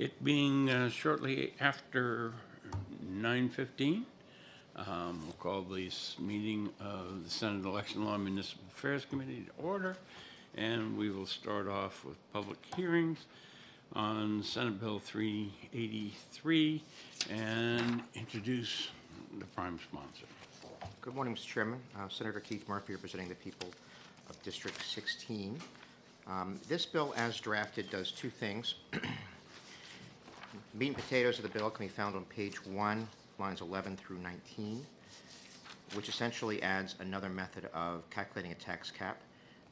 It being shortly after 9:15, we'll call this meeting of the Senate Election Law and Municipal Affairs Committee to order, and we will start off with public hearings on Senate Bill 383 and introduce the prime sponsor. Good morning, Mr. Chairman. Senator Keith Murphy, representing the people of District 16. This bill, as drafted, does two things. Meat and potatoes of the bill can be found on page 1, lines 11 through 19, which essentially adds another method of calculating a tax cap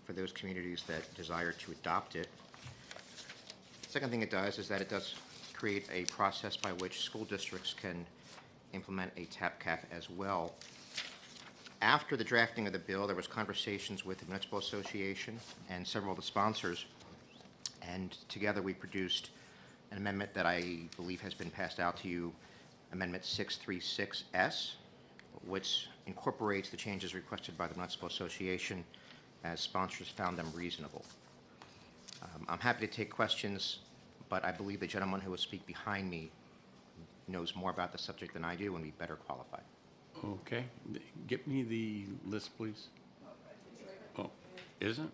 for those communities that desire to adopt it. The second thing it does is that it does create a process by which school districts can implement a tap cap as well. After the drafting of the bill, there was conversations with the Municipal Association and several of the sponsors, and together we produced an amendment that I believe has been passed out to you, Amendment 636S, which incorporates the changes requested by the Municipal Association as sponsors found them reasonable. I'm happy to take questions, but I believe the gentleman who will speak behind me knows more about the subject than I do and be better qualified. Okay, get me the list, please. Oh, isn't?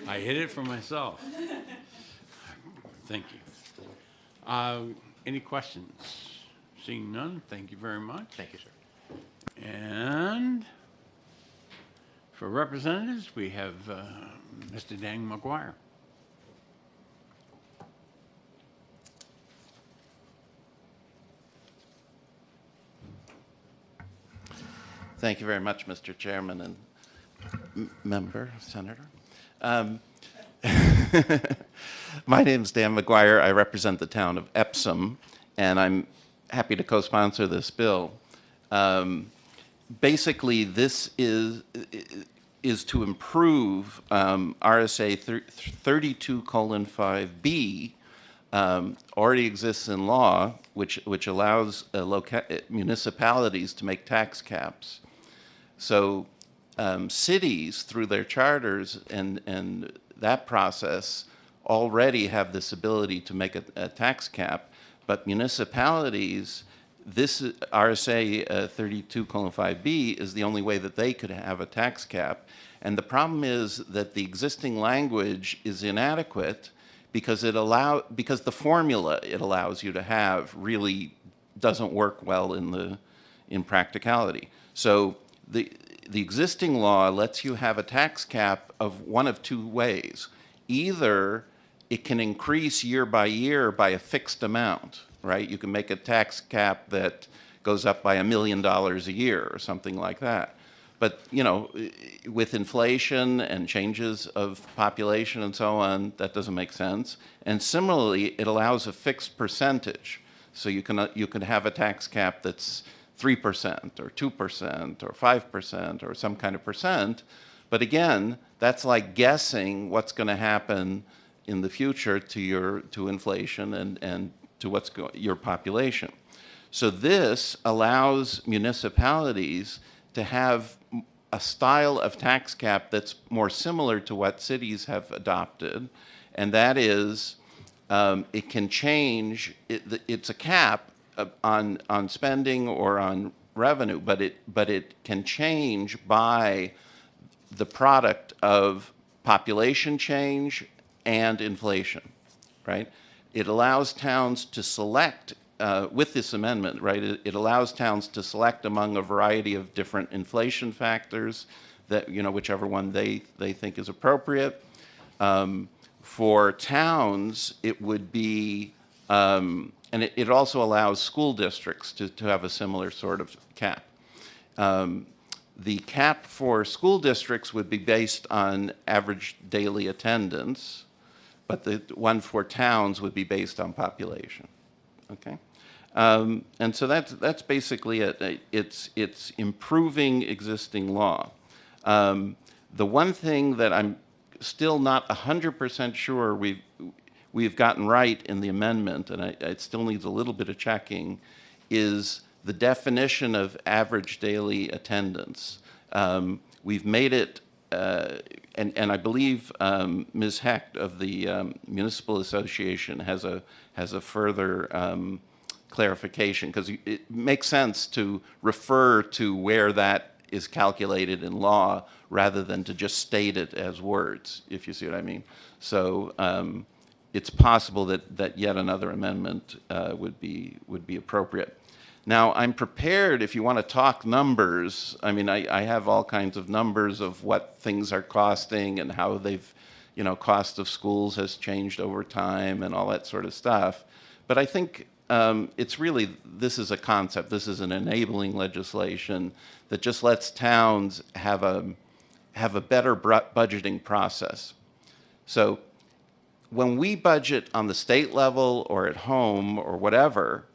I hid it for myself. Thank you. Any questions? Seeing none, thank you very much. Thank you, sir. And for representatives, we have Mr. Dan McGuire. Thank you very much, Mr. Chairman and member, Senator. My name is Dan McGuire. I represent the town of Epsom, and I'm happy to co-sponsor this bill. Basically, this is to improve RSA 32:5B, already exists in law, which allows municipalities to make tax caps. So cities, through their charters and that process, already have this ability to make a tax cap, but municipalities, this RSA 32:5B is the only way that they could have a tax cap. And the problem is that the existing language is inadequate because the formula it allows you to have really doesn't work well in practicality. So the existing law lets you have a tax cap of one of two ways. Either it can increase year by year by a fixed amount, right? You can make a tax cap that goes up by $1 million a year or something like that. But, you know, with inflation and changes of population and so on, that doesn't make sense. And similarly, it allows a fixed percentage. So you can have a tax cap that's 3% or 2% or 5% or some kind of percent. But again, that's like guessing what's going to happen in the future to inflation and to your population. So this allows municipalities to have a style of tax cap that's more similar to what cities have adopted, and that is it can change. It's a cap on spending or on revenue, but it can change by the product of population change and inflation, right? It allows towns to select, with this amendment, right, it allows towns to select among a variety of different inflation factors that, you know, whichever one they think is appropriate. For towns, it would be, and it also allows school districts to have a similar sort of cap. The cap for school districts would be based on average daily attendance, but the one for towns would be based on population. Okay, and so that's basically it. It's improving existing law. The one thing that I'm still not 100% sure we've gotten right in the amendment, and it still needs a little bit of checking, is the definition of average daily attendance. We've made it and I believe Ms. Hecht of the Municipal Association has a further clarification, because it makes sense to refer to where that is calculated in law rather than to just state it as words, if you see what I mean. So it's possible that yet another amendment would be appropriate. Now, I'm prepared, if you want to talk numbers, I mean, I have all kinds of numbers of what things are costing and how they've, cost of schools has changed over time and all that sort of stuff. But I think it's really, this is a concept, this is an enabling legislation that just lets towns have a better budgeting process. So when we budget on the state level or at home or whatever,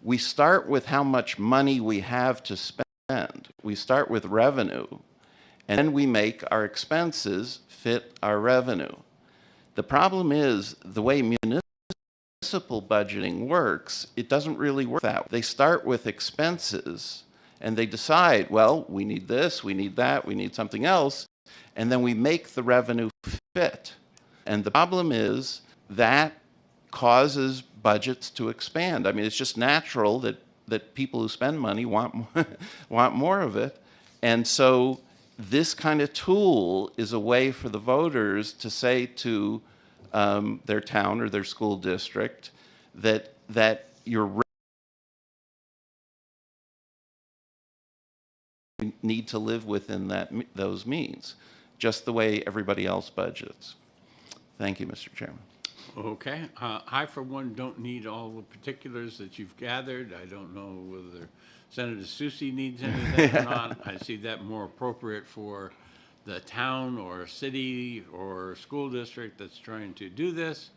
we start with how much money we have to spend. We start with revenue, and then we make our expenses fit our revenue. The problem is the way municipal budgeting works, it doesn't really work that way. They start with expenses, and they decide, well, we need this, we need that, we need something else, and then we make the revenue fit. And the problem is that causes budgets to expand. I mean, it's just natural that people who spend money want more of it. And so this kind of tool is a way for the voters to say to their town or their school district that you need to live within those means, just the way everybody else budgets. Thank you, Mr. Chairman. Okay. I, for one, don't need all the particulars that you've gathered. I don't know whether Senator Susi needs any of that or not. I see that more appropriate for the town or city or school district that's trying to do this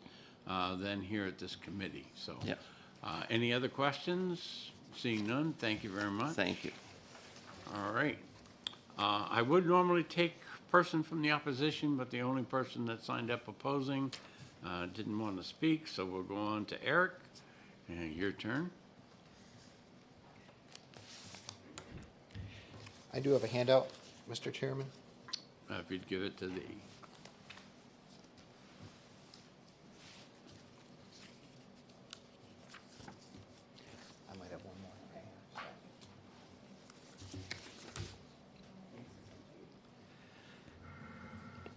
than here at this committee. So, Yeah. Any other questions? Seeing none, thank you very much. Thank you. All right. I would normally take a person from the opposition, but the only person that signed up opposing didn't want to speak, so we'll go on to Eric. Your turn. I do have a handout, Mr. Chairman. If you'd give it to the. I might have one more.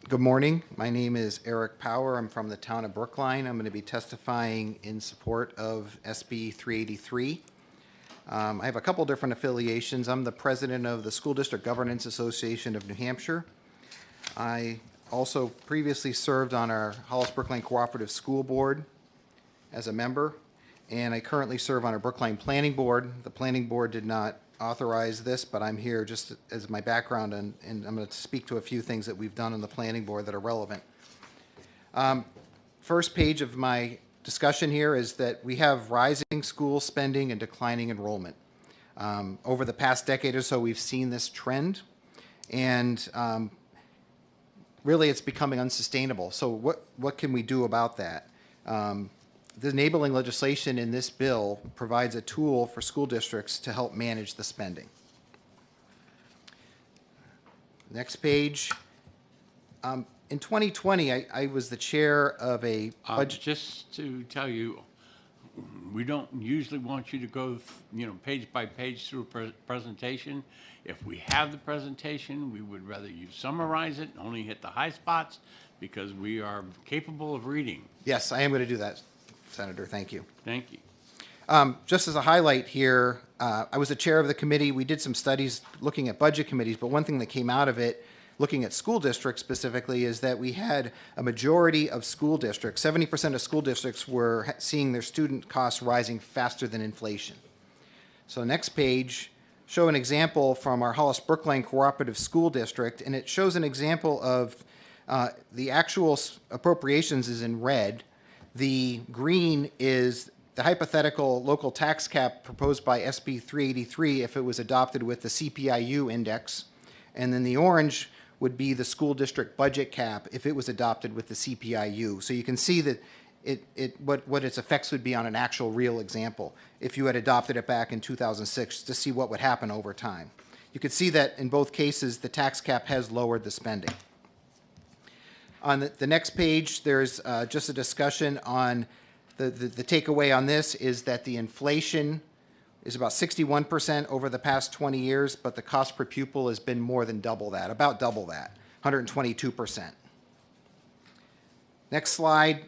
Good morning. My name is Eric Power. I'm from the town of Brookline. I'm going to be testifying in support of SB 383. I have a couple different affiliations. I'm the president of the School District Governance Association of New Hampshire. I also previously served on our Hollis-Brookline Cooperative School Board as a member, and I currently serve on our Brookline Planning Board. The Planning Board did not authorize this, but I'm here just as my background, and I'm going to speak to a few things that we've done on the Planning Board that are relevant. First page of my discussion here is that we have rising school spending and declining enrollment. Over the past decade or so, we've seen this trend, and really it's becoming unsustainable. So what can we do about that? The enabling legislation in this bill provides a tool for school districts to help manage the spending. Next page. In 2020, I was the chair of a budget. Just to tell you, we don't usually want you to go, page by page through a presentation. If we have the presentation, we would rather you summarize it, only hit the high spots, because we are capable of reading. Yes, I am going to do that, Senator. Thank you. Thank you. Just as a highlight here, I was the chair of the committee. We did some studies looking at budget committees, but one thing that came out of it, looking at school districts specifically, is that we had a majority of school districts, 70% of school districts were seeing their student costs rising faster than inflation. So next page, show an example from our Hollis-Brookline Cooperative School District, and it shows an example of the actual appropriations is in red. The green is the hypothetical local tax cap proposed by SB 383 if it was adopted with the CPIU index, and then the orange would be the school district budget cap if it was adopted with the CPIU. So you can see that what its effects would be on an actual real example if you had adopted it back in 2006 to see what would happen over time. You could see that in both cases the tax cap has lowered the spending. On the next page, there's just a discussion on the takeaway on this is that the inflation is about 61% over the past 20 years, but the cost per pupil has been more than double that, about double that, 122%. Next slide,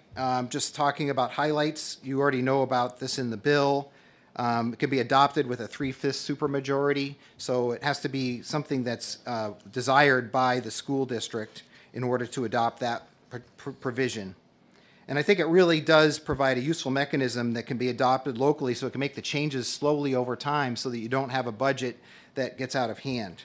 just talking about highlights. You already know about this in the bill. It can be adopted with a 3/5 supermajority, so it has to be something that's desired by the school district in order to adopt that provision. And I think it really does provide a useful mechanism that can be adopted locally so it can make the changes slowly over time so that you don't have a budget that gets out of hand.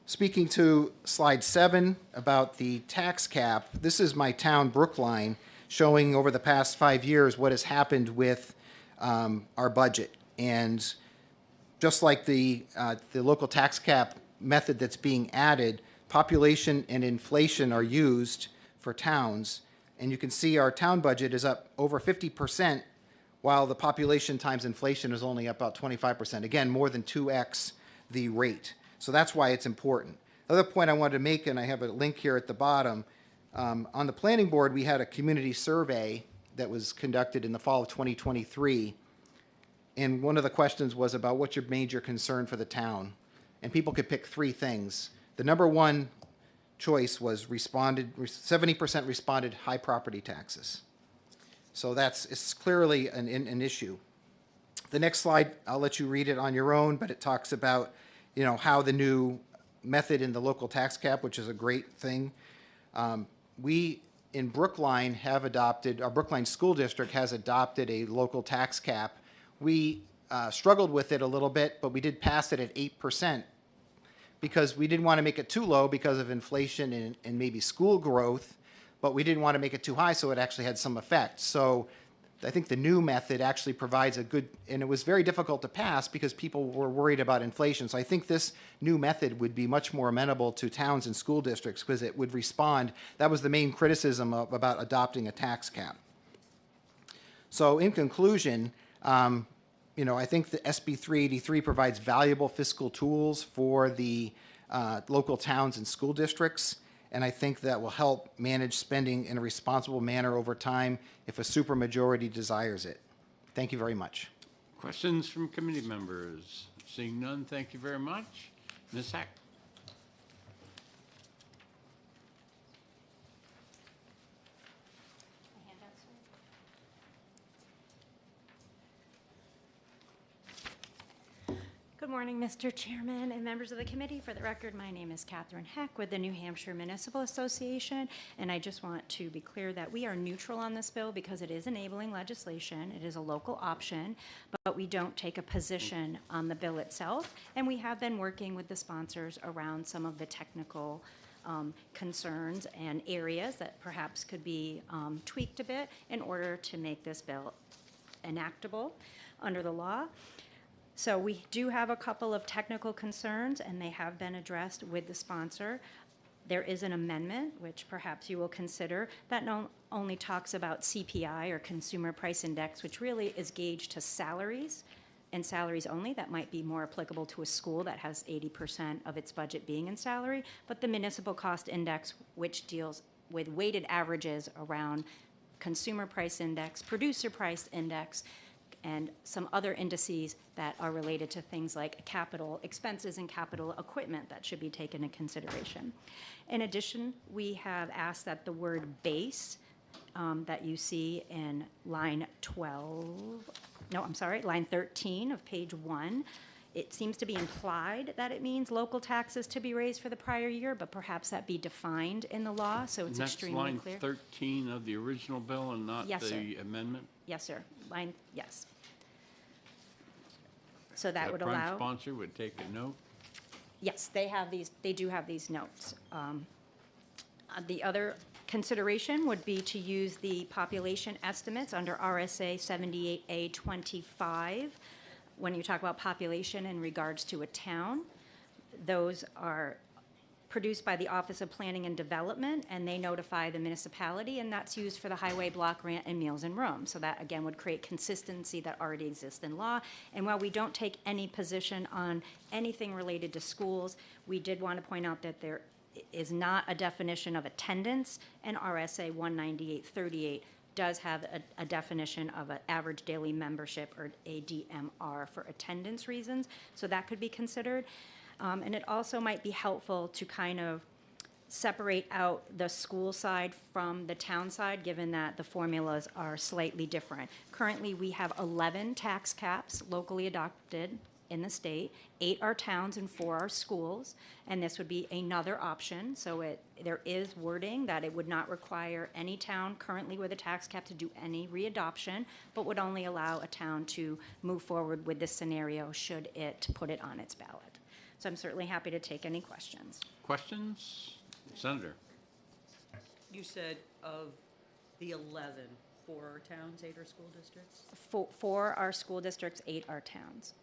Speaking to slide 7 about the tax cap, this is my town Brookline showing over the past 5 years what has happened with our budget. And just like the local tax cap method that's being added, population and inflation are used for towns. And you can see our town budget is up over 50%, while the population times inflation is only up about 25%. Again, more than 2x the rate. So that's why it's important. The other point I wanted to make, and I have a link here at the bottom, on the planning board, we had a community survey that was conducted in the fall of 2023. And one of the questions was about what's your major concern for the town? And people could pick 3 things. The number one choice was 70% responded high property taxes. So it's clearly an issue. The next slide, I'll let you read it on your own, but it talks about, how the new method in the local tax cap, which is a great thing. We in Brookline have adopted, our Brookline School District has adopted a local tax cap. We struggled with it a little bit, but we did pass it at 8% because we didn't want to make it too low because of inflation and maybe school growth, but we didn't want to make it too high so it actually had some effect. So I think the new method actually provides a good, and it was very difficult to pass because people were worried about inflation. So I think this new method would be much more amenable to towns and school districts because it would respond. That was the main criticism about adopting a tax cap. So in conclusion, I think the SB 383 provides valuable fiscal tools for the local towns and school districts. And I think that will help manage spending in a responsible manner over time if a supermajority desires it. Thank you very much. Questions from committee members? Seeing none, thank you very much. Ms. Hack. Good morning, Mr. Chairman and members of the committee. For the record, my name is Catherine Heck with the New Hampshire Municipal Association, and I just want to be clear that we are neutral on this bill because it is enabling legislation. It is a local option, but we don't take a position on the bill itself, and we have been working with the sponsors around some of the technical concerns and areas that perhaps could be tweaked a bit in order to make this bill enactable under the law. So we do have a couple of technical concerns, and they have been addressed with the sponsor. There is an amendment, which perhaps you will consider, that not only talks about CPI or Consumer Price Index, which really is gauged to salaries and salaries only. That might be more applicable to a school that has 80% of its budget being in salary, but the Municipal Cost Index, which deals with weighted averages around Consumer Price Index, Producer Price Index, and some other indices that are related to things like capital expenses and capital equipment that should be taken into consideration. In addition, we have asked that the word base that you see in line 13 of page 1, it seems to be implied that it means local taxes to be raised for the prior year, but perhaps that be defined in the law, so it's extremely clear. That's line 13 of the original bill and not Yes, the sir. amendment? Yes, sir. Yes. So that would The prime allow. sponsor would take a note. Yes, they do have these notes. The other consideration would be to use the population estimates under RSA 78A25. When you talk about population in regards to a town, those are produced by the Office of Planning and Development, and they notify the municipality, and that's used for the highway block grant and meals and rooms. So that, again, would create consistency that already exists in law. And while we don't take any position on anything related to schools, we did want to point out that there is not a definition of attendance, and RSA 19838 does have a definition of an average daily membership, or ADMR, for attendance reasons, so that could be considered. And it also might be helpful to kind of separate out the school side from the town side, given that the formulas are slightly different. Currently, we have 11 tax caps locally adopted in the state. 8 are towns and 4 are schools, and this would be another option. So there is wording that it would not require any town currently with a tax cap to do any readoption, but would only allow a town to move forward with this scenario should it put it on its ballot. So I'm certainly happy to take any questions. Questions? Senator? You said of the 11, 4 are towns, 8 are school districts? 4 are school districts, 8 are towns.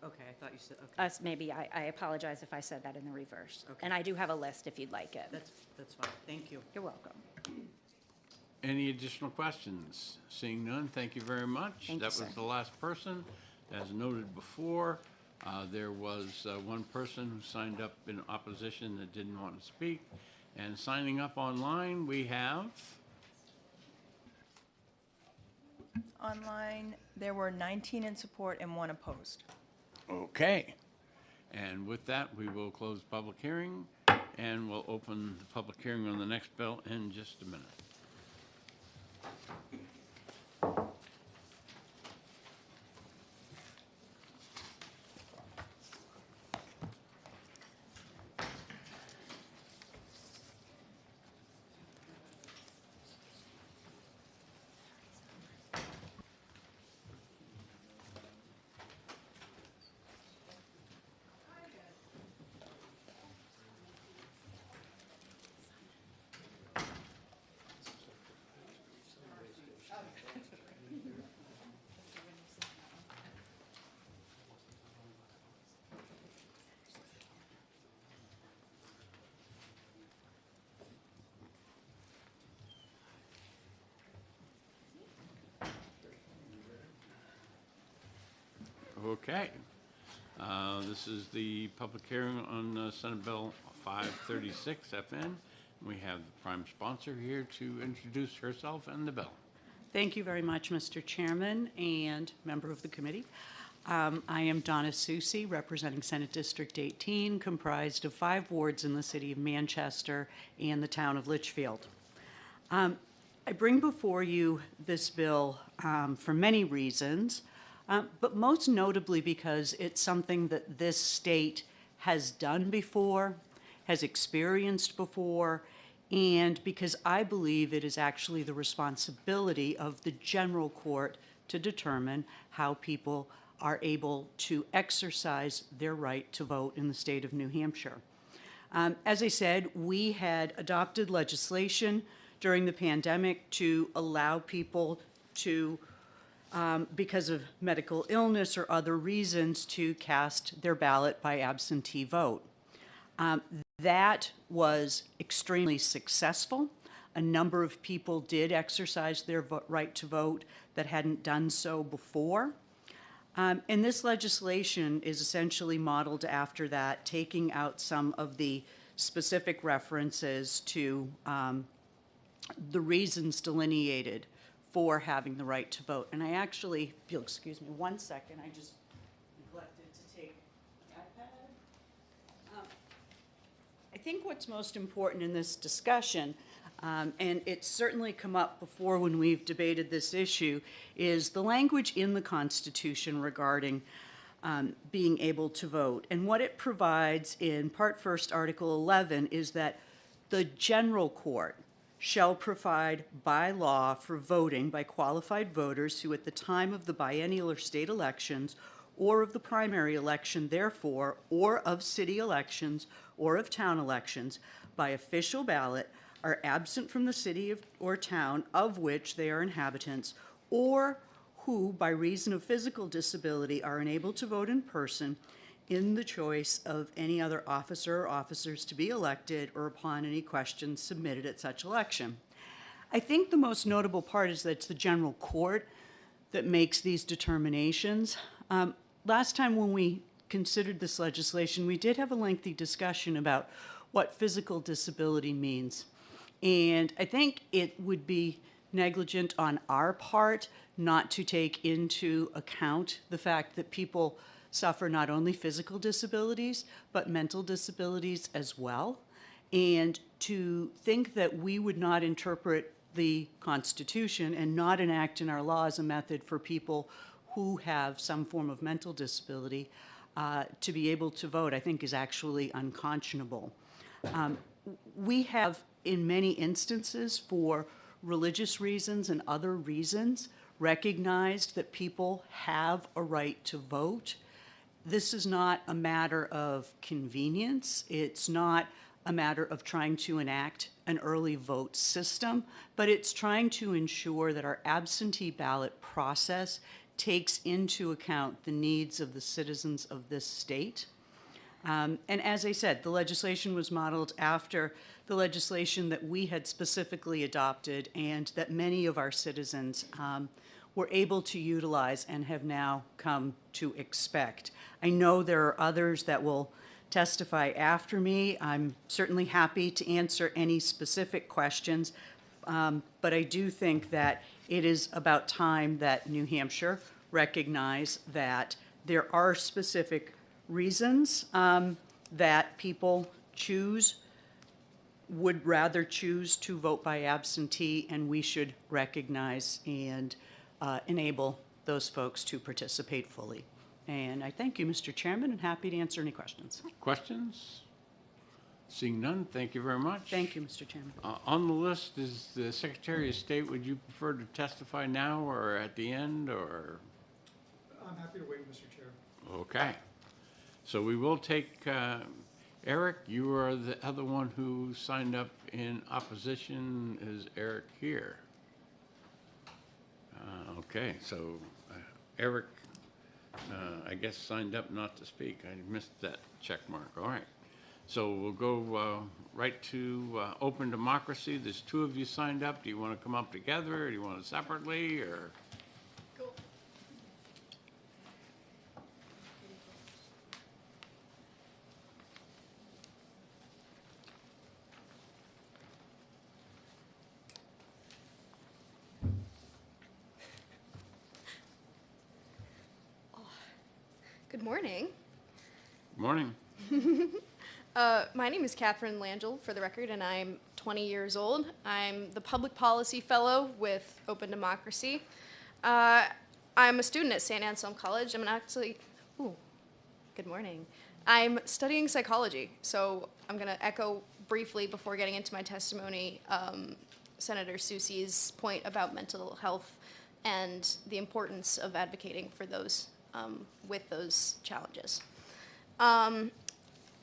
Okay, I thought you said, okay, Maybe I apologize if I said that in the reverse. Okay. And I do have a list if you'd like it. that's fine, thank you. You're welcome. Any additional questions? Seeing none, thank you very much. Thank you, That sir. was the last person. As noted before, there was one person who signed up in opposition that didn't want to speak. And signing up online, we have, Online, there were 19 in support and 1 opposed. okay. And with that, we will close public hearing, and we'll open the public hearing on the next bill in just a minute. Okay. This is the public hearing on Senate Bill 536 FN. We have the prime sponsor here to introduce herself and the bill. Thank you very much, Mr. Chairman and member of the committee. I am Donna Susi, representing Senate District 18, comprised of 5 wards in the city of Manchester and the town of Litchfield. I bring before you this bill for many reasons, but most notably because it's something that this state has done before, has experienced before, and because I believe it is actually the responsibility of the general court to determine how people are able to exercise their right to vote in the state of New Hampshire. As I said, we had adopted legislation during the pandemic to allow people to, because of medical illness or other reasons, to cast their ballot by absentee vote. That was extremely successful. A number of people did exercise their right to vote that hadn't done so before. And this legislation is essentially modeled after that, taking out some of the specific references to the reasons delineated for having the right to vote. And I actually, if you'll excuse me 1 second, I just neglected to take the iPad. I think what's most important in this discussion, and it's certainly come up before when we've debated this issue, is the language in the Constitution regarding being able to vote. And what it provides in Part 1, Article 11, is that the general court shall provide by law for voting by qualified voters who at the time of the biennial or state elections or of the primary election, therefore, or of city elections or of town elections by official ballot are absent from the city or town of which they are inhabitants, or who, by reason of physical disability, are unable to vote in person in the choice of any other officer or officers to be elected or upon any questions submitted at such election. I think the most notable part is that it's the general court that makes these determinations. Last time when we considered this legislation, we did have a lengthy discussion about what physical disability means. And I think it would be negligent on our part not to take into account the fact that people suffer not only physical disabilities, but mental disabilities as well. And to think that we would not interpret the Constitution and not enact in our laws a method for people who have some form of mental disability to be able to vote, I think is actually unconscionable. We have, in many instances, for religious reasons and other reasons, recognized that people have a right to vote. This is not a matter of convenience. It's not a matter of trying to enact an early vote system, but it's trying to ensure that our absentee ballot process takes into account the needs of the citizens of this state. And as I said, the legislation was modeled after the legislation that we had specifically adopted and that many of our citizens were able to utilize and have now come to expect. I know there are others that will testify after me. I'm certainly happy to answer any specific questions, but I do think that it is about time that New Hampshire recognize that there are specific reasons that people would rather choose to vote by absentee, and we should recognize and enable those folks to participate fully. And I thank you, Mr. Chairman, and happy to answer any questions. Questions? Seeing none, thank you very much. Thank you, Mr. Chairman. On the list is the Secretary of State. Would you prefer to testify now or at the end, or? I'm happy to wait, Mr. Chair. Okay. So we will take, Eric, you are the other one who signed up in opposition. Is Eric here? Okay, so Eric, I guess, signed up not to speak. I missed that check mark. All right. So we'll go right to open democracy. There's two of you signed up. Do you want to come up together, or do you want it separately, or? Good morning. Morning. My name is Catherine Langell, for the record, and I'm 20 years old. I'm the Public Policy Fellow with Open Democracy. I'm a student at St. Anselm College. Good morning. I'm studying psychology, so I'm going to echo briefly before getting into my testimony Senator Soucy's point about mental health and the importance of advocating for those with those challenges.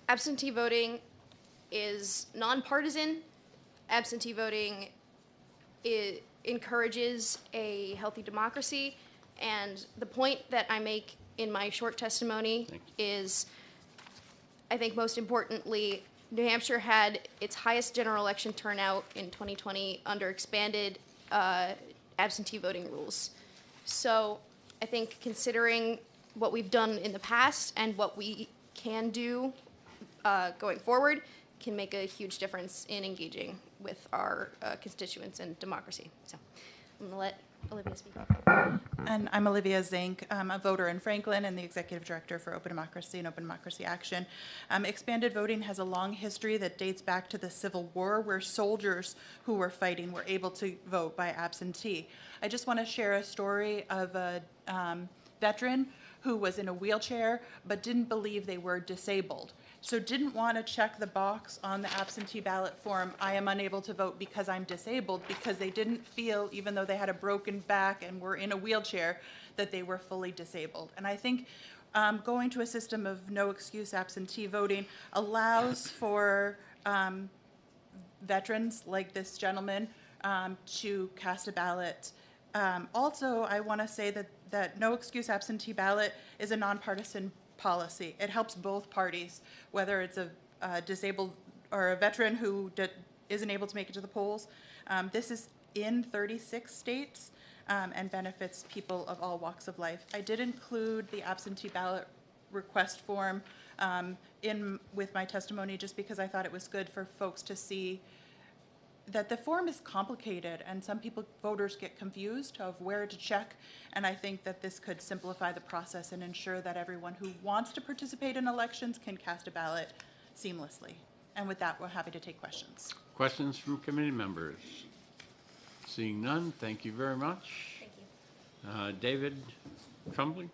Absentee voting is nonpartisan. Absentee voting encourages a healthy democracy, and the point that I make in my short testimony is, I think most importantly, New Hampshire had its highest general election turnout in 2020 under expanded absentee voting rules. So I think considering what we've done in the past and what we can do going forward can make a huge difference in engaging with our constituents and democracy. So I'm going to let Olivia speak. And I'm Olivia Zink. I'm a voter in Franklin and the executive director for Open Democracy and Open Democracy Action. Expanded voting has a long history that dates back to the Civil War, where soldiers who were fighting were able to vote by absentee. I just want to share a story of a veteran who was in a wheelchair but didn't believe they were disabled. So didn't want to check the box on the absentee ballot form, I am unable to vote because I'm disabled, because they didn't feel, even though they had a broken back and were in a wheelchair, that they were fully disabled. And I think going to a system of no excuse absentee voting allows for veterans like this gentleman to cast a ballot. Also, I want to say that no excuse absentee ballot is a nonpartisan policy. It helps both parties, whether it's a disabled or a veteran who isn't able to make it to the polls. This is in 36 states and benefits people of all walks of life. I did include the absentee ballot request form with my testimony, just because I thought it was good for folks to see that the form is complicated and some voters get confused of where to check. And I think that this could simplify the process and ensure that everyone who wants to participate in elections can cast a ballot seamlessly. And with that, we're happy to take questions. Questions from committee members? Seeing none, thank you very much. Thank you. David Trumbull?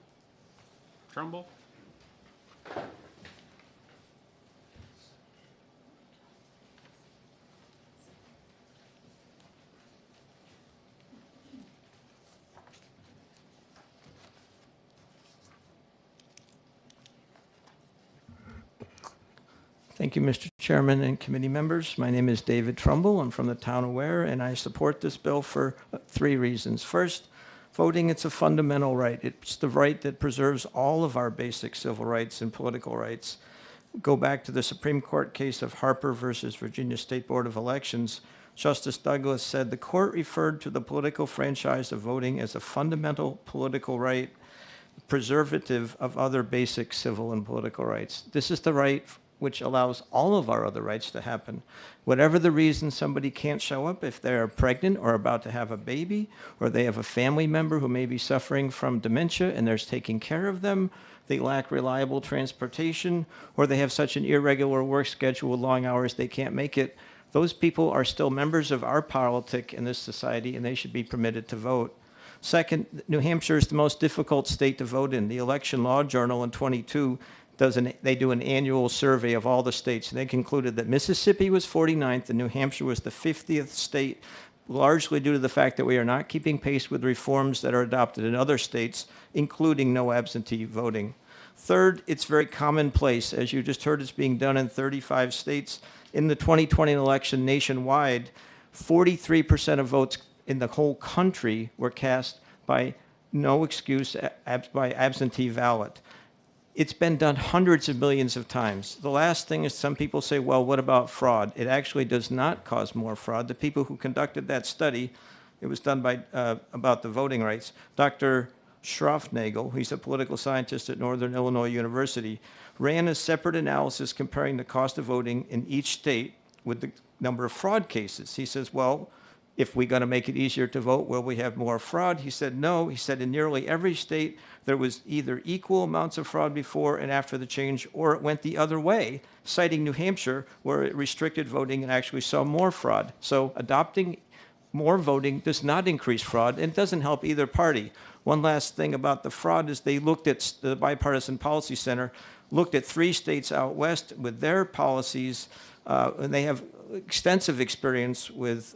Thank you, Mr. Chairman and committee members. My name is David Trumbull. I'm from the town of Ware, and I support this bill for 3 reasons. First, voting, it's a fundamental right. It's the right that preserves all of our basic civil rights and political rights. Go back to the Supreme Court case of Harper versus Virginia State Board of Elections. Justice Douglas said the court referred to the political franchise of voting as a fundamental political right, preservative of other basic civil and political rights. This is the right which allows all of our other rights to happen. Whatever the reason somebody can't show up, if they're pregnant or about to have a baby, or they have a family member who may be suffering from dementia and there's taking care of them, they lack reliable transportation, or they have such an irregular work schedule with long hours they can't make it, those people are still members of our politic in this society and they should be permitted to vote. Second, New Hampshire is the most difficult state to vote in. The Election Law Journal in 22 they do an annual survey of all the states, and they concluded that Mississippi was 49th and New Hampshire was the 50th state, largely due to the fact that we are not keeping pace with reforms that are adopted in other states, including no absentee voting. Third, it's very commonplace. As you just heard, it's being done in 35 states. In the 2020 election nationwide, 43% of votes in the whole country were cast by no excuse, by absentee ballot. It's been done hundreds of millions of times. The last thing is some people say, well, what about fraud? It actually does not cause more fraud. The people who conducted that study, it was done by about the voting rights. Dr. Schroffnagel, he's a political scientist at Northern Illinois University, ran a separate analysis comparing the cost of voting in each state with the number of fraud cases. He says, well, if we're going to make it easier to vote, will we have more fraud? He said, no. He said in nearly every state, there was either equal amounts of fraud before and after the change, or it went the other way, citing New Hampshire, where it restricted voting and actually saw more fraud. So adopting more voting does not increase fraud and doesn't help either party. One last thing about the fraud is they looked at, the Bipartisan Policy Center looked at 3 states out west with their policies, and they have extensive experience with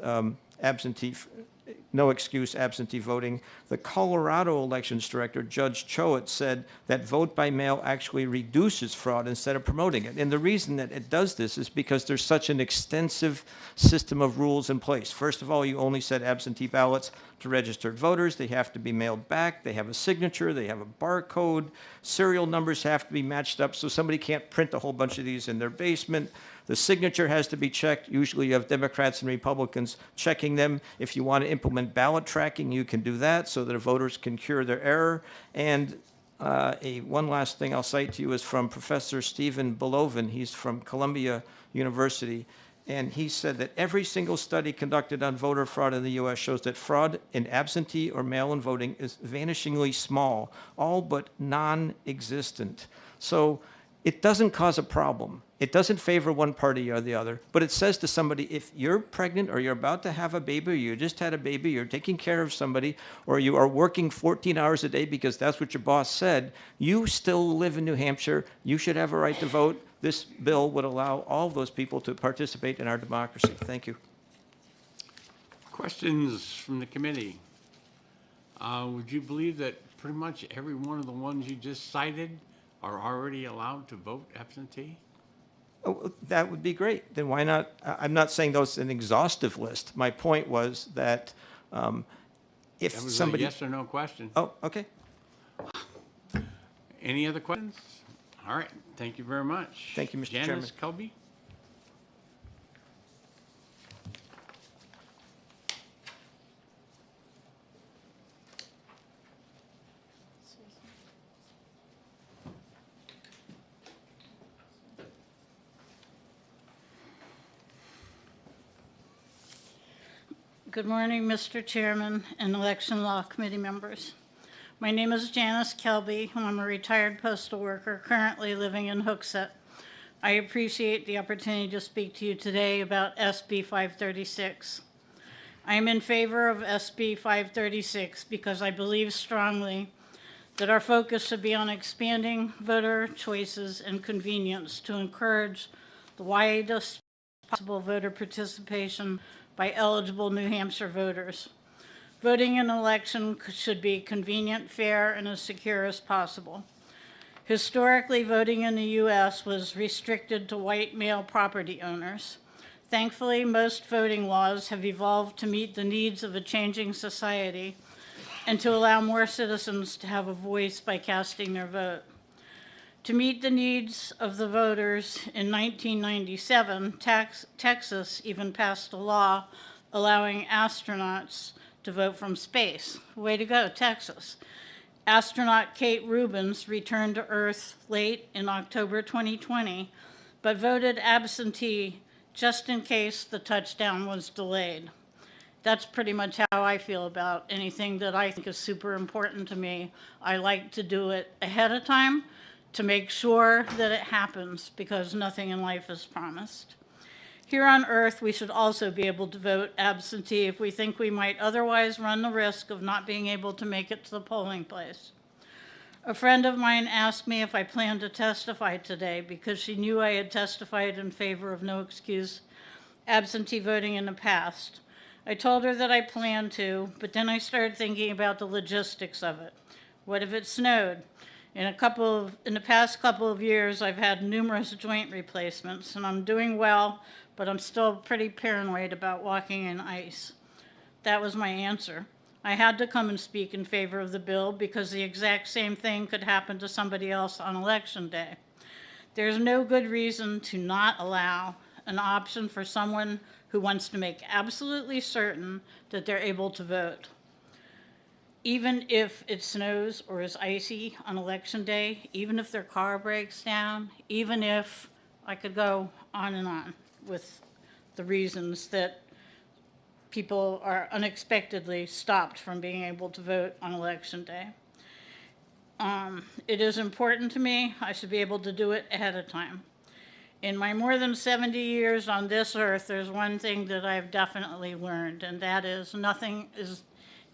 no excuse absentee voting. The Colorado elections director, Judge Choate, said that vote by mail actually reduces fraud instead of promoting it. And the reason that it does this is because there's such an extensive system of rules in place. First of all, you only set absentee ballots to registered voters. They have to be mailed back. They have a signature. They have a barcode. Serial numbers have to be matched up so somebody can't print a whole bunch of these in their basement. The signature has to be checked. Usually you have Democrats and Republicans checking them. If you want to implement ballot tracking, you can do that so that voters can cure their error. And one last thing I'll cite to you is from Professor Stephen Beloven. He's from Columbia University. And he said that every single study conducted on voter fraud in the U.S. shows that fraud in absentee or mail-in voting is vanishingly small, all but non-existent. So it doesn't cause a problem. It doesn't favor one party or the other, but it says to somebody, if you're pregnant or you're about to have a baby, or you just had a baby, you're taking care of somebody, or you are working 14 hours a day because that's what your boss said, you still live in New Hampshire, you should have a right to vote. This bill would allow all of those people to participate in our democracy. Thank you. Questions from the committee? Would you believe that pretty much every one of the ones you just cited are already allowed to vote absentee? Oh, that would be great. Then why not? I'm not saying those an exhaustive list. My point was that if That was somebody. a yes or no question. Oh, okay. Any other questions? All right, thank you very much. Thank you, Mr. Chairman. Janice Kelby? Good morning, Mr. Chairman and Election Law Committee members. My name is Janice Kelby, and I'm a retired postal worker currently living in Hooksett. I appreciate the opportunity to speak to you today about SB 536. I am in favor of SB 536 because I believe strongly that our focus should be on expanding voter choices and convenience to encourage the widest possible voter participation by eligible New Hampshire voters. Voting in an election should be convenient, fair, and as secure as possible. Historically, voting in the U.S. was restricted to white male property owners. Thankfully, most voting laws have evolved to meet the needs of a changing society and to allow more citizens to have a voice by casting their vote. To meet the needs of the voters, in 1997, Texas even passed a law allowing astronauts to vote from space. Way to go, Texas. Astronaut Kate Rubins returned to Earth late in October 2020, but voted absentee just in case the touchdown was delayed. That's pretty much how I feel about anything that I think is super important to me. I like to do it ahead of time to make sure that it happens, because nothing in life is promised. Here on Earth, we should also be able to vote absentee if we think we might otherwise run the risk of not being able to make it to the polling place. A friend of mine asked me if I planned to testify today because she knew I had testified in favor of no excuse absentee voting in the past. I told her that I planned to, but then I started thinking about the logistics of it. What if it snowed? In the past couple of years, I've had numerous joint replacements, and I'm doing well, but I'm still pretty paranoid about walking in ice. That was my answer. I had to come and speak in favor of the bill because the exact same thing could happen to somebody else on Election Day. There's no good reason to not allow an option for someone who wants to make absolutely certain that they're able to vote. Even if it snows or is icy on Election Day, even if their car breaks down, even if I could go on and on with the reasons that people are unexpectedly stopped from being able to vote on Election Day. It is important to me. I should be able to do it ahead of time. In my more than 70 years on this earth, there's one thing that I've definitely learned, and that is nothing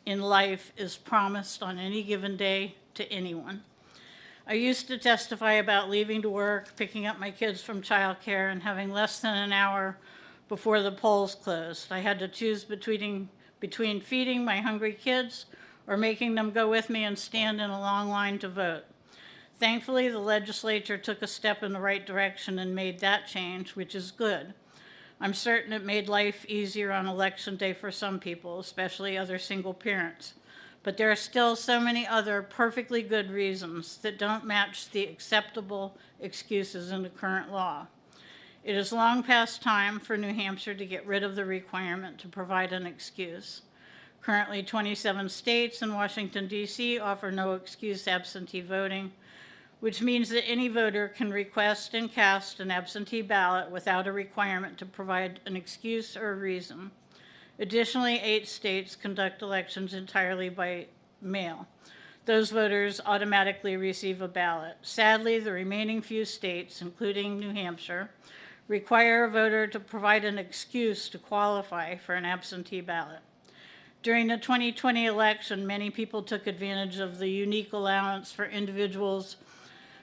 in life is promised on any given day to anyone. I used to testify about leaving to work, picking up my kids from childcare, and having less than an hour before the polls closed. I had to choose between feeding my hungry kids or making them go with me and stand in a long line to vote. Thankfully, the legislature took a step in the right direction and made that change, which is good. I'm certain it made life easier on Election Day for some people, especially other single parents. But there are still so many other perfectly good reasons that don't match the acceptable excuses in the current law. It is long past time for New Hampshire to get rid of the requirement to provide an excuse. Currently, 27 states and Washington, D.C. offer no excuse absentee voting, which means that any voter can request and cast an absentee ballot without a requirement to provide an excuse or a reason. Additionally, 8 states conduct elections entirely by mail. Those voters automatically receive a ballot. Sadly, the remaining few states, including New Hampshire, require a voter to provide an excuse to qualify for an absentee ballot. During the 2020 election, many people took advantage of the unique allowance for individuals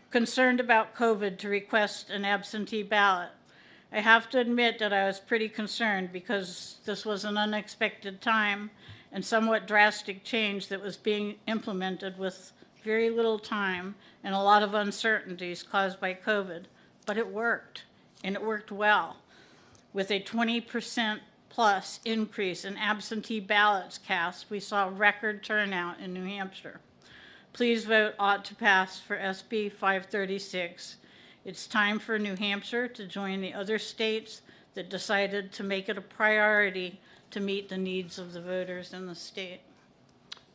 concerned about COVID to request an absentee ballot. I have to admit that I was pretty concerned because this was an unexpected time and somewhat drastic change that was being implemented with very little time and a lot of uncertainties caused by COVID. But it worked, and it worked well. With a 20% plus increase in absentee ballots cast, we saw record turnout in New Hampshire. Please vote ought to pass for SB 536. It's time for New Hampshire to join the other states that decided to make it a priority to meet the needs of the voters in the state.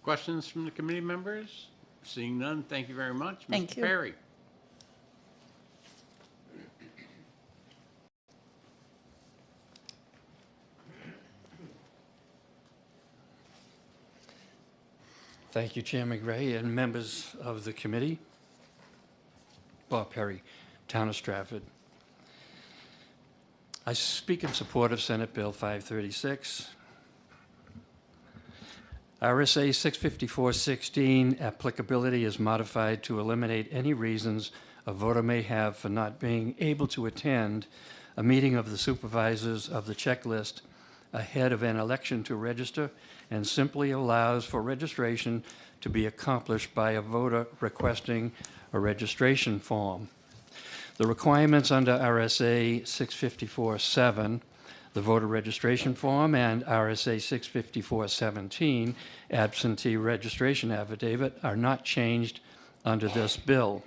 Questions from the committee members? Seeing none, thank you very much. Thank Mr. you. Perry. Thank you, Chairman Gray and members of the committee. Bob Perry, Town of Stratford. I speak in support of Senate Bill 536. RSA 654-16 applicability is modified to eliminate any reasons a voter may have for not being able to attend a meeting of the supervisors of the checklist ahead of an election to register, and simply allows for registration to be accomplished by a voter requesting a registration form. The requirements under RSA 654-7, the voter registration form, and RSA 654-17, absentee registration affidavit, are not changed under this bill.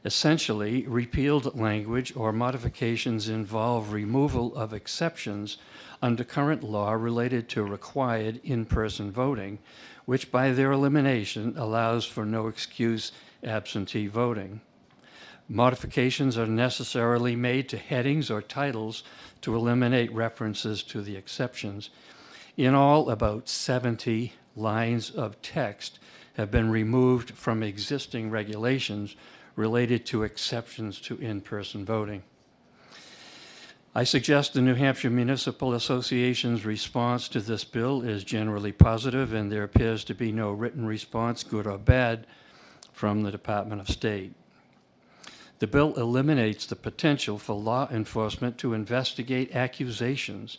Essentially, repealed language or modifications involve removal of exceptions under current law related to required in-person voting, which by their elimination allows for no excuse absentee voting. Modifications are necessarily made to headings or titles to eliminate references to the exceptions. In all, about 70 lines of text have been removed from existing regulations related to exceptions to in-person voting. I suggest the New Hampshire Municipal Association's response to this bill is generally positive, and there appears to be no written response, good or bad, from the Department of State. The bill eliminates the potential for law enforcement to investigate accusations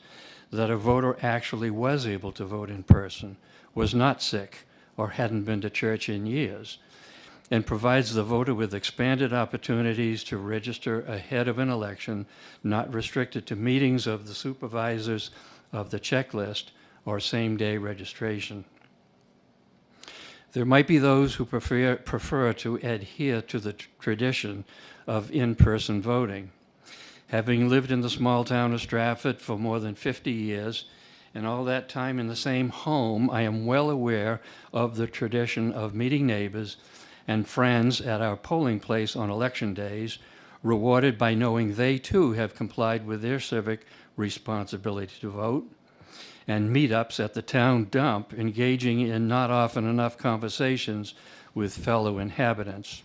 that a voter actually was able to vote in person, was not sick, or hadn't been to church in years, and provides the voter with expanded opportunities to register ahead of an election, not restricted to meetings of the supervisors of the checklist or same-day registration. There might be those who prefer to adhere to the tradition of in-person voting. Having lived in the small town of Stratford for more than 50 years, and all that time in the same home, I am well aware of the tradition of meeting neighbors and friends at our polling place on election days, rewarded by knowing they too have complied with their civic responsibility to vote, and meetups at the town dump, engaging in not often enough conversations with fellow inhabitants.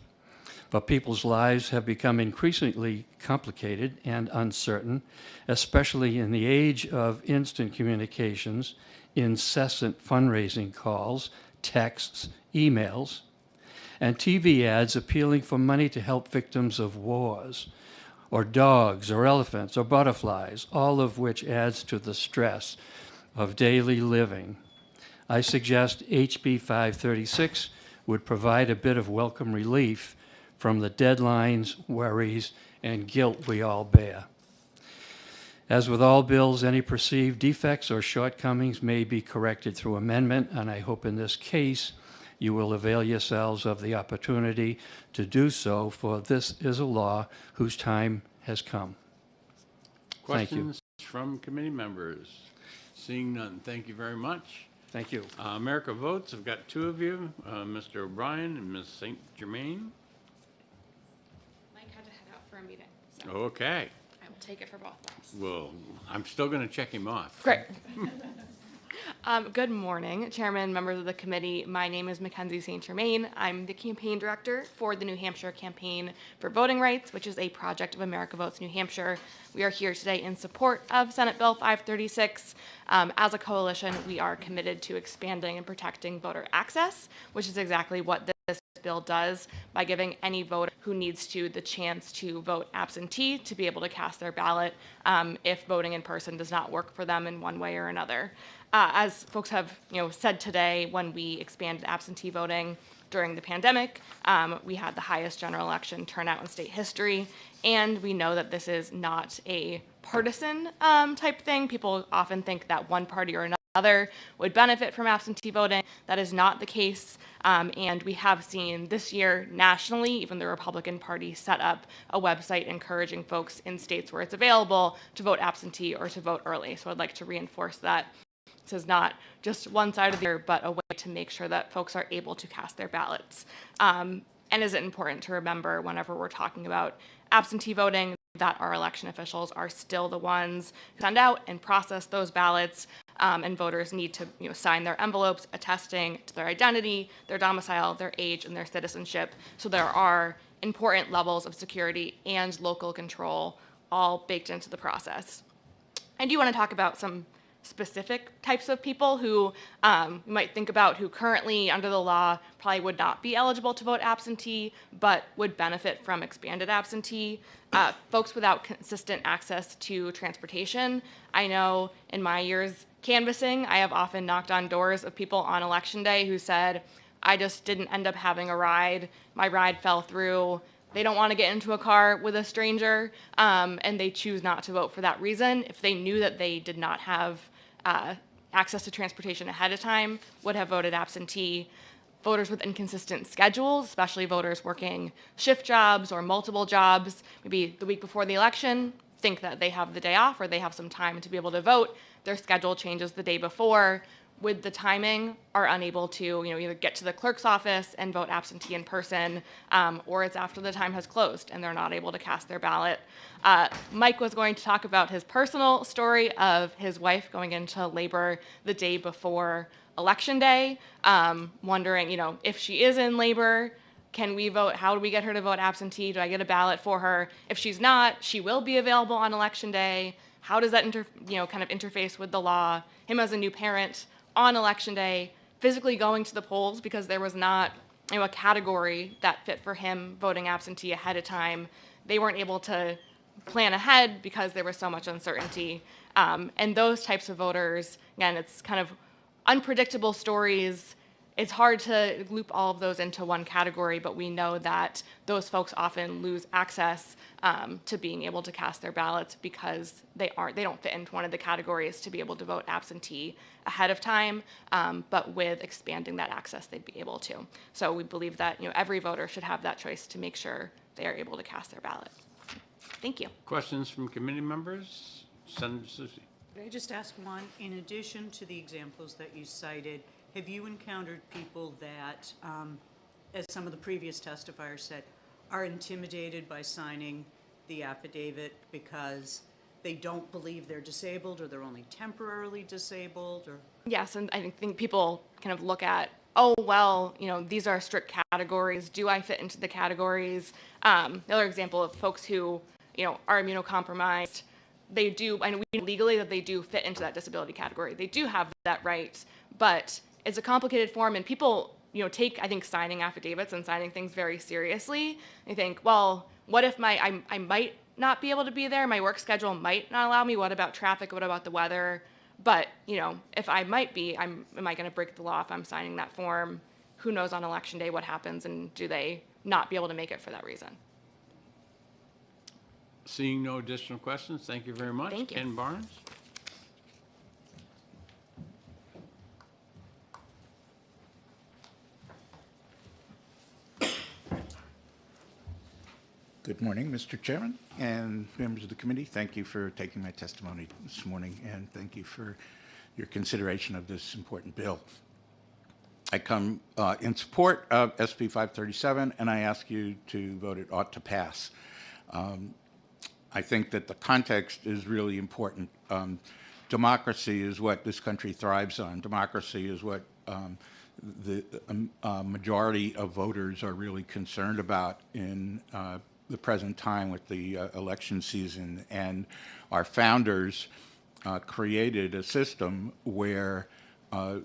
But people's lives have become increasingly complicated and uncertain, especially in the age of instant communications, incessant fundraising calls, texts, emails, and TV ads appealing for money to help victims of wars, or dogs, or elephants, or butterflies, all of which adds to the stress of daily living. I suggest HB 536 would provide a bit of welcome relief from the deadlines, worries, and guilt we all bear. As with all bills, any perceived defects or shortcomings may be corrected through amendment, and I hope in this case you will avail yourselves of the opportunity to do so, for this is a law whose time has come. Thank you. Questions from committee members? Seeing none, thank you very much. Thank you. America Votes, I've got two of you, Mr. O'Brien and Ms. St. Germain. Mike had to head out for a meeting, so Okay. I will take it for both of us. Well, I'm still going to check him off. Great. Good morning, Chairman, members of the committee. My name is Mackenzie St. Germain. I'm the campaign director for the New Hampshire Campaign for Voting Rights, which is a project of America Votes New Hampshire. We are here today in support of Senate Bill 536. As a coalition, we are committed to expanding and protecting voter access, which is exactly what this bill does by giving any voter who needs to the chance to vote absentee to be able to cast their ballot if voting in person does not work for them in one way or another. As folks have said today, when we expanded absentee voting during the pandemic, we had the highest general election turnout in state history, and we know that this is not a partisan type thing. People often think that one party or another would benefit from absentee voting. That is not the case, and we have seen this year nationally, even the Republican Party set up a website encouraging folks in states where it's available to vote absentee or to vote early. So I'd like to reinforce that this is not just one side of the year, but a way to make sure that folks are able to cast their ballots. And is it important to remember whenever we're talking about absentee voting that our election officials are still the ones who send out and process those ballots. and voters need to sign their envelopes attesting to their identity, their domicile, their age, and their citizenship. So there are important levels of security and local control all baked into the process. I do want to talk about some specific types of people who you might think about who currently under the law probably would not be eligible to vote absentee but would benefit from expanded absentee. Folks without consistent access to transportation. I know in my years canvassing, I have often knocked on doors of people on election day who said, I just didn't end up having a ride. My ride fell through. They don't want to get into a car with a stranger, and they choose not to vote for that reason. If they knew that they did not have access to transportation ahead of time, would have voted absentee. Voters with inconsistent schedules, especially voters working shift jobs or multiple jobs, maybe the week before the election, think that they have the day off or they have some time to be able to vote. Their schedule changes the day before. With the timing, are unable to either get to the clerk's office and vote absentee in person, or it's after the time has closed and they're not able to cast their ballot. Mike was going to talk about his personal story of his wife going into labor the day before Election Day, wondering if she is in labor, can we vote? How do we get her to vote absentee? Do I get a ballot for her? If she's not, she will be available on Election Day. How does that kind of interface with the law? Him as a new parent on Election Day, physically going to the polls because there was not a category that fit for him voting absentee ahead of time. They weren't able to plan ahead because there was so much uncertainty. And those types of voters, again, it's kind of unpredictable stories. It's hard to loop all of those into one category, but we know that those folks often lose access to being able to cast their ballots because they don't fit into one of the categories to be able to vote absentee ahead of time. But with expanding that access, they'd be able to. So we believe that every voter should have that choice to make sure they are able to cast their ballot. Thank you. Questions from committee members? Senator Susie. Could I just ask one? In addition to the examples that you cited, have you encountered people that, as some of the previous testifiers said, are intimidated by signing the affidavit because they don't believe they're disabled or they're only temporarily disabled? Or Yes, and I think people kind of look at, oh, well, these are strict categories. Do I fit into the categories? Another example of folks who, are immunocompromised, they do, I know we know legally that they do fit into that disability category. They do have that right, but it's a complicated form, and people, take, I think, signing affidavits and signing things very seriously. They think, well, what if I might not be able to be there? My work schedule might not allow me. What about traffic? What about the weather? But, if I might be, am I going to break the law if I'm signing that form? Who knows on Election Day what happens, and do they not be able to make it for that reason? Seeing no additional questions, thank you very much. Thank you. Ken Barnes? Good morning, Mr. Chairman and members of the committee. Thank you for taking my testimony this morning, and thank you for your consideration of this important bill. I come in support of SB 537, and I ask you to vote it ought to pass. I think that the context is really important. Democracy is what this country thrives on. Democracy is what the majority of voters are really concerned about in the present time with the election season. And our founders created a system where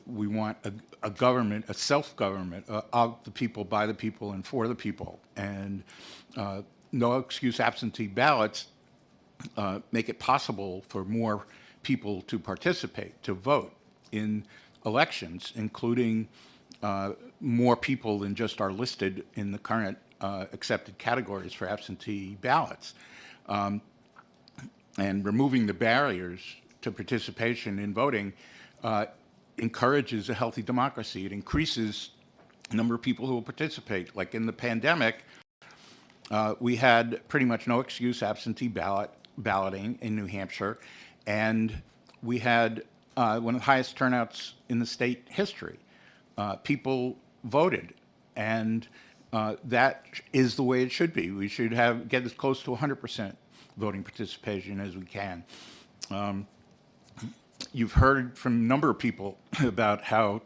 we want a government, a self-government of the people, by the people, and for the people. And no excuse absentee ballots make it possible for more people to participate, to vote in elections, including more people than just are listed in the current accepted categories for absentee ballots. And removing the barriers to participation in voting encourages a healthy democracy. It increases the number of people who will participate. Like in the pandemic, we had pretty much no excuse absentee balloting in New Hampshire, and we had one of the highest turnouts in the state history. People voted, and that is the way it should be. We should get as close to 100% voting participation as we can. you've heard from a number of people about how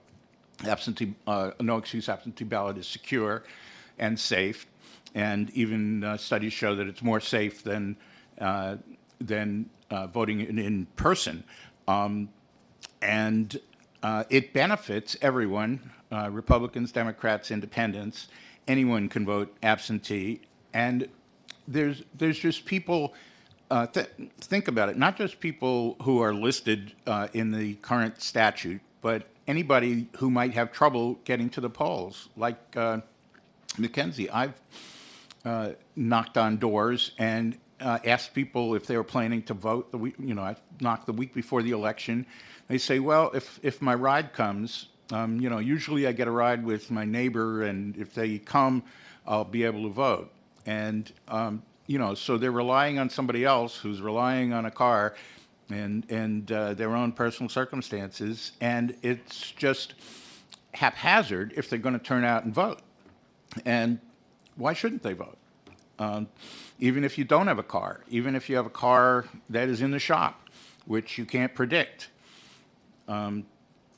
no excuse absentee ballot is secure and safe, and even studies show that it's more safe than voting in person. And it benefits everyone, Republicans, Democrats, Independents. Anyone can vote absentee. And there's just people, think about it, not just people who are listed in the current statute, but anybody who might have trouble getting to the polls, like Mackenzie. I've knocked on doors and asked people if they were planning to vote the week, I knocked the week before the election. They say, well, if my ride comes, usually I get a ride with my neighbor, and if they come, I'll be able to vote. And, so they're relying on somebody else who's relying on a car and their own personal circumstances, and it's just haphazard if they're going to turn out and vote. And why shouldn't they vote? Even if you don't have a car, even if you have a car that is in the shop, which you can't predict. We're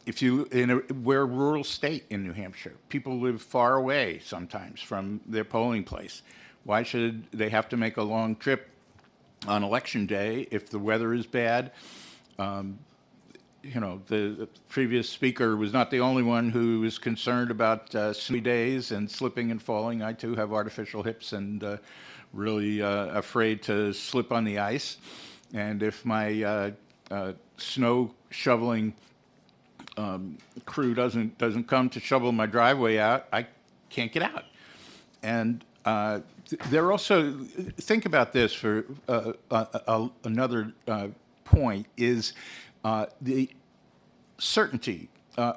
a rural state in New Hampshire. People live far away sometimes from their polling place. Why should they have to make a long trip on election day if the weather is bad? The previous speaker was not the only one who was concerned about snowy days and slipping and falling. I too have artificial hips and really afraid to slip on the ice. And if my snow shoveling crew doesn't come to shovel my driveway out, I can't get out. And they're also, think about this for another point, is the certainty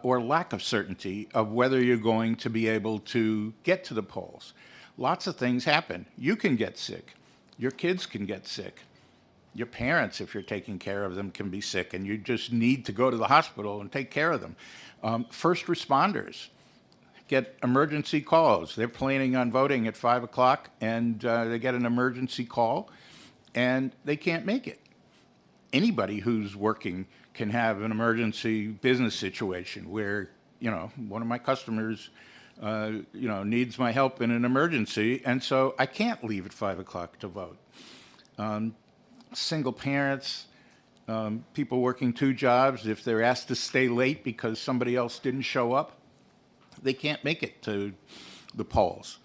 or lack of certainty of whether you're going to be able to get to the polls. Lots of things happen. You can get sick. Your kids can get sick. Your parents, if you're taking care of them, can be sick, and you just need to go to the hospital and take care of them. First responders get emergency calls. They're planning on voting at 5 o'clock, and they get an emergency call, and they can't make it. Anybody who's working can have an emergency business situation where, one of my customers, needs my help in an emergency, and so I can't leave at 5 o'clock to vote. Single parents, people working 2 jobs, if they're asked to stay late because somebody else didn't show up, they can't make it to the polls.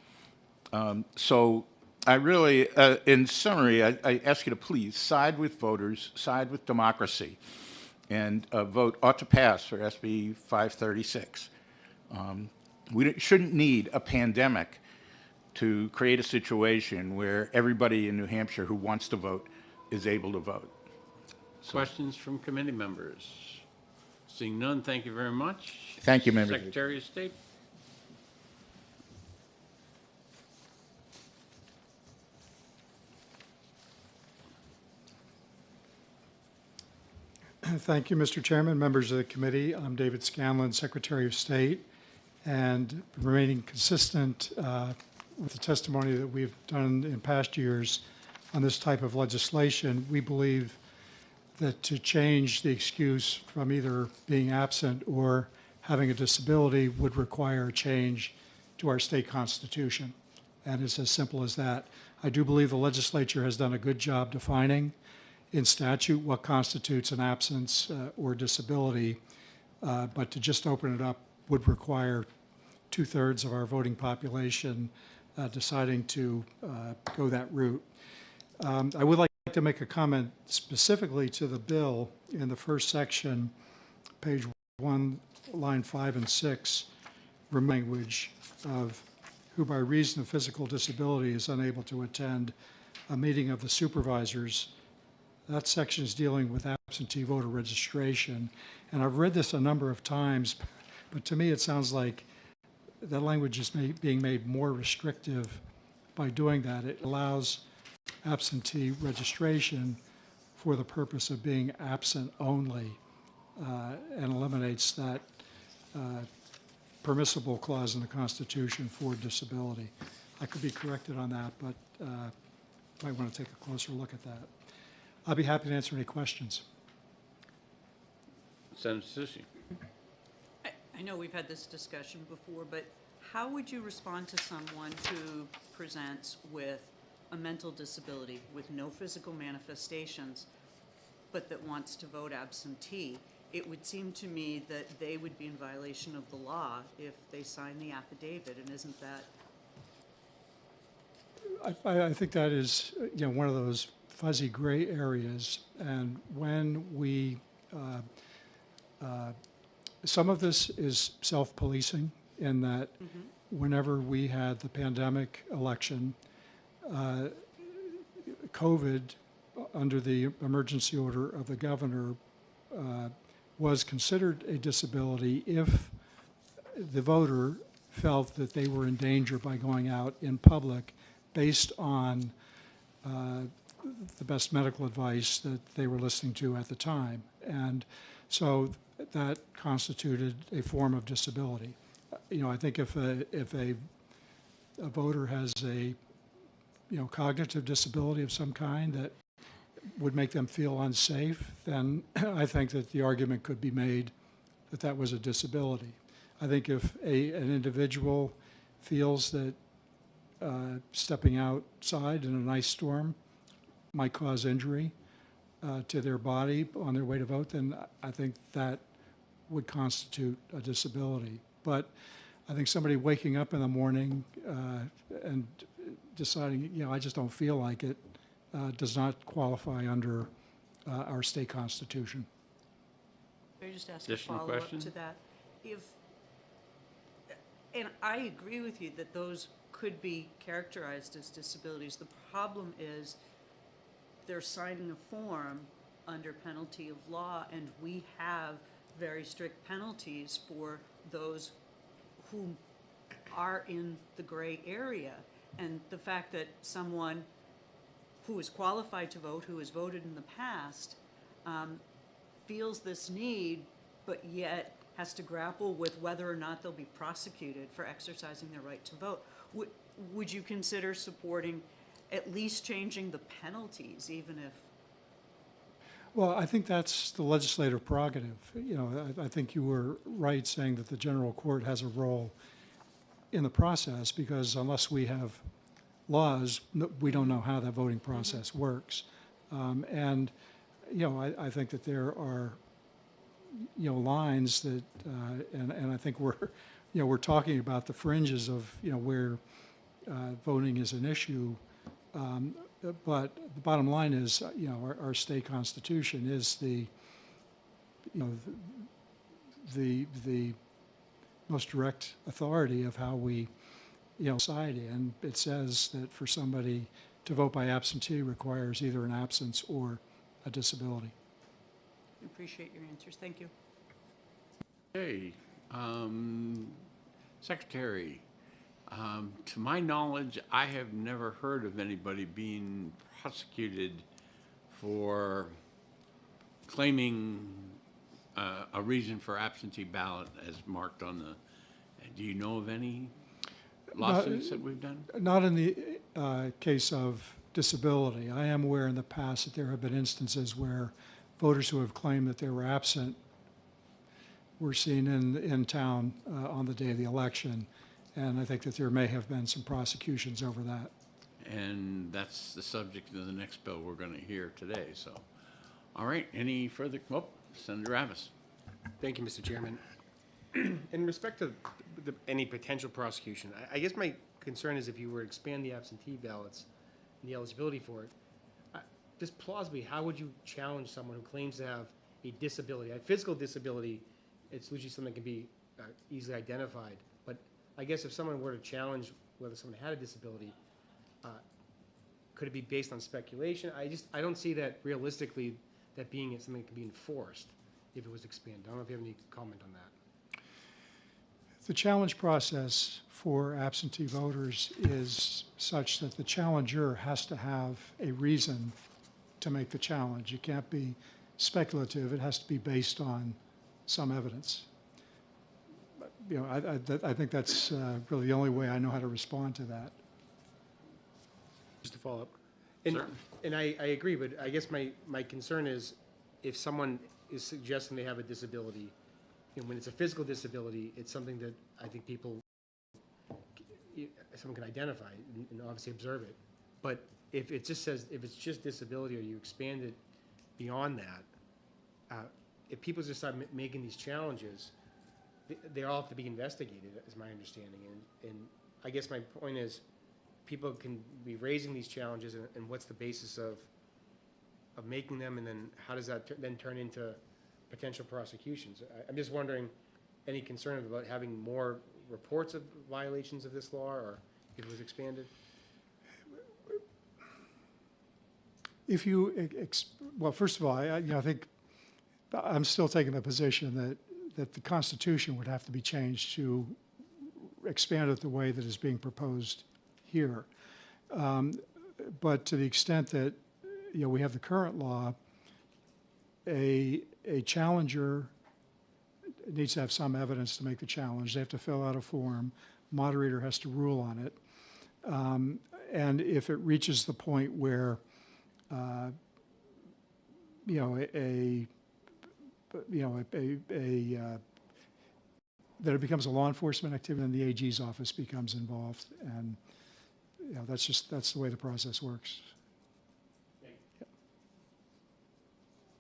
So I really, in summary, I ask you to please side with voters, side with democracy, and vote ought to pass for SB 536. We shouldn't need a pandemic to create a situation where everybody in New Hampshire who wants to vote is able to vote. Questions from committee members? Seeing none, thank you very much. Thank you, members. Secretary of State. Thank you, Mr. Chairman, members of the committee. I'm David Scanlon, Secretary of State, and remaining consistent with the testimony that we've done in past years on this type of legislation. We believe that to change the excuse from either being absent or having a disability would require a change to our state constitution. And it's as simple as that. I do believe the legislature has done a good job defining in statute what constitutes an absence or disability, but to just open it up would require 2/3 of our voting population deciding to go that route. I would like to make a comment specifically to the bill in the first section, page 1, line 5 and 6, language of who by reason of physical disability is unable to attend a meeting of the supervisors. That section is dealing with absentee voter registration. And I've read this a number of times, but to me it sounds like that language is being made more restrictive by doing that. It allows absentee registration for the purpose of being absent only and eliminates that permissible clause in the Constitution for disability. I could be corrected on that, but might want to take a closer look at that. I'll be happy to answer any questions. Senator Susi. I know we've had this discussion before, but how would you respond to someone who presents with a mental disability with no physical manifestations, but that wants to vote absentee? It would seem to me that they would be in violation of the law if they sign the affidavit, and isn't that? I think that is, one of those fuzzy gray areas. And when we, some of this is self-policing in that whenever we had the pandemic election, COVID, under the emergency order of the governor, was considered a disability if the voter felt that they were in danger by going out in public based on the best medical advice that they were listening to at the time. And so that constituted a form of disability. I think if a voter has a cognitive disability of some kind that would make them feel unsafe, then I think that the argument could be made that that was a disability. I think if an individual feels that stepping outside in an ice storm might cause injury to their body on their way to vote, then I think that would constitute a disability. But I think somebody waking up in the morning and deciding, I just don't feel like it, does not qualify under our state constitution. Can I just ask Additional a follow-up question? to that? And I agree with you that those could be characterized as disabilities. The problem is they're signing a form under penalty of law, and we have very strict penalties for those who are in the gray area. And the fact that someone who is qualified to vote, who has voted in the past, feels this need, but yet has to grapple with whether or not they'll be prosecuted for exercising their right to vote. Would you consider supporting at least changing the penalties, even if? Well, I think that's the legislative prerogative. I think you were right saying that the general court has a role in the process, because unless we have laws, we don't know how that voting process works. And I think that there are lines that, and I think we're talking about the fringes of where voting is an issue. But the bottom line is, our state constitution is the most direct authority of how we, society. And it says that for somebody to vote by absentee requires either an absence or a disability. I appreciate your answers. Thank you. Okay, Secretary, to my knowledge, I have never heard of anybody being prosecuted for claiming a reason for absentee ballot as marked on the, do you know of any lawsuits that we've done? Not in the case of disability. I am aware in the past that there have been instances where voters who have claimed that they were absent were seen in town on the day of the election, and I think that there may have been some prosecutions over that. And that's the subject of the next bill we're going to hear today. So, all right, any further? Oh, Senator Abbas. Thank you, Mr. Chairman. In respect to any potential prosecution, I guess my concern is if you were to expand the absentee ballots and the eligibility for it, just plausibly, how would you challenge someone who claims to have a disability, a physical disability? It's usually something that can be easily identified. But I guess if someone were to challenge whether someone had a disability, could it be based on speculation? I don't see that realistically that being something that can be enforced if it was expanded. I don't know if you have any comment on that. The challenge process for absentee voters is such that the challenger has to have a reason to make the challenge. It can't be speculative. It has to be based on some evidence. I think that's really the only way I know how to respond to that. Just to follow up. And I agree, but I guess my concern is if someone is suggesting they have a disability. You know, when it's a physical disability, it's something that I think someone can identify and obviously observe it. But if it just says, if it's just disability, or you expand it beyond that, if people just start making these challenges, they all have to be investigated, is my understanding. And I guess my point is, people can be raising these challenges, and what's the basis of making them, and then how does that then turn into potential prosecutions? I'm just wondering, any concern about having more reports of violations of this law, or if it was expanded? If you, well, first of all, I think I'm still taking the position that the Constitution would have to be changed to expand it the way that is being proposed here. But to the extent that, we have the current law, a challenger needs to have some evidence to make the challenge. They have to fill out a form. Moderator has to rule on it. And if it reaches the point where, that it becomes a law enforcement activity, and the AG's office becomes involved, and that's the way the process works.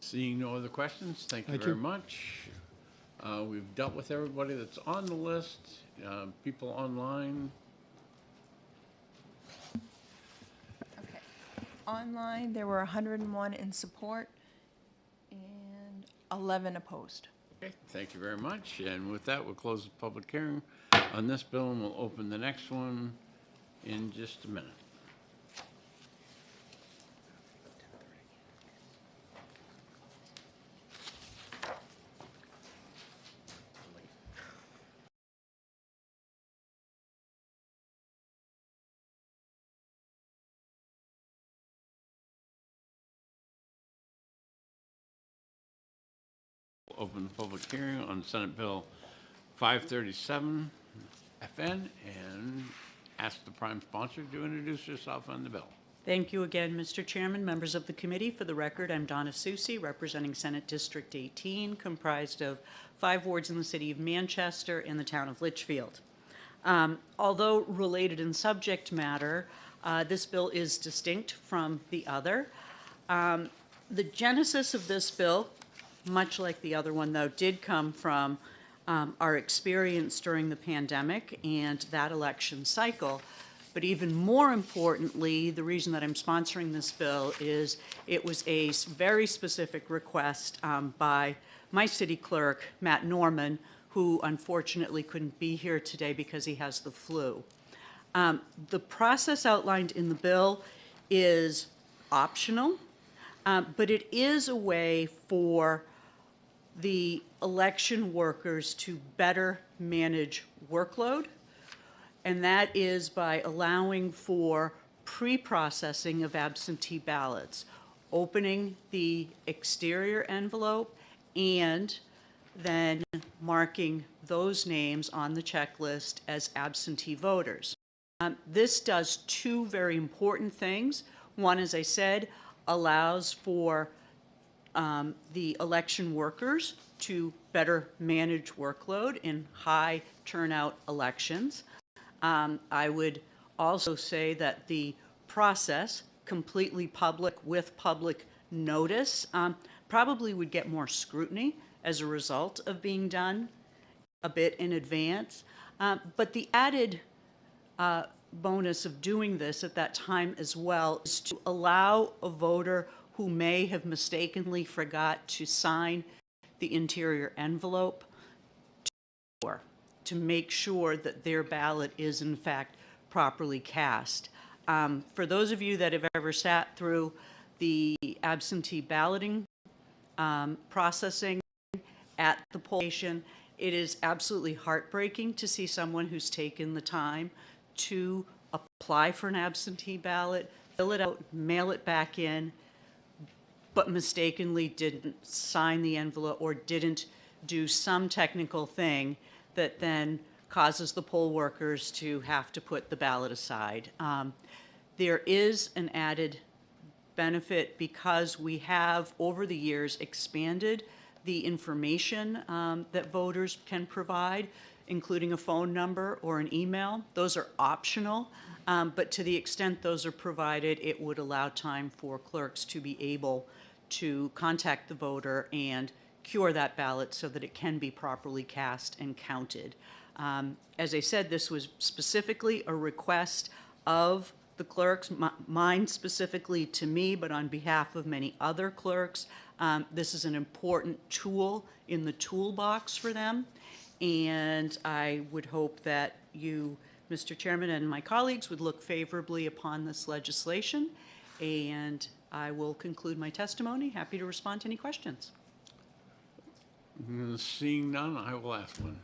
Seeing no other questions, thank you Thank very you. much. We've dealt with everybody that's on the list, people online. Okay. Online, there were 101 in support and 11 opposed. Okay, thank you very much. And with that, we'll close the public hearing on this bill, and we'll open the next one in just a minute. Open the public hearing on Senate Bill 537 FN, and ask the prime sponsor to introduce herself on the bill. Thank you again, Mr. Chairman, members of the committee. For the record, I'm Donna Soucy, representing Senate District 18, comprised of 5 wards in the city of Manchester and the town of Litchfield. Although related in subject matter, this bill is distinct from the other. The genesis of this bill, much like the other one, though, did come from our experience during the pandemic and that election cycle. But even more importantly, the reason that I'm sponsoring this bill is it was a very specific request by my city clerk, Matt Norman, who unfortunately couldn't be here today because he has the flu. The process outlined in the bill is optional, but it is a way for the election workers to better manage workload, and that is by allowing for pre-processing of absentee ballots, opening the exterior envelope, and then marking those names on the checklist as absentee voters. This does 2 very important things. One, as I said, allows for the election workers to better manage workload in high turnout elections. I would also say that the process, completely public with public notice, probably would get more scrutiny as a result of being done a bit in advance. But the added bonus of doing this at that time as well is to allow a voter who may have mistakenly forgot to sign the interior envelope to make sure that their ballot is in fact properly cast. For those of you that have ever sat through the absentee balloting processing at the poll station, it is absolutely heartbreaking to see someone who's taken the time to apply for an absentee ballot, fill it out, mail it back in, but mistakenly didn't sign the envelope or didn't do some technical thing that then causes the poll workers to have to put the ballot aside. There is an added benefit because we have, over the years, expanded the information that voters can provide, including a phone number or an email. Those are optional, but to the extent those are provided, it would allow time for clerks to be able to contact the voter and cure that ballot so that it can be properly cast and counted. As I said, this was specifically a request of the clerks, mine specifically to me, but on behalf of many other clerks. This is an important tool in the toolbox for them, and I would hope that you, Mr. Chairman, and my colleagues would look favorably upon this legislation, and I will conclude my testimony. Happy to respond to any questions. Seeing none, I will ask one.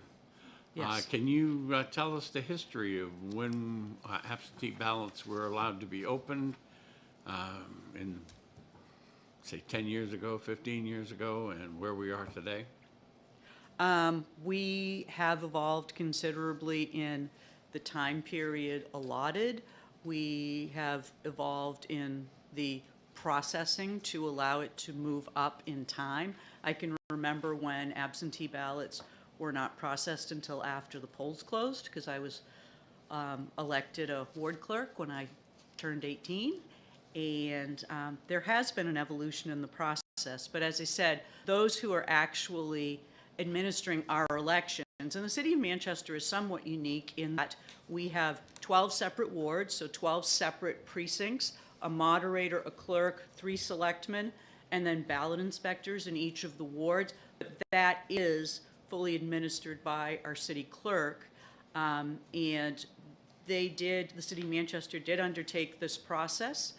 Yes. Can you tell us the history of when absentee ballots were allowed to be opened in, say, 10 years ago, 15 years ago, and where we are today? We have evolved considerably in the time period allotted. We have evolved in the processing to allow it to move up in time. I can remember when absentee ballots were not processed until after the polls closed, because I was elected a ward clerk when I turned 18. And there has been an evolution in the process. But as I said, those who are actually administering our elections, and the city of Manchester is somewhat unique in that we have 12 separate wards, so 12 separate precincts, a moderator, a clerk, 3 selectmen, and then ballot inspectors in each of the wards. But that is fully administered by our city clerk, and the city of Manchester did undertake this process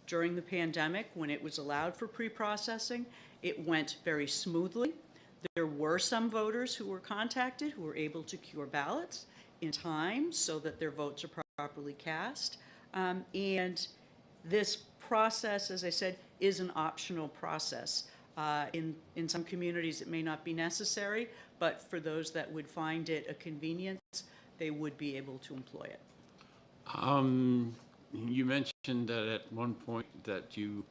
during the pandemic when it was allowed for pre-processing. It went very smoothly. There were some voters who were contacted who were able to cure ballots in time so that their votes are properly cast. And this process, as I said, is an optional process. In some communities, it may not be necessary, but for those that would find it a convenience, they would be able to employ it. You mentioned that at one point that you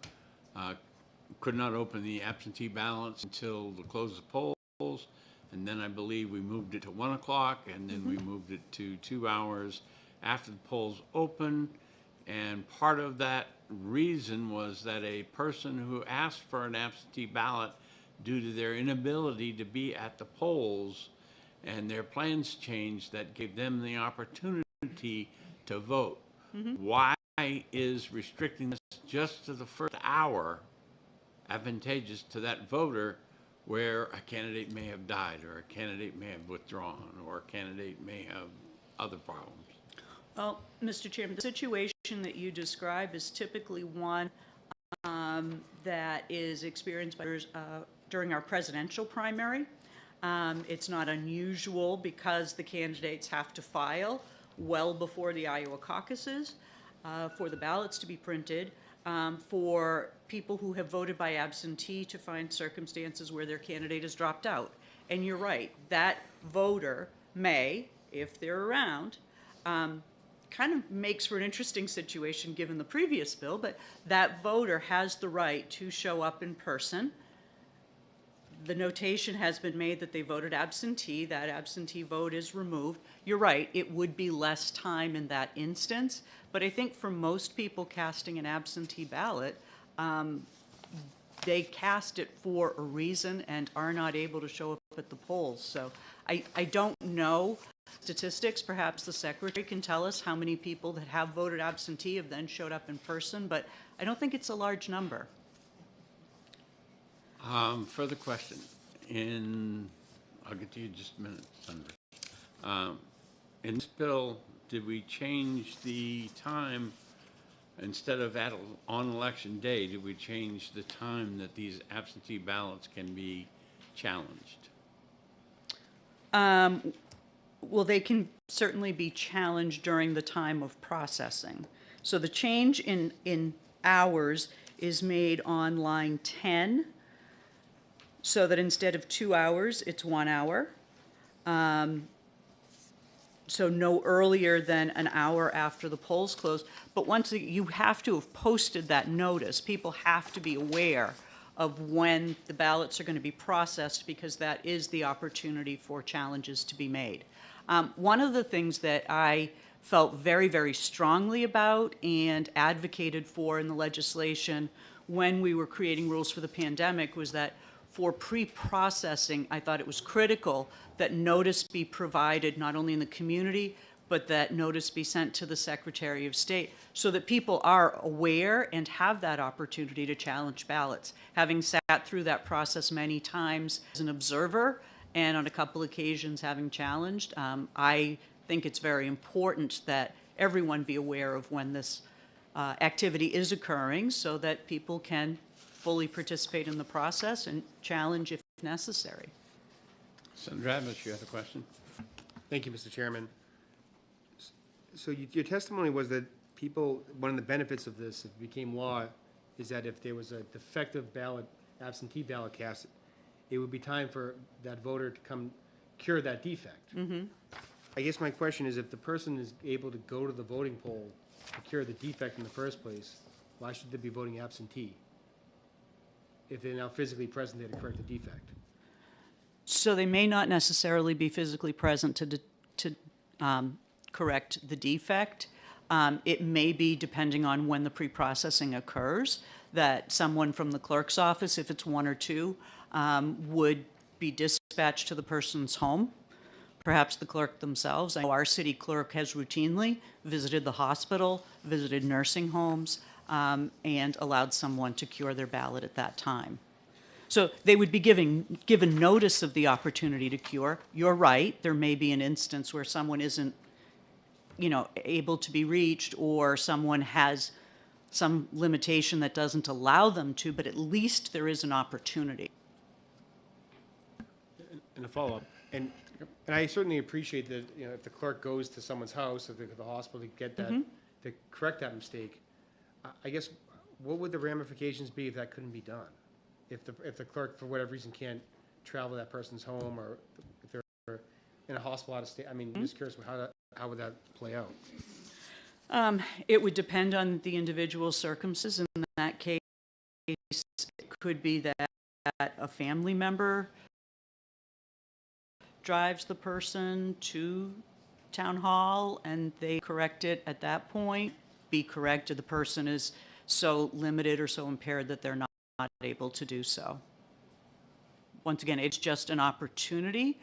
could not open the absentee ballots until the close of polls, and then I believe we moved it to 1 o'clock, and then we moved it to 2 hours after the polls open. And part of that reason was that a person who asked for an absentee ballot due to their inability to be at the polls and their plans changed that gave them the opportunity to vote. Why is restricting this just to the first hour advantageous to that voter where a candidate may have died or a candidate may have withdrawn or a candidate may have other problems? Well, Mr. Chairman, the situation that you describe is typically one that is experienced by during our presidential primary. It's not unusual because the candidates have to file well before the Iowa caucuses for the ballots to be printed, for people who have voted by absentee to find circumstances where their candidate has dropped out. And you're right, that voter may, if they're around, kind of makes for an interesting situation given the previous bill, but that voter has the right to show up in person. The notation has been made that they voted absentee. That absentee vote is removed. You're right, it would be less time in that instance, but I think for most people casting an absentee ballot, they cast it for a reason and are not able to show up at the polls. So I don't know statistics. Perhaps the secretary can tell us how many people that have voted absentee have then showed up in person, but I don't think it's a large number. Further question. I'll get to you in just a minute, Senator. In this bill, did we change the time, instead of on election day, did we change the time that these absentee ballots can be challenged? Well, they can certainly be challenged during the time of processing. So the change in hours is made on line 10, so that instead of 2 hours, it's 1 hour. So no earlier than an hour after the polls close. But once you have to have posted that notice, people have to be aware of when the ballots are going to be processed, because that is the opportunity for challenges to be made. One of the things that I felt very, very strongly about and advocated for in the legislation when we were creating rules for the pandemic was that for pre-processing, I thought it was critical that notice be provided not only in the community, but that notice be sent to the Secretary of State so that people are aware and have that opportunity to challenge ballots. Having sat through that process many times as an observer and on a couple occasions having challenged, I think it's very important that everyone be aware of when this activity is occurring so that people can fully participate in the process and challenge if necessary. Senator Adams, you have a question? Thank you, Mr. Chairman. So your testimony was that people, one of the benefits of this, if it became law, is that if there was a defective ballot, absentee ballot cast, it would be time for that voter to come cure that defect. Mm-hmm. I guess my question is, if the person is able to go to the voting poll to cure the defect in the first place, why should they be voting absentee? If they're now physically present there to correct the defect. So they may not necessarily be physically present to correct the defect. It may be, depending on when the pre-processing occurs, that someone from the clerk's office, if it's one or two, would be dispatched to the person's home, perhaps the clerk themselves. I know our city clerk has routinely visited the hospital, visited nursing homes, and allowed someone to cure their ballot at that time. So they would be given notice of the opportunity to cure. You're right, there may be an instance where someone isn't, able to be reached, or someone has some limitation that doesn't allow them to, but at least there is an opportunity. And a follow-up, and I certainly appreciate that, if the clerk goes to someone's house or the hospital to get that, to correct that mistake, I guess, what would the ramifications be if that couldn't be done? If the clerk, for whatever reason, can't travel to that person's home, or if they're in a hospital out of state? I mean, I'm just curious, how would that play out? It would depend on the individual circumstances. In that case, it could be that a family member drives the person to town hall and they correct it at that point. Be corrected, the person is so limited or so impaired that they're not able to do so. Once again, it's just an opportunity.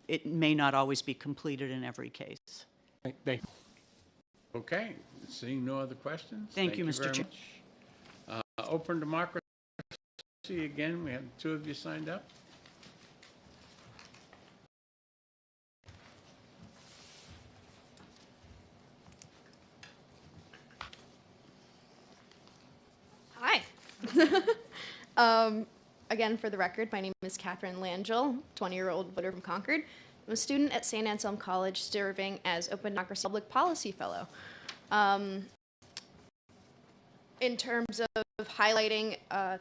It may not always be completed in every case. Thank you. Okay, seeing no other questions? Thank you, Mr. very Chair. much. Open democracy again, we have two of you signed up. Hi. Again, for the record, my name is Catherine Langell, 20-year-old voter from Concord. I'm a student at St. Anselm College serving as Open Democracy Public Policy Fellow. In terms of highlighting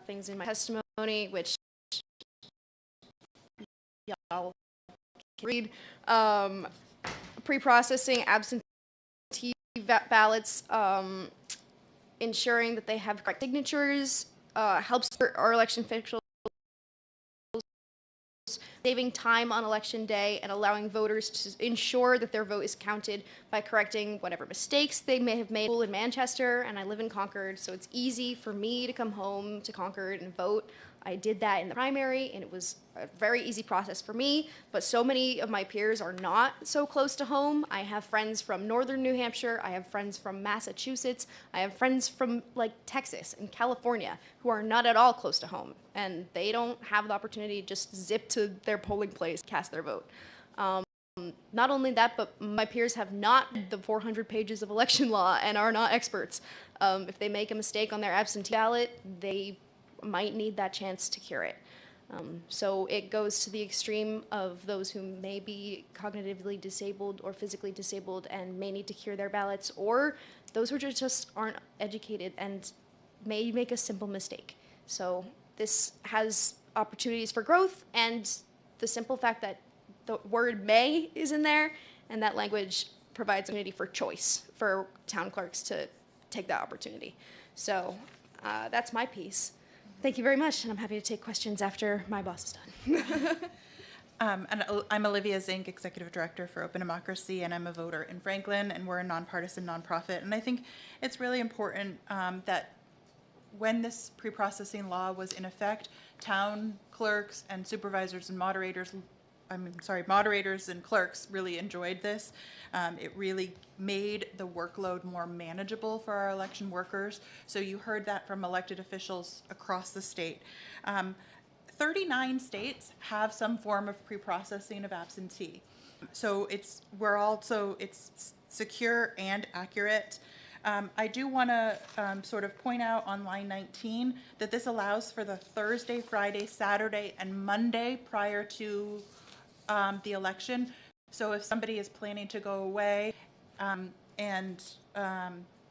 things in my testimony, which y'all can read, pre-processing absentee ballots, ensuring that they have correct signatures, helps our election officials, saving time on election day and allowing voters to ensure that their vote is counted by correcting whatever mistakes they may have made. In Manchester, and I live in Concord, so it's easy for me to come home to Concord and vote. I did that in the primary, and it was a very easy process for me, but so many of my peers are not so close to home. I have friends from northern New Hampshire, I have friends from Massachusetts, I have friends from Texas and California who are not at all close to home, and they don't have the opportunity to just zip to their polling place, cast their vote. Not only that, but my peers have not read the 400 pages of election law and are not experts. If they make a mistake on their absentee ballot, they might need that chance to cure it. So it goes to the extreme of those who may be cognitively disabled or physically disabled and may need to cure their ballots, or those who just aren't educated and may make a simple mistake. So this has opportunities for growth, and the simple fact that the word may is in there, and that language provides opportunity for choice for town clerks to take that opportunity. So that's my piece. Thank you very much, and I'm happy to take questions after my boss is done. I'm Olivia Zink, Executive Director for Open Democracy, and I'm a voter in Franklin, and we're a nonpartisan nonprofit. And I think it's really important that when this pre-processing law was in effect, town clerks and supervisors and moderators and clerks really enjoyed this. It really made the workload more manageable for our election workers. So you heard that from elected officials across the state. 39 states have some form of pre-processing of absentee. So it's secure and accurate. I do want to sort of point out on line 19 that this allows for the Thursday, Friday, Saturday, and Monday prior to the election. So if somebody is planning to go away and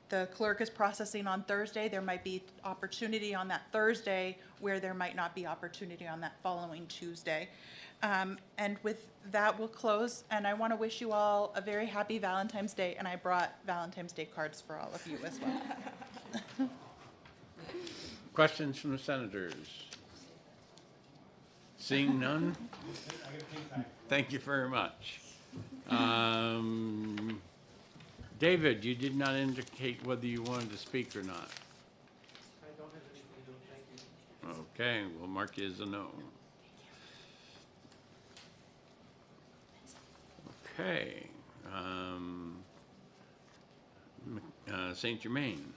the clerk is processing on Thursday, there might be opportunity on that Thursday where there might not be opportunity on that following Tuesday. And with that, we'll close. And I want to wish you all a very happy Valentine's Day. And I brought Valentine's Day cards for all of you as well. Questions from the senators? Seeing none? Thank you very much. David, you did not indicate whether you wanted to speak or not. I don't have anything, no, thank you. Okay, we'll mark you as a no. Okay. Saint Germain.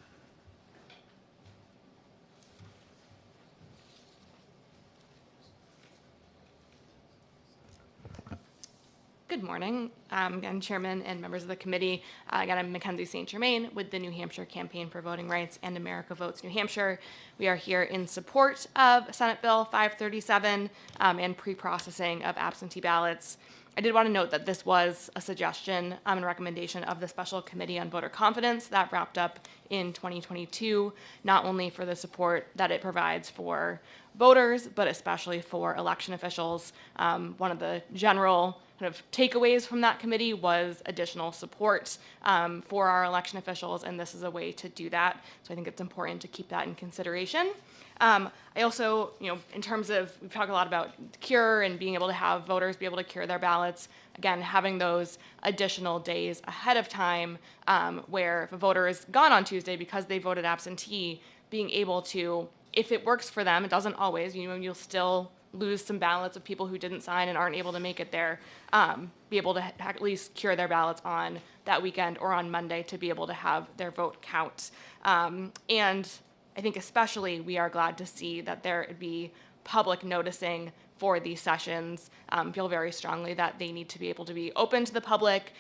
Good morning, again, Chairman and members of the committee. Again, I'm Mackenzie St. Germain with the New Hampshire Campaign for Voting Rights and America Votes New Hampshire. We are here in support of Senate Bill 537 and pre-processing of absentee ballots. I did want to note that this was a suggestion and recommendation of the Special Committee on Voter Confidence that wrapped up in 2022, not only for the support that it provides for voters, but especially for election officials. One of the general kind of takeaways from that committee was additional support for our election officials, and this is a way to do that. So I think it's important to keep that in consideration. I also, in terms of, we've talked a lot about cure and being able to have voters be able to cure their ballots. Again, having those additional days ahead of time where if a voter is gone on Tuesday because they voted absentee, being able to, if it works for them, it doesn't always, you'll still lose some ballots of people who didn't sign and aren't able to make it there, be able to at least cure their ballots on that weekend or on Monday to be able to have their vote count. And I think especially we are glad to see that there would be public noticing for these sessions. Feel very strongly that they need to be able to be open to the public,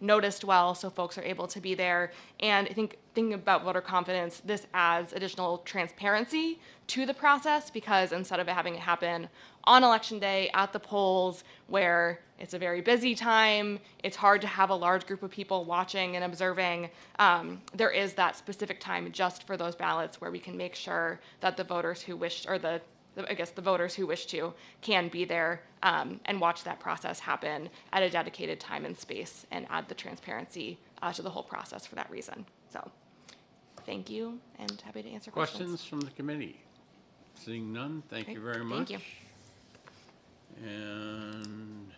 noticed well so folks are able to be there. And I think thinking about voter confidence, this adds additional transparency to the process because instead of having it happen on election day at the polls where it's a very busy time, it's hard to have a large group of people watching and observing, there is that specific time just for those ballots where we can make sure that the voters who wish, or the voters who wish to can be there and watch that process happen at a dedicated time and space and add the transparency to the whole process for that reason. So thank you and happy to answer questions. Questions from the committee? Seeing none, thank you very much. Thank you. And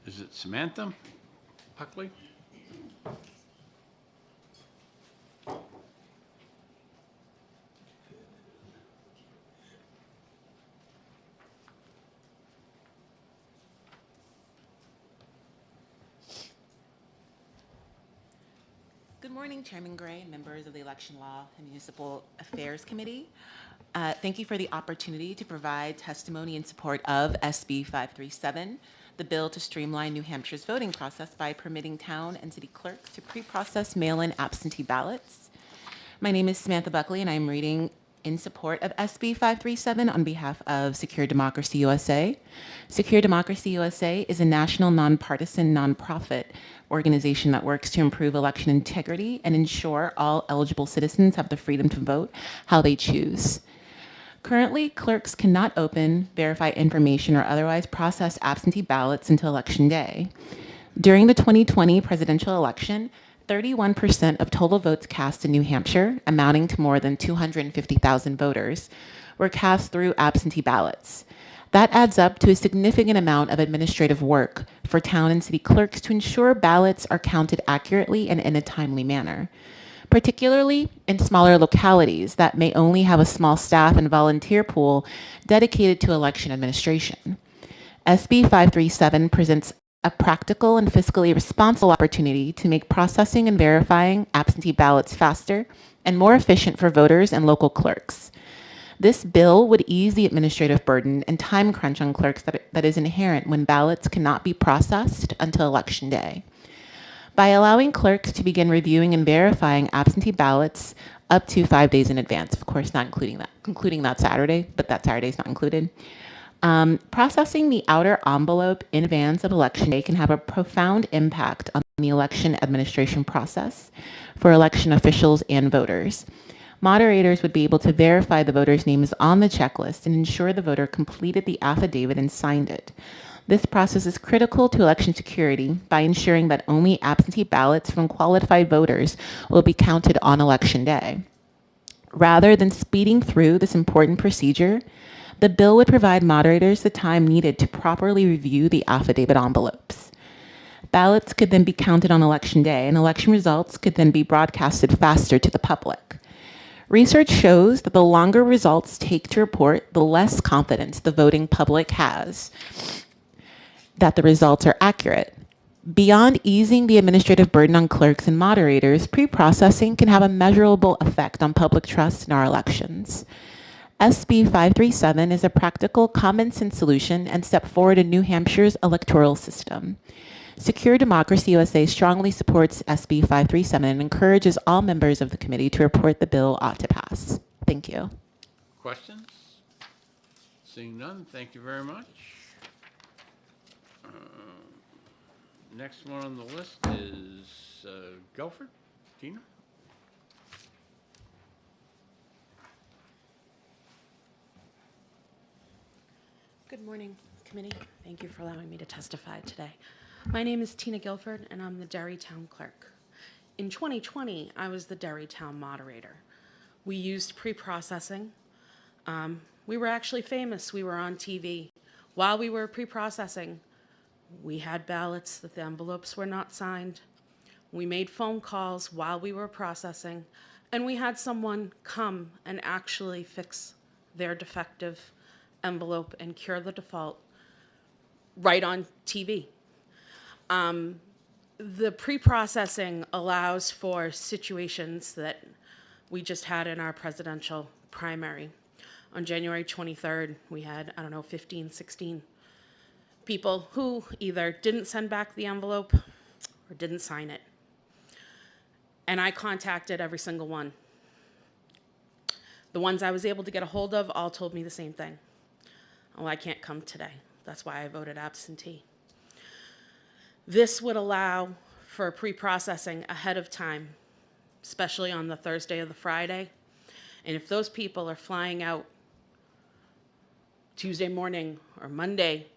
is it Samantha Buckley? Good morning, Chairman Gray, members of the Election Law and Municipal Affairs Committee. Thank you for the opportunity to provide testimony in support of SB 537, the bill to streamline New Hampshire's voting process by permitting town and city clerks to pre-process mail-in absentee ballots. My name is Samantha Buckley, and I'm reading in support of SB 537 on behalf of Secure Democracy USA. Secure Democracy USA is a national nonpartisan nonprofit organization that works to improve election integrity and ensure all eligible citizens have the freedom to vote how they choose. Currently, clerks cannot open, verify information, or otherwise process absentee ballots until Election Day. During the 2020 presidential election, 31% of total votes cast in New Hampshire, amounting to more than 250,000 voters, were cast through absentee ballots. That adds up to a significant amount of administrative work for town and city clerks to ensure ballots are counted accurately and in a timely manner, particularly in smaller localities that may only have a small staff and volunteer pool dedicated to election administration. SB 537 presents a practical and fiscally responsible opportunity to make processing and verifying absentee ballots faster and more efficient for voters and local clerks. This bill would ease the administrative burden and time crunch on clerks that is inherent when ballots cannot be processed until Election Day. By allowing clerks to begin reviewing and verifying absentee ballots up to 5 days in advance, of course not including that Saturday, but that Saturday is not included. Processing the outer envelope in advance of Election Day can have a profound impact on the election administration process for election officials and voters. Moderators would be able to verify the voter's name is on the checklist and ensure the voter completed the affidavit and signed it. This process is critical to election security by ensuring that only absentee ballots from qualified voters will be counted on Election Day. Rather than speeding through this important procedure, the bill would provide moderators the time needed to properly review the affidavit envelopes. Ballots could then be counted on Election Day, and election results could then be broadcasted faster to the public. Research shows that the longer results take to report, the less confidence the voting public has that the results are accurate. Beyond easing the administrative burden on clerks and moderators, pre-processing can have a measurable effect on public trust in our elections. SB 537 is a practical, common-sense solution and step forward in New Hampshire's electoral system. Secure Democracy USA strongly supports SB 537 and encourages all members of the committee to report the bill ought to pass. Thank you. Questions? Seeing none, thank you very much. Next one on the list is Guilford. Tina? Good morning, committee. Thank you for allowing me to testify today. My name is Tina Guilford, and I'm the Derry Town Clerk. In 2020, I was the Derry Town Moderator. We used pre-processing. We were actually famous. We were on TV. While we were pre-processing, we had ballots that the envelopes were not signed. We made phone calls while we were processing, and we had someone come and actually fix their defective envelope and cure the default right on TV. The pre-processing allows for situations that we just had in our presidential primary. On January 23rd, we had, 15, 16 people who either didn't send back the envelope or didn't sign it. And I contacted every single one. The ones I was able to get a hold of all told me the same thing. Oh, I can't come today. That's why I voted absentee. This would allow for pre-processing ahead of time, especially on the Thursday or the Friday. And if those people are flying out Tuesday morning or Monday,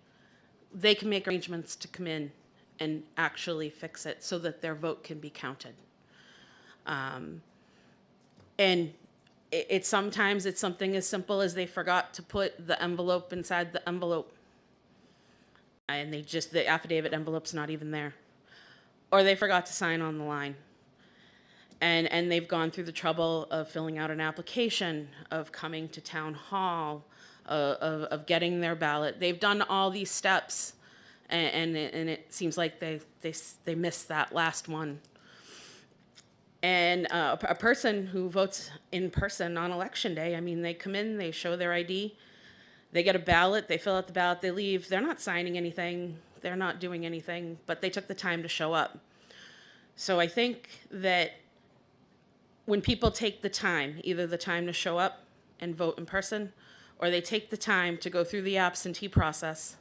they can make arrangements to come in and actually fix it so that their vote can be counted. And sometimes it's something as simple as they forgot to put the envelope inside the envelope. And the affidavit envelope's not even there. Or they forgot to sign on the line. And they've gone through the trouble of filling out an application, of coming to town hall, of getting their ballot. They've done all these steps, and it seems like they missed that last one. And a person who votes in person on Election Day, they come in, they show their ID, they get a ballot, they fill out the ballot, they leave. They're not signing anything, they're not doing anything, but they took the time to show up. So I think that when people take the time, either the time to show up and vote in person, or they take the time to go through the absentee process,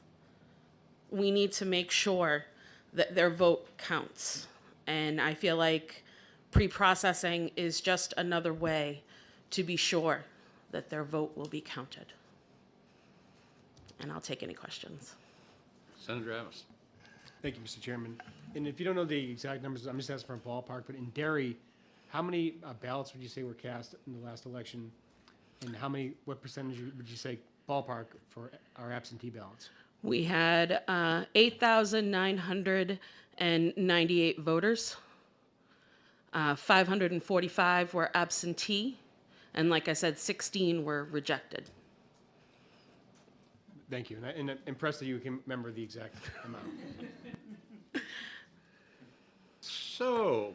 we need to make sure that their vote counts. And I feel like pre-processing is just another way to be sure that their vote will be counted. And I'll take any questions. Senator Adams. Thank you, Mr. Chairman. And if you don't know the exact numbers, I'm just asking for a ballpark, but in Derry, how many ballots would you say were cast in the last election? And what percentage would you say ballpark for our absentee ballots? We had 8,998 voters. 545 were absentee, and like I said, 16 were rejected. Thank you. And I'm impressed that you can remember the exact amount. So,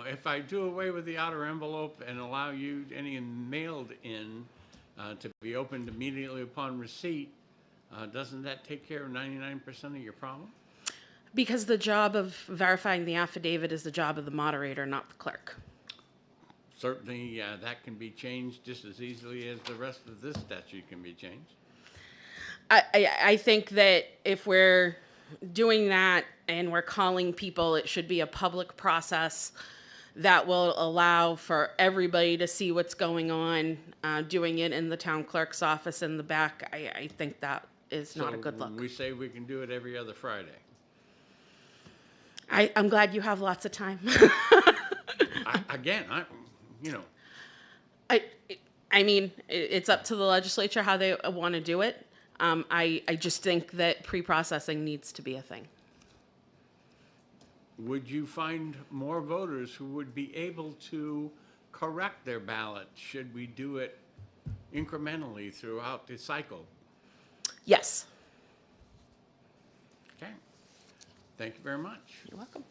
if I do away with the outer envelope and allow you any mailed in to be opened immediately upon receipt, doesn't that take care of 99% of your problem? Because the job of verifying the affidavit is the job of the moderator, not the clerk. Certainly, that can be changed just as easily as the rest of this statute can be changed. I think that if we're doing that and we're calling people, it should be a public process that will allow for everybody to see what's going on. Doing it in the town clerk's office in the back, I think that is not a good look. We say we can do it every other Friday. I'm glad you have lots of time. I mean, it's up to the legislature how they want to do it. I just think that pre-processing needs to be a thing. Would you find more voters who would be able to correct their ballot should we do it incrementally throughout the cycle? Yes. Okay. Thank you very much. You're welcome.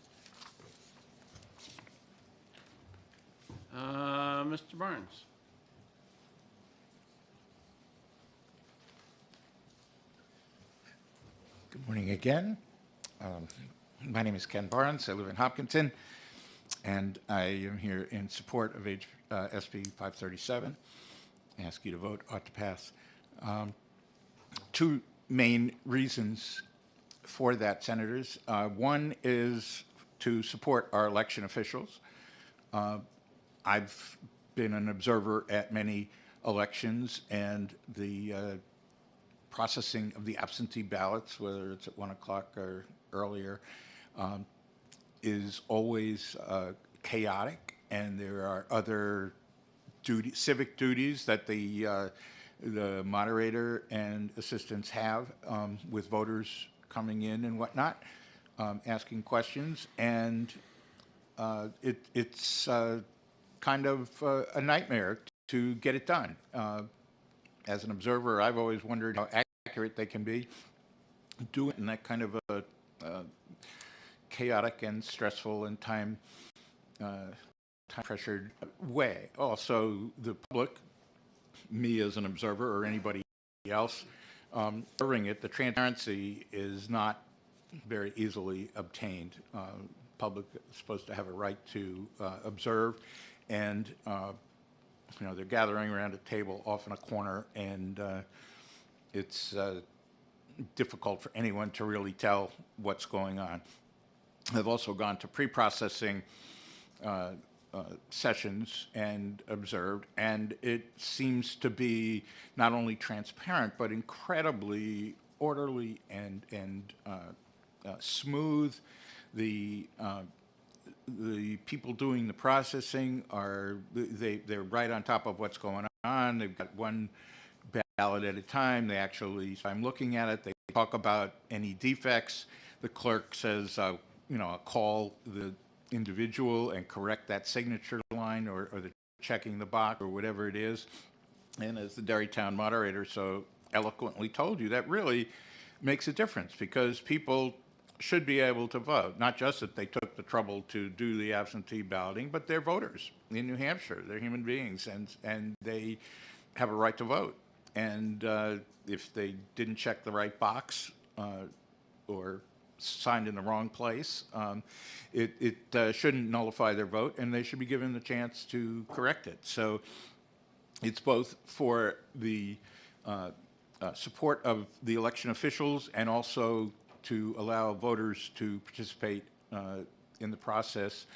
Mr. Barnes. Good morning again. My name is Ken Barnes. I live in Hopkinton, and I am here in support of SB 537. I ask you to vote. Ought to pass. Two main reasons for that, Senators. One is to support our election officials. I've been an observer at many elections, and the processing of the absentee ballots, whether it's at 1 o'clock or earlier, is always chaotic, and there are other civic duties that the moderator and assistants have with voters coming in and whatnot, asking questions, and it's kind of a nightmare to get it done. As an observer, I've always wondered how accurate they can be doing in that kind of a chaotic and stressful and time-pressured way. Also, the public, me as an observer or anybody else, observing it, the transparency is not very easily obtained. Public is supposed to have a right to observe, and they're gathering around a table off in a corner, and it's difficult for anyone to really tell what's going on. I've also gone to pre-processing sessions and observed, and it seems to be not only transparent, but incredibly orderly and smooth. The people doing the processing they're right on top of what's going on. They've got one ballot at a time. They actually, I'm looking at it, they talk about any defects. The clerk says, I'll call the individual and correct that signature line or the checking the box or whatever it is. And as the Derrytown moderator so eloquently told you, that really makes a difference, because people should be able to vote, not just that they took the trouble to do the absentee balloting, but they're voters in New Hampshire. They're human beings, and they have a right to vote. And if they didn't check the right box or signed in the wrong place, it shouldn't nullify their vote, and they should be given the chance to correct it. So it's both for the support of the election officials and also to allow voters to participate in the process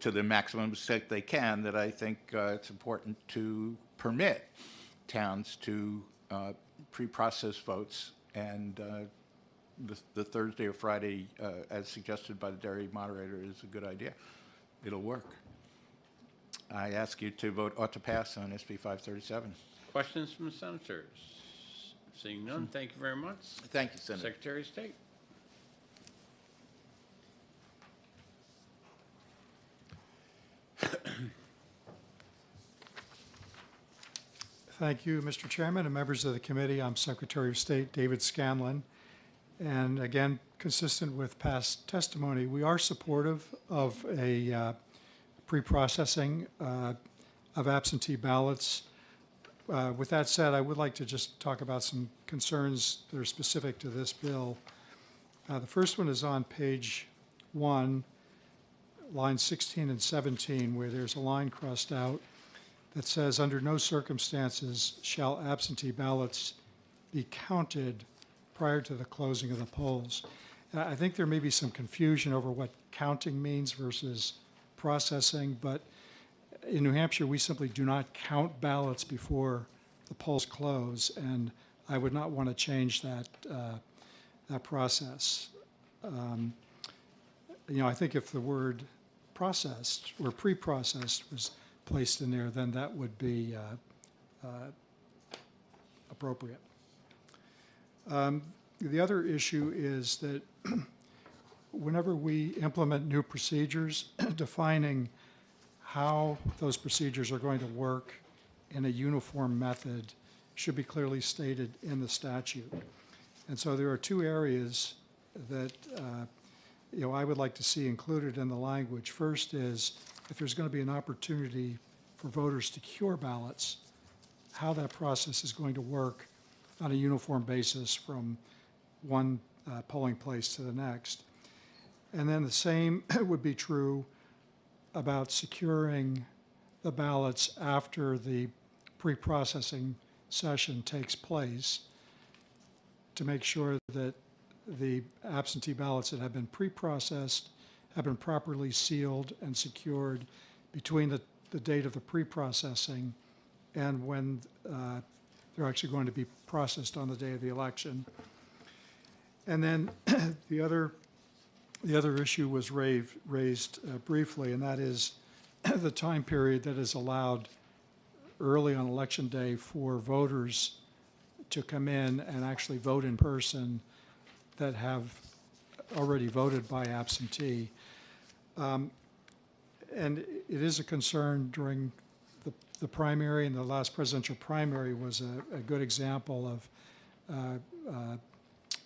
to the maximum extent they can, that I think it's important to permit towns to pre-process votes and the Thursday or Friday, as suggested by the dairy moderator, is a good idea. It'll work. I ask you to vote ought to pass on SB 537. Questions from the senators? Seeing none, thank you very much. Thank you, Senator. Secretary of State. Thank you, Mr. Chairman and members of the committee. I'm Secretary of State David Scanlon. And again, consistent with past testimony, we are supportive of a pre-processing of absentee ballots. With that said, I would like to just talk about some concerns that are specific to this bill. The first one is on page 1, lines 16 and 17, where there's a line crossed out that says, under no circumstances shall absentee ballots be counted prior to the closing of the polls. I think there may be some confusion over what counting means versus processing, but in New Hampshire, we simply do not count ballots before the polls close, and I would not want to change that, that process. I think if the word processed or pre-processed was placed in there, then that would be appropriate. The other issue is that whenever we implement new procedures, defining how those procedures are going to work in a uniform method should be clearly stated in the statute. And so there are two areas that I would like to see included in the language. First is if there's going to be an opportunity for voters to cure ballots, how that process is going to work on a uniform basis from one polling place to the next. And then the same would be true about securing the ballots after the pre-processing session takes place to make sure that the absentee ballots that have been pre-processed have been properly sealed and secured between the date of the pre-processing and when they're actually going to be processed on the day of the election. And then the other issue was raised briefly, and that is the time period that is allowed early on Election Day for voters to come in and actually vote in person that have already voted by absentee. And it is a concern during the primary, and the last presidential primary was a good example of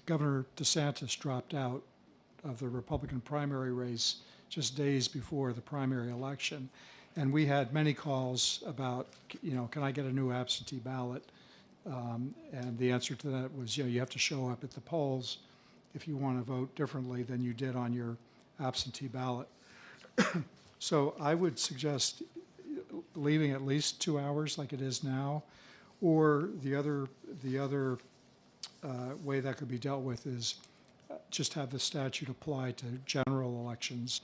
Governor DeSantis dropped out of the Republican primary race just days before the primary election. And we had many calls about, can I get a new absentee ballot? And the answer to that was, you have to show up at the polls if you want to vote differently than you did on your absentee ballot. So I would suggest leaving at least 2 hours like it is now, or the other way that could be dealt with is just have the statute apply to general elections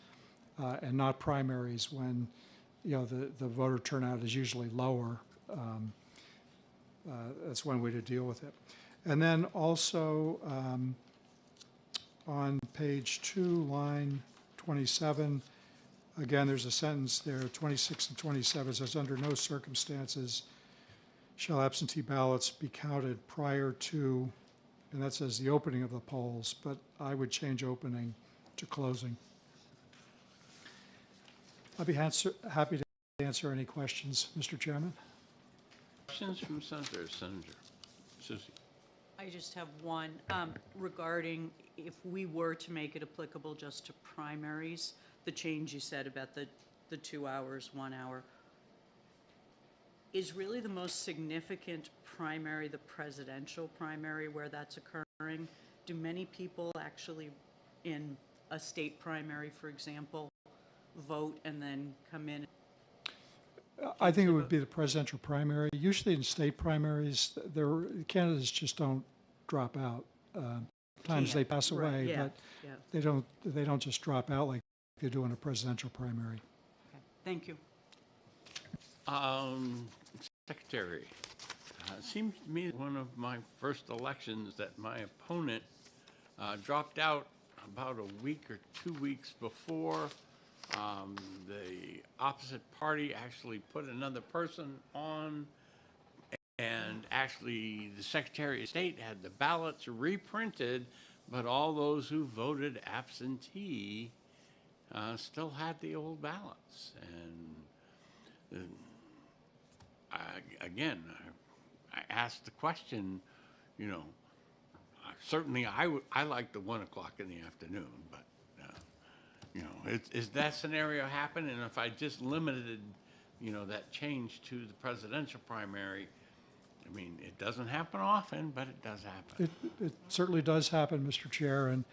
and not primaries when the voter turnout is usually lower. That's one way to deal with it. And then also on page 2, line 27, again, there's a sentence there, 26 and 27 says, under no circumstances shall absentee ballots be counted prior to, and that says the opening of the polls, but I would change opening to closing. I'll be happy to answer any questions, Mr. Chairman. Questions from senators? Senator Susie. I just have one regarding if we were to make it applicable just to primaries, the change you said about the 2 hours, 1 hour. Is really the most significant primary the presidential primary where that's occurring? Do many people actually in a state primary, for example, vote and then come in? I think it would be the presidential primary. Usually in state primaries, candidates just don't drop out. Sometimes they pass away, yeah, but yeah. they don't just drop out like they do in a presidential primary. Okay. Thank you. Secretary, it seems to me one of my first elections that my opponent dropped out about a week or 2 weeks before. The opposite party actually put another person on, and actually the Secretary of State had the ballots reprinted, but all those who voted absentee still had the old ballots. And again, I asked the question, you know, certainly I like the 1 o'clock in the afternoon, but you know, is that scenario happen? And if I just limited, you know, that change to the presidential primary, I mean, it doesn't happen often, but it does happen. It certainly does happen, Mr. Chair, and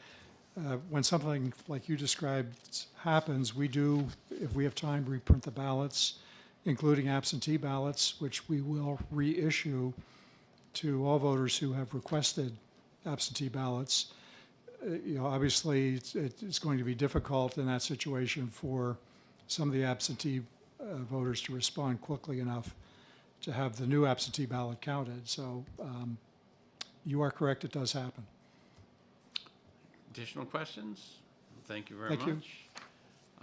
when something like you described happens, we do, if we have time, reprint the ballots, including absentee ballots, which we will reissue to all voters who have requested absentee ballots. You know, obviously, it's going to be difficult in that situation for some of the absentee voters to respond quickly enough to have the new absentee ballot counted. So you are correct, it does happen. Additional questions? Thank you very Thank you. much.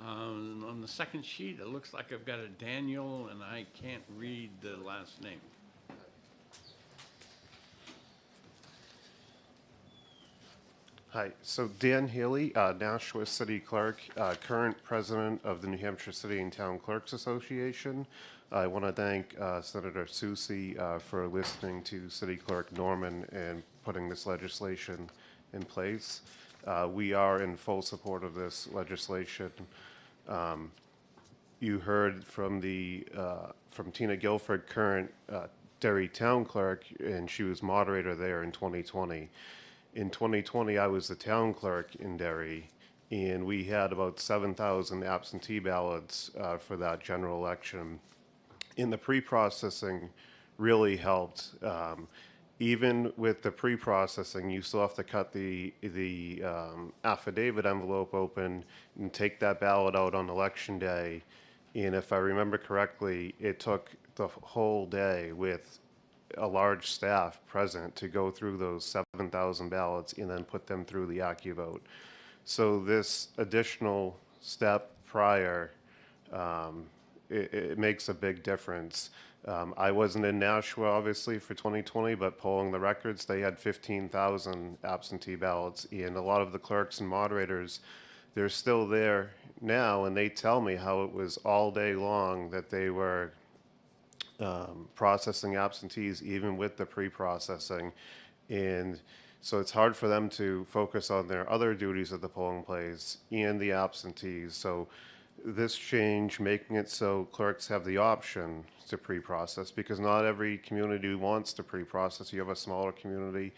On the second sheet, it looks like I've got a Daniel, and I can't read the last name. Hi, so Dan Healy, Nashua City Clerk, current president of the New Hampshire City and Town Clerks Association. I want to thank Senator Soucy for listening to City Clerk Norman and putting this legislation in place. We are in full support of this legislation. You heard from from Tina Guilford, current Derry Town Clerk, and she was moderator there in 2020. In 2020, I was the town clerk in Derry, and we had about 7,000 absentee ballots for that general election. And the pre-processing really helped. Even with the pre-processing, you still have to cut the affidavit envelope open and take that ballot out on election day. And if I remember correctly, it took the whole day with a large staff present to go through those 7,000 ballots and then put them through the AccuVote. So this additional step prior, it makes a big difference. I wasn't in Nashua, obviously, for 2020, but polling the records, they had 15,000 absentee ballots, and a lot of the clerks and moderators, they're still there now, and they tell me how it was all day long that they were processing absentees, even with the pre-processing. And so it's hard for them to focus on their other duties at the polling place and the absentees. So this change, making it so clerks have the option to pre-process, because not every community wants to pre-process. You have a smaller community,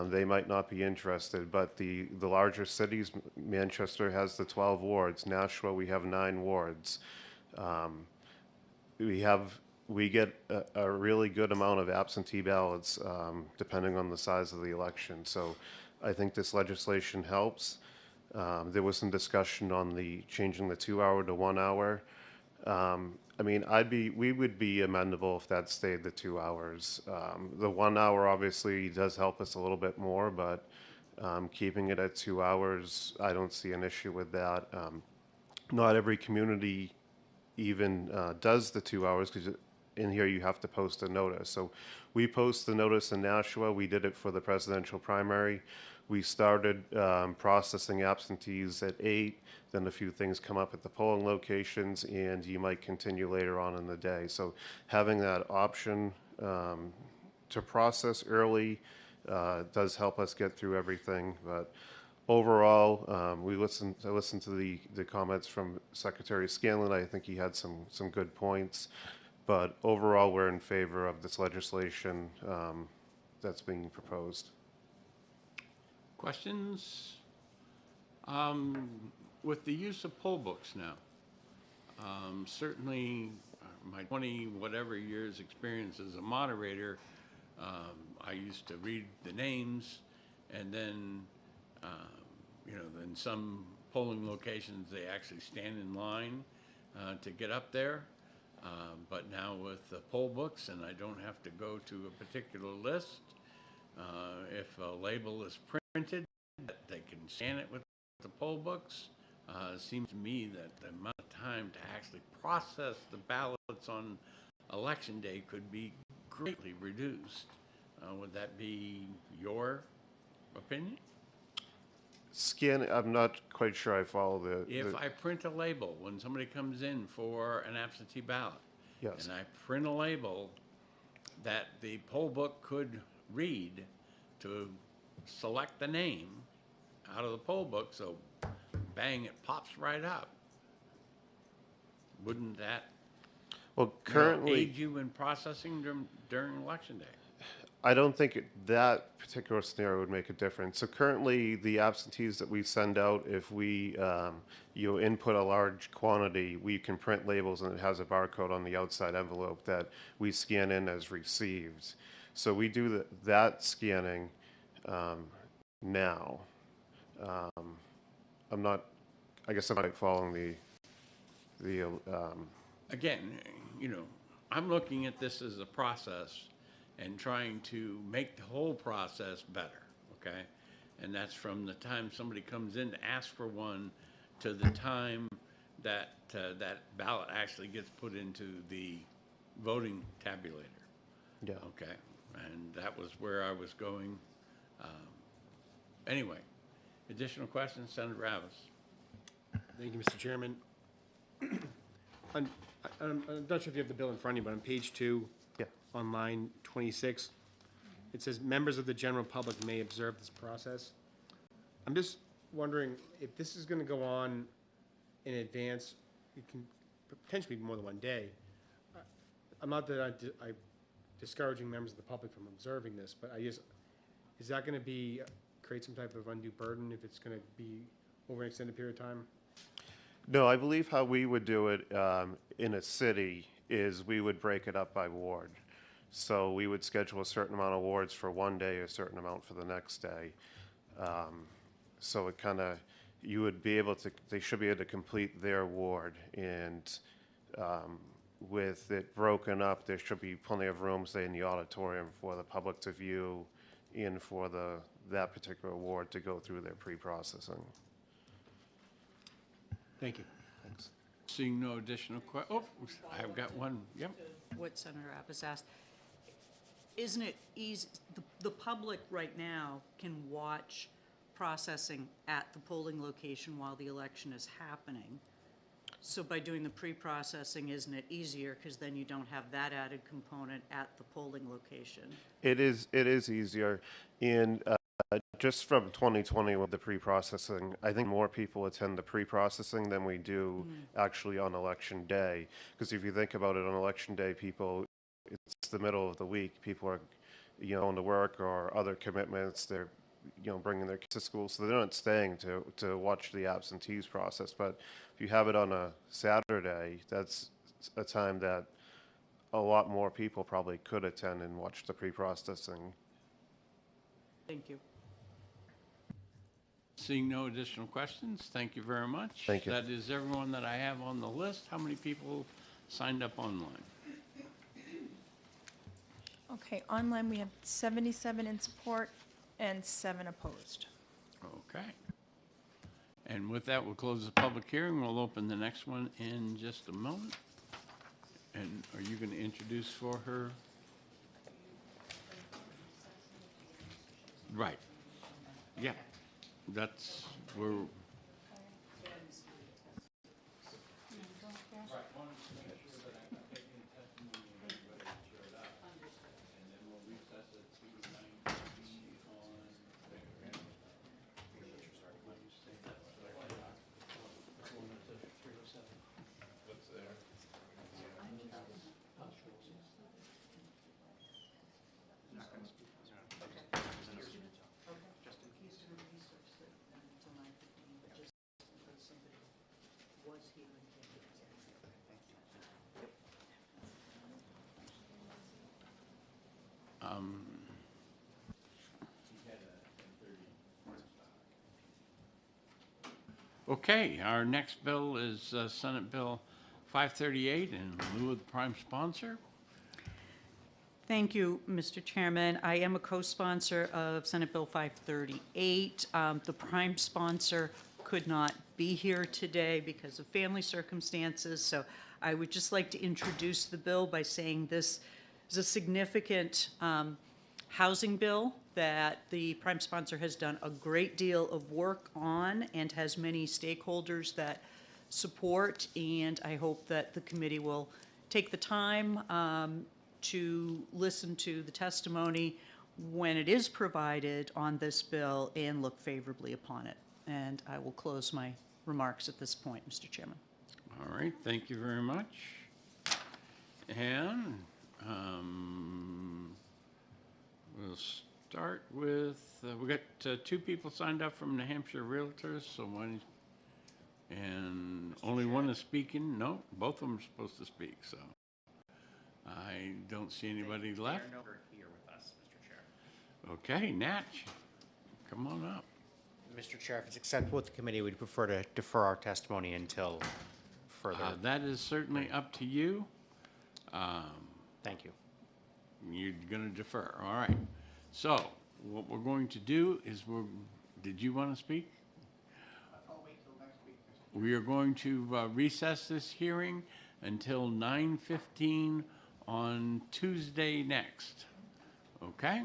they might not be interested, but the larger cities, Manchester has the 12 wards, Nashua, we have 9 wards. We get a really good amount of absentee ballots depending on the size of the election. So I think this legislation helps. There was some discussion on changing the 2 hour to 1 hour. I mean, we would be amendable if that stayed the 2 hours. The 1 hour obviously does help us a little bit more, but keeping it at 2 hours, I don't see an issue with that. Not every community even does the 2 hours, because in here you have to post a notice. So we post the notice in Nashua. We did it for the presidential primary. We started processing absentees at 8, then a few things come up at the polling locations, and you might continue later on in the day. So having that option to process early does help us get through everything. But overall, I listened to the comments from Secretary Scanlon. I think he had some good points. But overall, we're in favor of this legislation that's being proposed. Questions? With the use of poll books now, certainly my 20 whatever years experience as a moderator, I used to read the names, and then in some polling locations they actually stand in line to get up there. But now with the poll books, and I don't have to go to a particular list, if a label is printed, that they can scan it with the poll books. It seems to me that the amount of time to actually process the ballots on election day could be greatly reduced. Would that be your opinion? Scan, I'm not quite sure I follow If I print a label when somebody comes in for an absentee ballot, Yes. and I print a label that the poll book could read to select the name out of the poll book, so bang, it pops right up. Wouldn't that Well, currently, aid you in processing during election day? I don't think that particular scenario would make a difference. So currently, the absentees that we send out, if we input a large quantity, we can print labels and it has a barcode on the outside envelope that we scan in as received. So we do that scanning now. I'm not. I guess I'm not following the. Again, I'm looking at this as a process and trying to make the whole process better, okay? And that's from the time somebody comes in to ask for one to the time that that ballot actually gets put into the voting tabulator. Yeah. Okay, and that was where I was going. Anyway, additional questions, Senator Ravis. Thank you, Mr. Chairman. I'm not sure if you have the bill in front of you, but on page 2, Yeah. on line 26, it says members of the general public may observe this process. I'm just wondering if this is going to go on in advance. It can potentially be more than one day. I'm not that I'm discouraging members of the public from observing this, but is that going to create some type of undue burden if it's going to be over an extended period of time? No, I believe how we would do it in a city is we would break it up by ward. So we would schedule a certain amount of wards for one day, a certain amount for the next day. So it kind of, you would be able to, they should be able to complete their ward. And with it broken up, there should be plenty of room, say, in the auditorium for the public to view and for that particular ward to go through their pre-processing. Thank you. Thanks. Seeing no additional I've got one, yep. What Senator Appus asked, isn't it easy, the public right now can watch processing at the polling location while the election is happening. So by doing the pre-processing, isn't it easier, because then you don't have that added component at the polling location? It is easier. And just from 2020 with the pre-processing, I think more people attend the pre-processing than we do actually on election day. Because if you think about it, on election day, it's the middle of the week. People are, going to work or other commitments. They're, bringing their kids to school, so they're not staying to watch the absentees process. But if you have it on a Saturday, that's a time that a lot more people probably could attend and watch the pre-processing. Thank you. Seeing no additional questions, thank you very much. Thank you. That is everyone that I have on the list. How many people signed up online? Okay, online we have 77 in support and 7 opposed. Okay. And with that, we'll close the public hearing. We'll open the next one in just a moment. And are you going to introduce for her? Right. Yeah. That's where. Okay, our next bill is Senate Bill 538 in lieu of the prime sponsor. Thank you, Mr. Chairman. I am a co-sponsor of Senate Bill 538. The prime sponsor could not be here today because of family circumstances, so I would just like to introduce the bill by saying this is a significant housing bill that the prime sponsor has done a great deal of work on and has many stakeholders that support, and I hope that the committee will take the time to listen to the testimony when it is provided on this bill and look favorably upon it. And I will close my remarks at this point, Mr. Chairman. All right, thank you very much. And we'll start with, we got two people signed up from New Hampshire Realtors, so one, and only one is speaking. No, both of them are supposed to speak, so I don't see anybody left. They are no longer here with us, Mr. Chair. Okay, Natch, come on up. Mr. Chair, if it's acceptable with the committee, we'd prefer to defer our testimony until further. That is certainly up to you. Thank you. You're going to defer, all right. So what we're going to do is did you want to speak? I'll wait till next week. We are going to recess this hearing until 9:15 on Tuesday next. Okay?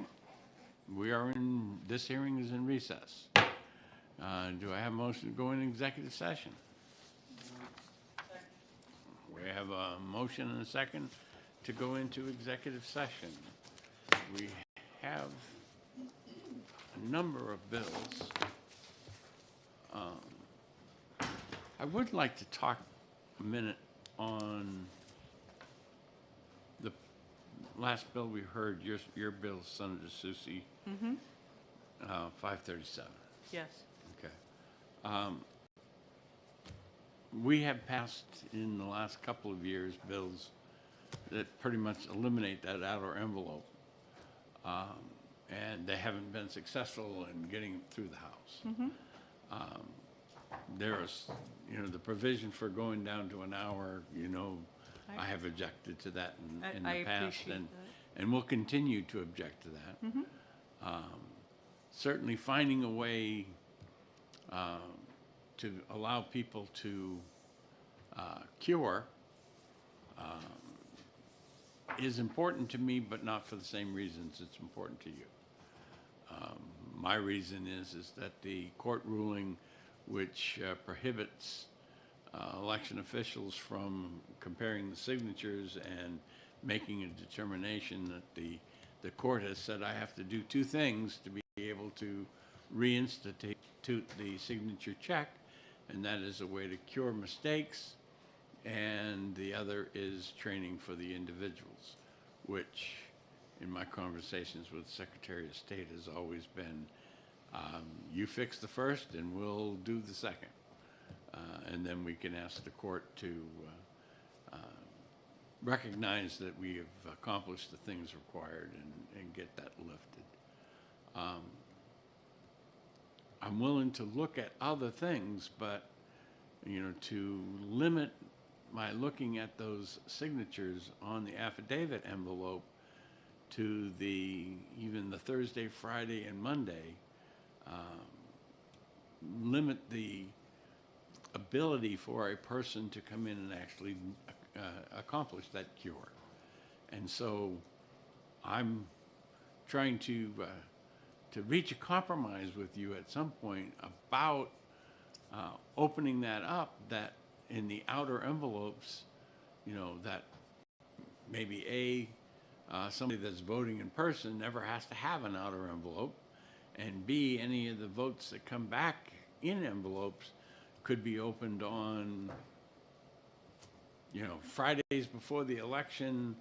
This hearing is in recess. Do I have a motion to go into executive session? We have a motion and a second to go into executive session. We have a number of bills. I would like to talk a minute on the last bill we heard, your bill, Senator Susie, 537. Yes. Okay. We have passed in the last couple of years bills that pretty much eliminate that outer envelope. And they haven't been successful in getting it through the House. There's, the provision for going down to an hour, I have objected to that in the past, and we'll continue to object to that. Certainly finding a way to allow people to cure is important to me, but not for the same reasons it's important to you. My reason is that the court ruling which prohibits election officials from comparing the signatures and making a determination that the court has said I have to do two things to be able to reinstitute the signature check, and that is a way to cure mistakes, and the other is training for the individuals, which in my conversations with the Secretary of State has always been, you fix the first and we'll do the second. And then we can ask the court to recognize that we have accomplished the things required and get that lifted. I'm willing to look at other things, but to limit my looking at those signatures on the affidavit envelope to even the Thursday, Friday, and Monday, limit the ability for a person to come in and actually accomplish that cure. And so I'm trying to reach a compromise with you at some point about opening that up, that in the outer envelopes, that maybe somebody that's voting in person never has to have an outer envelope, and B, any of the votes that come back in envelopes could be opened on, Fridays before the election,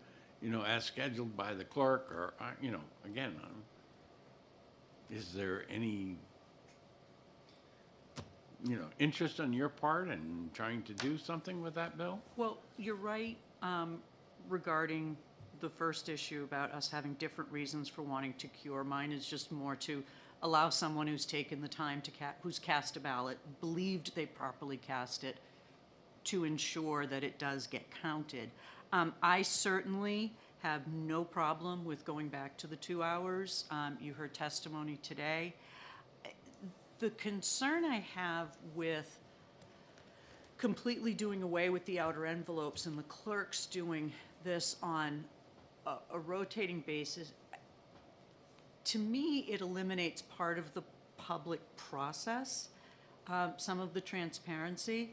as scheduled by the clerk, or, again, is there any, interest on your part in trying to do something with that bill? Well, you're right regarding the first issue about us having different reasons for wanting to cure. Mine is just more to allow someone who's taken the time to who's cast a ballot, believed they properly cast it, to ensure that it does get counted. I certainly have no problem with going back to the 2 hours. You heard testimony today. The concern I have with completely doing away with the outer envelopes and the clerks doing this on a rotating basis, to me, it eliminates part of the public process, some of the transparency.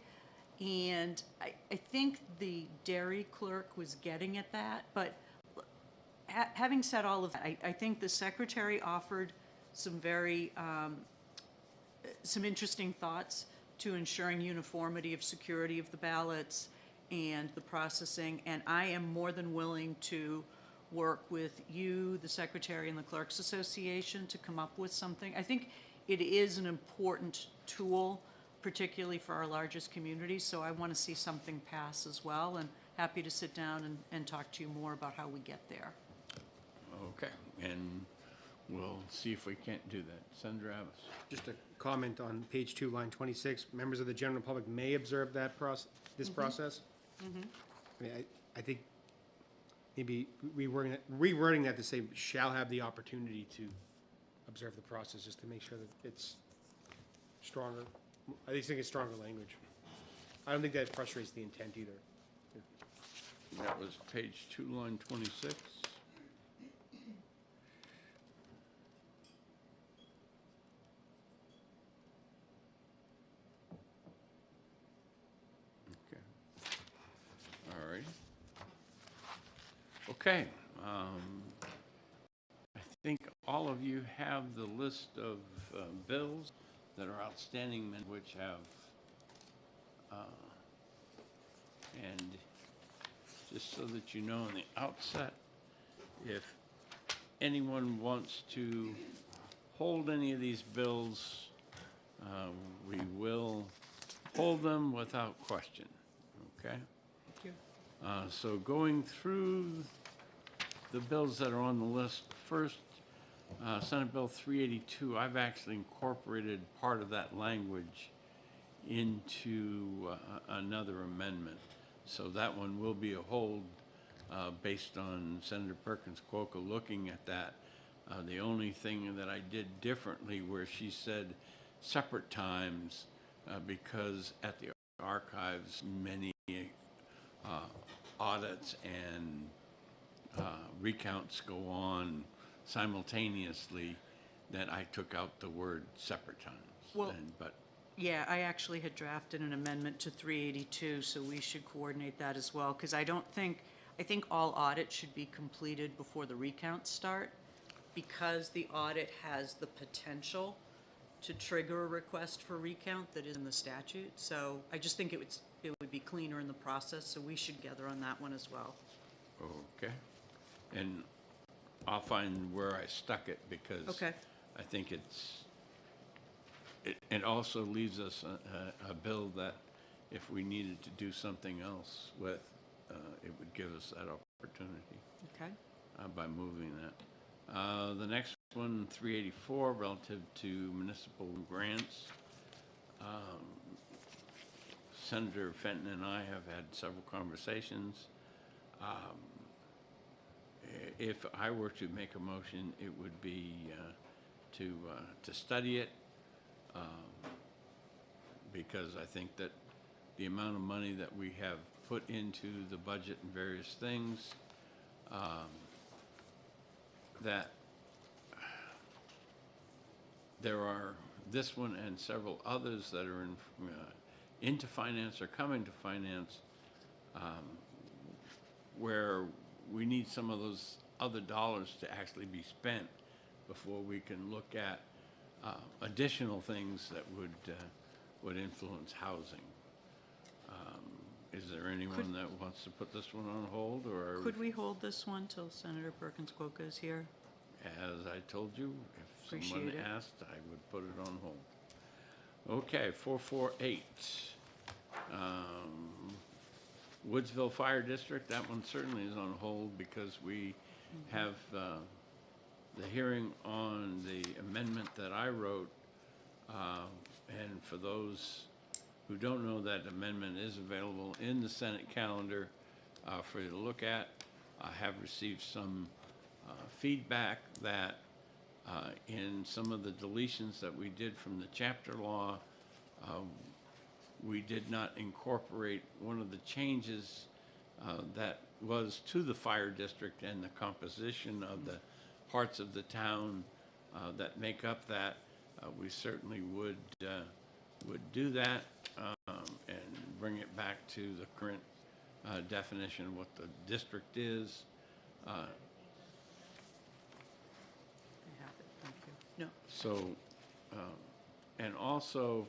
And I think the dairy clerk was getting at that. But having said all of that, I think the secretary offered some very, some interesting thoughts to ensuring uniformity of security of the ballots and the processing. And I am more than willing to work with you, the secretary, and the Clerks Association to come up with something. I think it is an important tool, particularly for our largest communities, so I want to see something pass as well, and happy to sit down and talk to you more about how we get there. Okay, and we'll see if we can't do that. Senator Abbas. Just a comment on page 2, line 26. Members of the general public may observe that this process. I mean, I think maybe rewording that to say shall have the opportunity to observe the process, just to make sure that it's stronger. I just think it's stronger language. I don't think that frustrates the intent either. That was page 2, line 26. Okay. All right. Okay. I think all of you have the list of bills that are outstanding, which have, and just so that you know in the outset, if anyone wants to hold any of these bills, we will hold them without question, okay? Thank you. So going through the bills that are on the list, first, Senate Bill 382, I've actually incorporated part of that language into another amendment. So that one will be a hold based on Senator Perkins Cuoco looking at that. The only thing that I did differently where she said separate times because at the archives many audits and recounts go on simultaneously, that I took out the word separate times. Well, yeah, I actually had drafted an amendment to 382, so we should coordinate that as well, because I think all audits should be completed before the recounts start, because the audit has the potential to trigger a request for recount that is in the statute. So I just think it would be cleaner in the process, so we should gather on that one as well. Okay. And I'll find where I stuck it, because Okay. I think it also leaves us a bill that if we needed to do something else with, it would give us that opportunity. Okay. By moving that. The next one, 384, relative to municipal grants. Senator Fenton and I have had several conversations. If I were to make a motion, it would be to study it, because I think that the amount of money that we have put into the budget and various things, that there are this one and several others that are into finance or coming to finance, where we need some of those other dollars to actually be spent before we can look at additional things that would influence housing. Is there anyone that wants to put this one on hold, or? Could we hold this one till Senator Perkins Cuoco is here? As I told you, if someone Appreciate it. asked, I would put it on hold. Okay, 448. Woodsville Fire District, that one certainly is on hold because we have the hearing on the amendment that I wrote. And for those who don't know, that amendment is available in the Senate calendar for you to look at. I have received some feedback that in some of the deletions that we did from the chapter law, we did not incorporate one of the changes that was to the fire district and the composition of the parts of the town that make up that. We certainly would do that and bring it back to the current definition of what the district is. I have it, thank you. No. So, and also,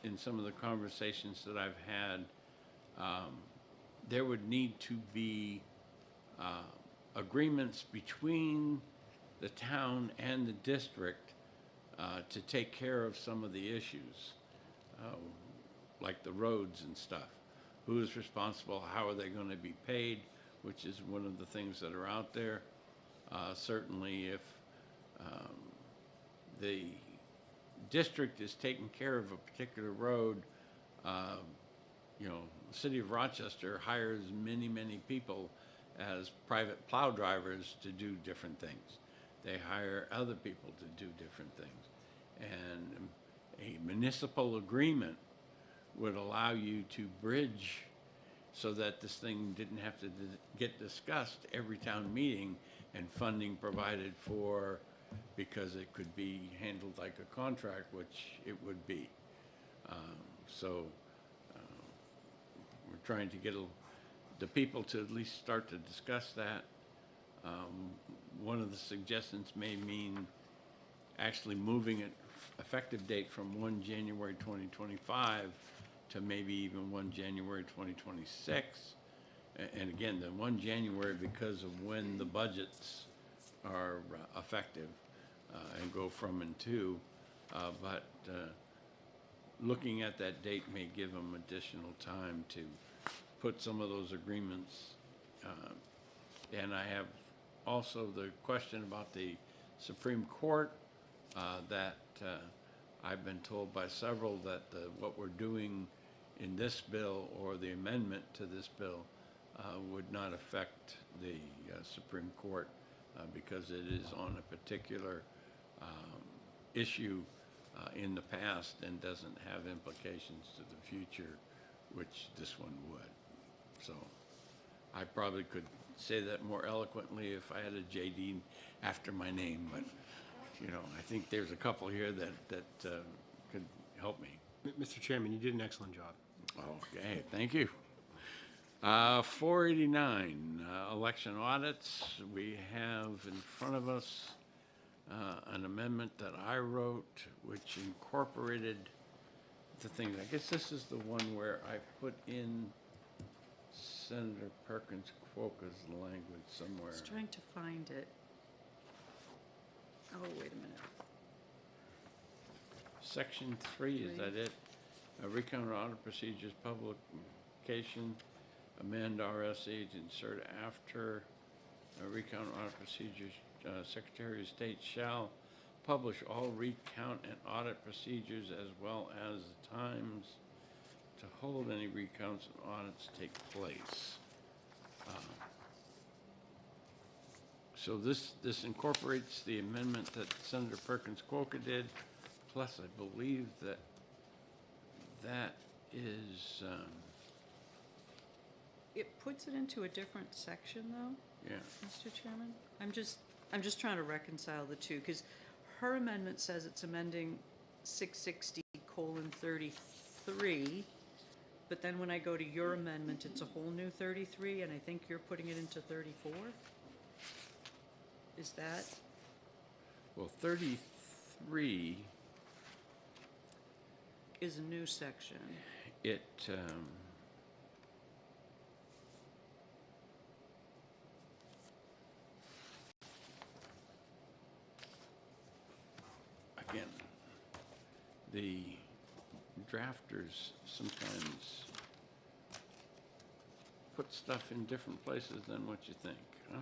in some of the conversations that I've had, there would need to be agreements between the town and the district to take care of some of the issues, like the roads and stuff. Who is responsible? How are they going to be paid? Which is one of the things that are out there. Certainly, if the district is taking care of a particular road, you know, the city of Rochester hires many, many people as private plow drivers to do different things. They hire other people to do different things. And a municipal agreement would allow you to bridge so that this thing didn't have to get discussed every town meeting and funding provided for, because it could be handled like a contract, which it would be. We're trying to get the people to at least start to discuss that. One of the suggestions may mean actually moving it effective date from 1 January 2025 to maybe even 1 January 2026. And again, the 1 January because of when the budgets are effective and go from and to. But looking at that date may give them additional time to put some of those agreements. And I have also the question about the Supreme Court that I've been told by several that what we're doing in this bill or the amendment to this bill would not affect the Supreme Court because it is on a particular issue in the past and doesn't have implications to the future, which this one would. So I probably could say that more eloquently if I had a JD after my name, but you know, I think there's a couple here that could help me. Mr. Chairman, you did an excellent job. Okay, thank you. 489, election audits. We have in front of us an amendment that I wrote, which incorporated the things. I guess this is the one where I put in Senator Perkins Quokka's language somewhere. I was trying to find it. Oh, wait a minute. Section 3, is that it? Recount audit procedures, publication, amend RSA to insert after recount audit procedures. Secretary of State shall publish all recount and audit procedures as well as the times to hold any recounts and audits take place. So this incorporates the amendment that Senator Perkins Quokka did, plus I believe that is, It puts it into a different section, though, yeah. Mr. Chairman. I'm just trying to reconcile the two, because her amendment says it's amending 660:33, but then when I go to your amendment, it's a whole new 33, and I think you're putting it into 34? Is that? Well, 33, Is a new section. it, again, the drafters sometimes put stuff in different places than what you think, huh?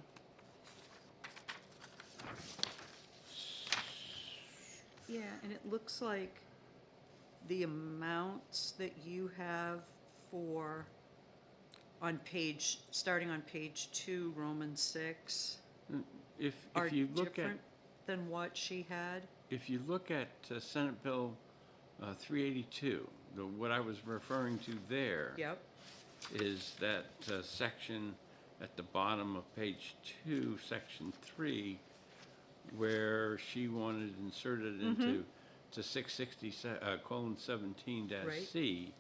Yeah, and it looks like the amounts that you have for on page, starting on page 2, Roman 6, If are you look at, different than what she had? if you look at Senate Bill 382, what I was referring to there Yep. is that section at the bottom of page 2, section 3, where she wanted inserted into to 660 colon 17 dash Right. C,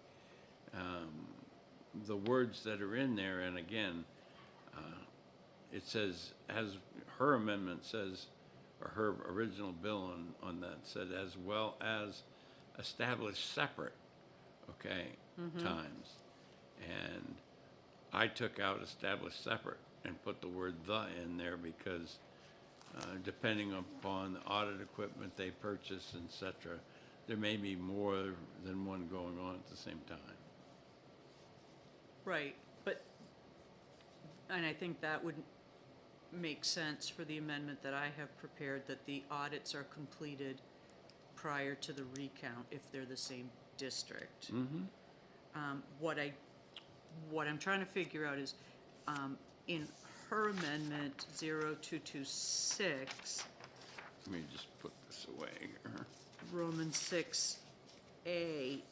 the words that are in there, and again, it says, as her amendment says, or her original bill on that said, as well as established separate, okay, times. And I took out established separate and put the word "the" in there because depending upon the audit equipment they purchase, et cetera, there may be more than one going on at the same time. Right, but, and I think that would make sense for the amendment that I have prepared, that the audits are completed prior to the recount if they're the same district. What I'm trying to figure out is, in her amendment 0226, Let me just put this away here. Roman 6A,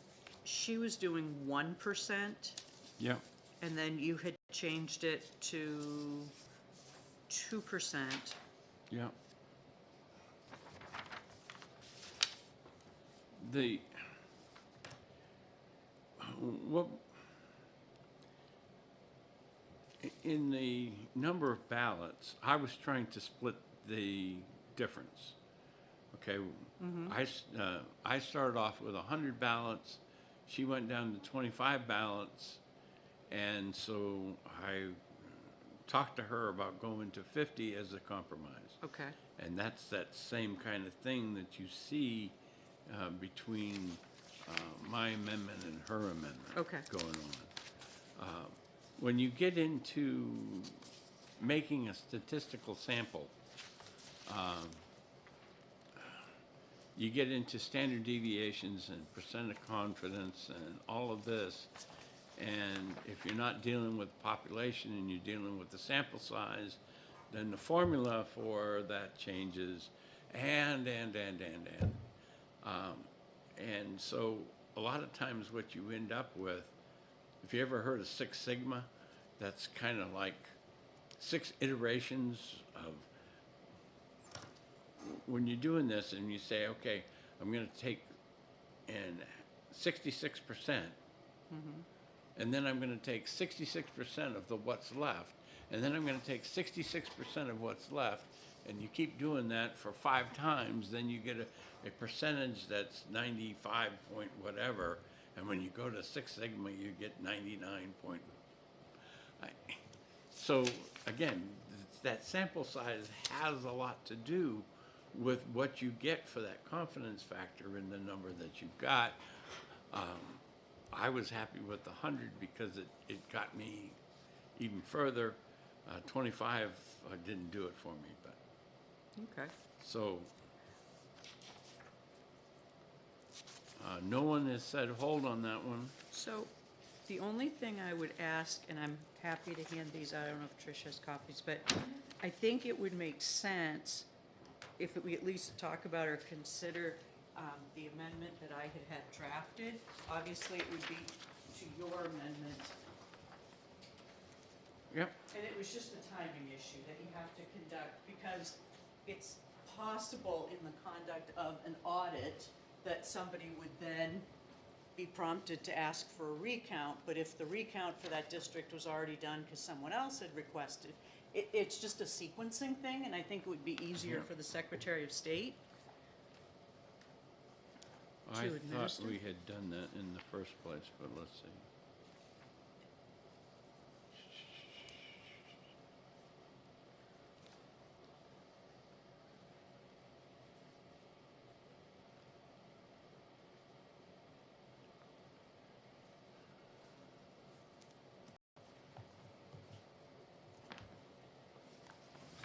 she was doing 1%, Yeah, and then you had changed it to 2%. yeah. The, what, in the number of ballots, I was trying to split the difference. Okay, I started off with 100 ballots, she went down to 25 ballots, and so I talked to her about going to 50 as a compromise. Okay. And that's that same kind of thing that you see between my amendment and her amendment going on. When you get into making a statistical sample, you get into standard deviations and percent of confidence and all of this. And if you're not dealing with population and you're dealing with the sample size, then the formula for that changes, and so a lot of times what you end up with, if you ever heard of 6 Sigma, that's kind of like 6 iterations of, when you're doing this and you say, okay, I'm going to take and 66%, and then I'm going to take 66% of the what's left, and then I'm going to take 66% of what's left, and you keep doing that for 5 times, then you get a percentage that's 95 point whatever, and when you go to 6 Sigma, you get 99 point. So again, that sample size has a lot to do with what you get for that confidence factor in the number that you've got. I was happy with the 100 because it got me even further. 25 didn't do it for me, but. Okay. So, no one has said hold on that one. So, the only thing I would ask, and I'm happy to hand these out, I don't know if Trish has copies, but I think it would make sense if we at least talk about or consider the amendment that I had drafted. Obviously, it would be to your amendment. Yep. And it was just a timing issue that you have to conduct, because it's possible in the conduct of an audit that somebody would then be prompted to ask for a recount, but if the recount for that district was already done because someone else had requested, it's just a sequencing thing, and I think it would be easier for the Secretary of State to I administer. thought we had done that in the first place, but let's see.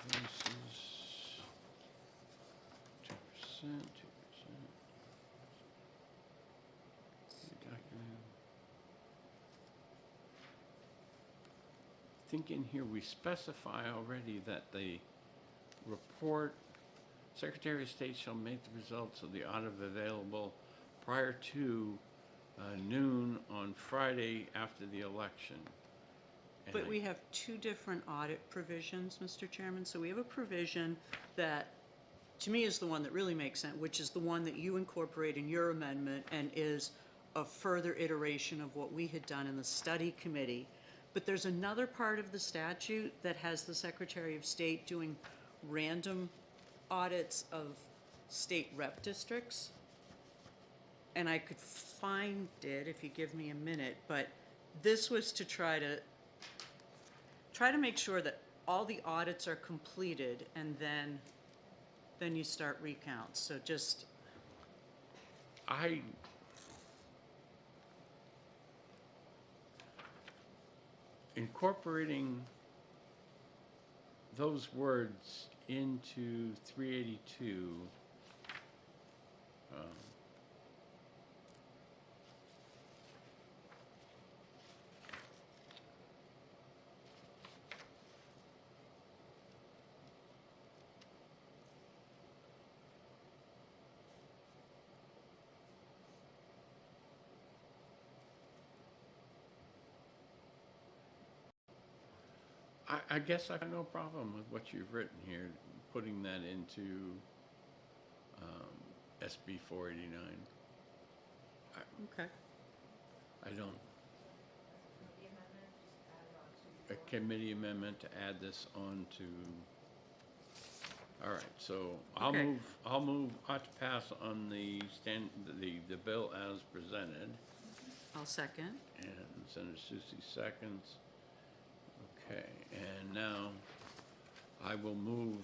This is 2%, 2%. Document. think in here we specify already that the report, Secretary of State shall make the results of the audit available prior to noon on Friday after the election. And But we have two different audit provisions, Mr. Chairman. So we have a provision that, to me, is the one that really makes sense, which is the one that you incorporate in your amendment and is a further iteration of what we had done in the study committee. But there's another part of the statute that has the Secretary of State doing random audits of state rep districts. And I could find it if you give me a minute, but this was to try to make sure that all the audits are completed and then you start recounts. So just, incorporating those words into 382, I guess I have no problem with what you've written here, putting that into SB 489. okay. I don't. A committee amendment to add this on to. All right, so Okay. I'll move ought to pass on the bill as presented. I'll second. And Senator Susie seconds. Okay, and now I will move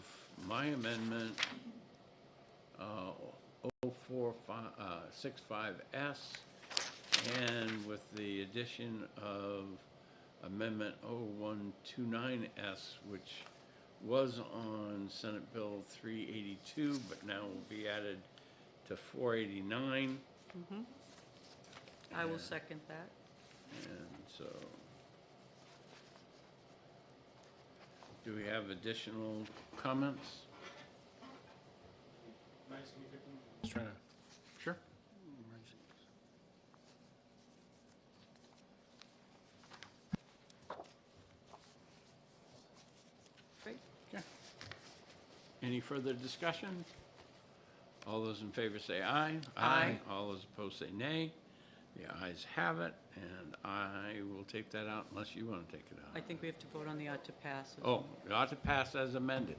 my amendment 0465S, and with the addition of Amendment 0129S, which was on Senate Bill 382, but now will be added to 489. I will second that. And so, do we have additional comments? Just trying to. Sure. Great. Okay. Any further discussion? All those in favor say aye. Aye. All those opposed say nay. The ayes have it, and I will take that out unless you want to take it out. I think we have to vote on the ought to pass. Oh, it ought to pass as amended.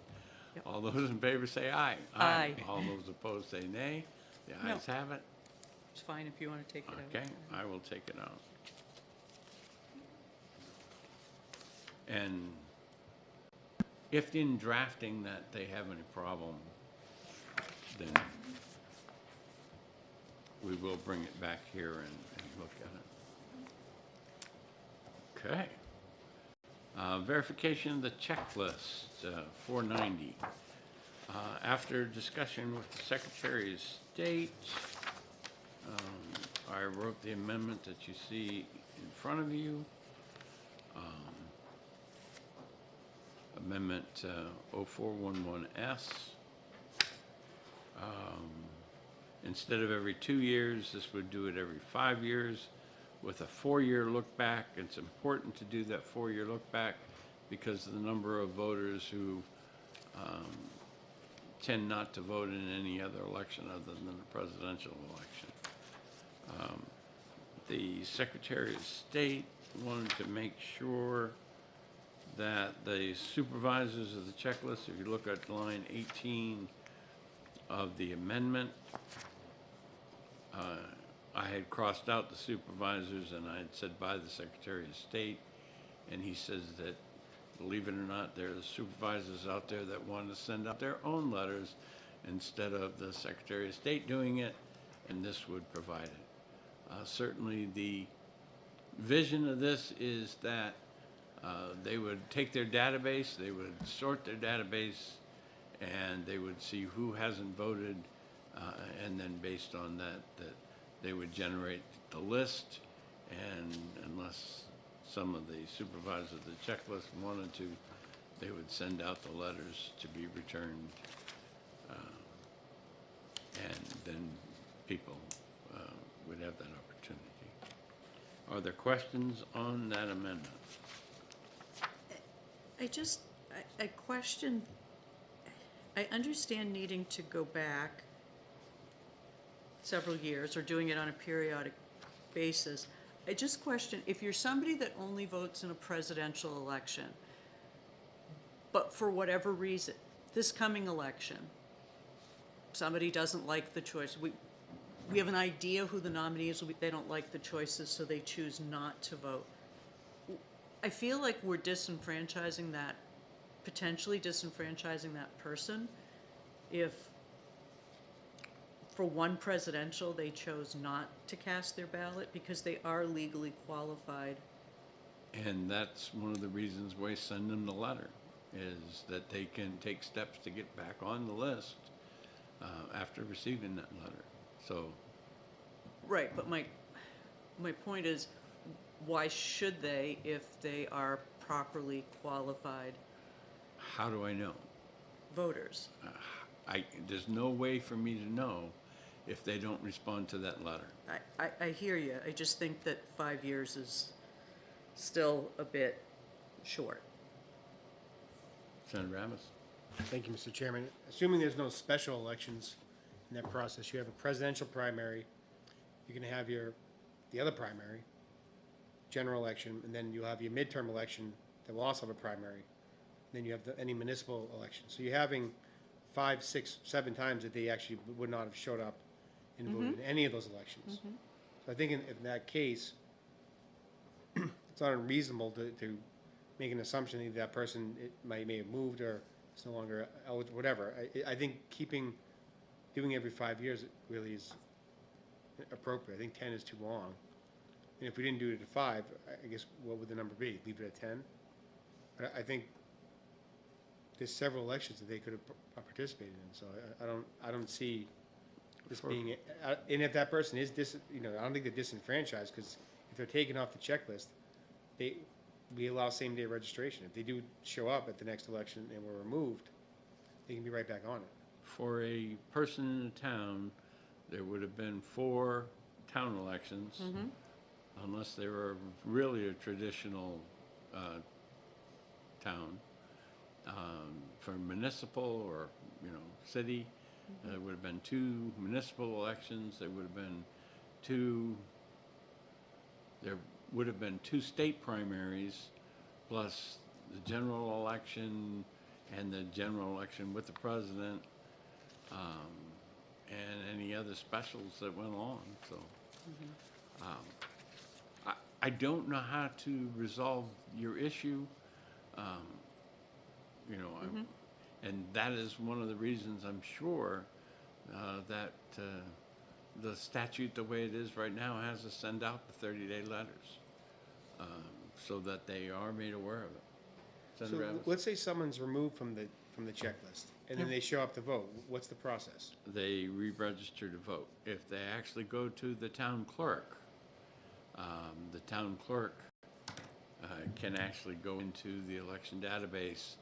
Yep. All those in favor say aye. Aye. All those opposed say nay. The No. ayes have it. It's fine if you want to take it out. Okay, I will take it out. And if in drafting that they have any problem, then we will bring it back here and look at it. Okay. Verification of the checklist, 490. After discussion with the Secretary of State, I wrote the amendment that you see in front of you. Amendment 0411S. Instead of every 2 years, this would do it every 5 years with a 4-year look back. It's important to do that 4-year look back because of the number of voters who tend not to vote in any other election other than the presidential election. The Secretary of State wanted to make sure that the supervisors of the checklist, if you look at line 18 of the amendment, I had crossed out the supervisors and I had said by the Secretary of State, and he says that, believe it or not, there are supervisors out there that want to send out their own letters instead of the Secretary of State doing it, and this would provide it. Certainly the vision of this is that they would take their database, they would sort their database, and they would see who hasn't voted, and then based on that they would generate the list, and unless some of the supervisors of the checklist wanted to, they would send out the letters to be returned. And then people would have that opportunity. Are there questions on that amendment? I question, I understand needing to go back several years or doing it on a periodic basis. I just question, if you're somebody that only votes in a presidential election, but for whatever reason, this coming election, somebody doesn't like the choice. We have an idea who the nominee is, they don't like the choices, so they choose not to vote. I feel like we're disenfranchising that, potentially disenfranchising that person if for one presidential they chose not to cast their ballot because they are legally qualified. And that's one of the reasons why I send them the letter, is that they can take steps to get back on the list after receiving that letter. So, Right, but my point is, why should they if they are properly qualified how do I know? voters? There's no way for me to know if they don't respond to that letter. I hear you. I just think that 5 years is still a bit short. Senator Ramos? Thank you, Mr. Chairman. Assuming there's no special elections in that process, you have a presidential primary, you're going to have the other primary, general election, and then you'll have your midterm election that will also have a primary. Then you have any municipal election. So you're having 5, 6, 7 times that they actually would not have showed up and voted in any of those elections. So I think in that case, it's not unreasonable to make an assumption that that person may have moved or is no longer eligible, whatever. I think doing every 5 years really is appropriate. I think 10 is too long. And if we didn't do it at 5, I guess what would the number be? Leave it at 10? But I think there's several elections that they could have participated in. So I don't see this being, and if that person is I don't think they're disenfranchised, because if they're taken off the checklist, we allow same-day registration. If they do show up at the next election and were removed, they can be right back on it. For a person in a town, there would have been 4 town elections, unless they were really a traditional town. For municipal or city, there would have been 2 municipal elections. There would have been 2 state primaries, plus the general election and the general election with the president, and any other specials that went along. So I don't know how to resolve your issue. And that is one of the reasons I'm sure that the statute, the way it is right now, has to send out the 30-day letters so that they are made aware of it. Senator So Ramos? let's say someone's removed from the checklist, and then they show up to vote. What's the process? They re-register to vote. If they actually go to the town clerk can actually go into the election database,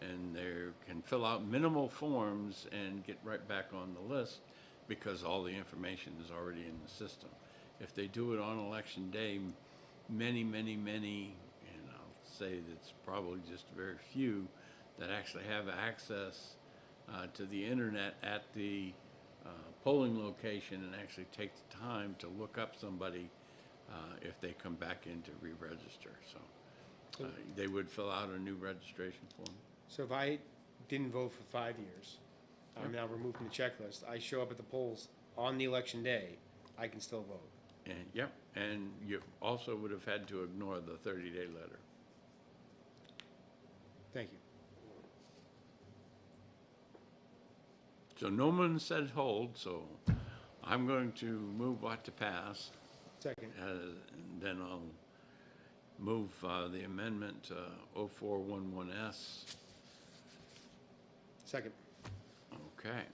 and they can fill out minimal forms and get right back on the list because all the information is already in the system. If they do it on election day, many, and I'll say that's probably just very few that actually have access to the internet at the polling location and actually take the time to look up somebody if they come back in to re-register. So they would fill out a new registration form. So if I didn't vote for 5 years, I'm now removed from the checklist, I show up at the polls on the election day, I can still vote. And and you also would have had to ignore the 30-day letter. Thank you. So no one said hold, so I'm going to move what to pass. Second. And then I'll move the amendment 0411S. Second. Okay.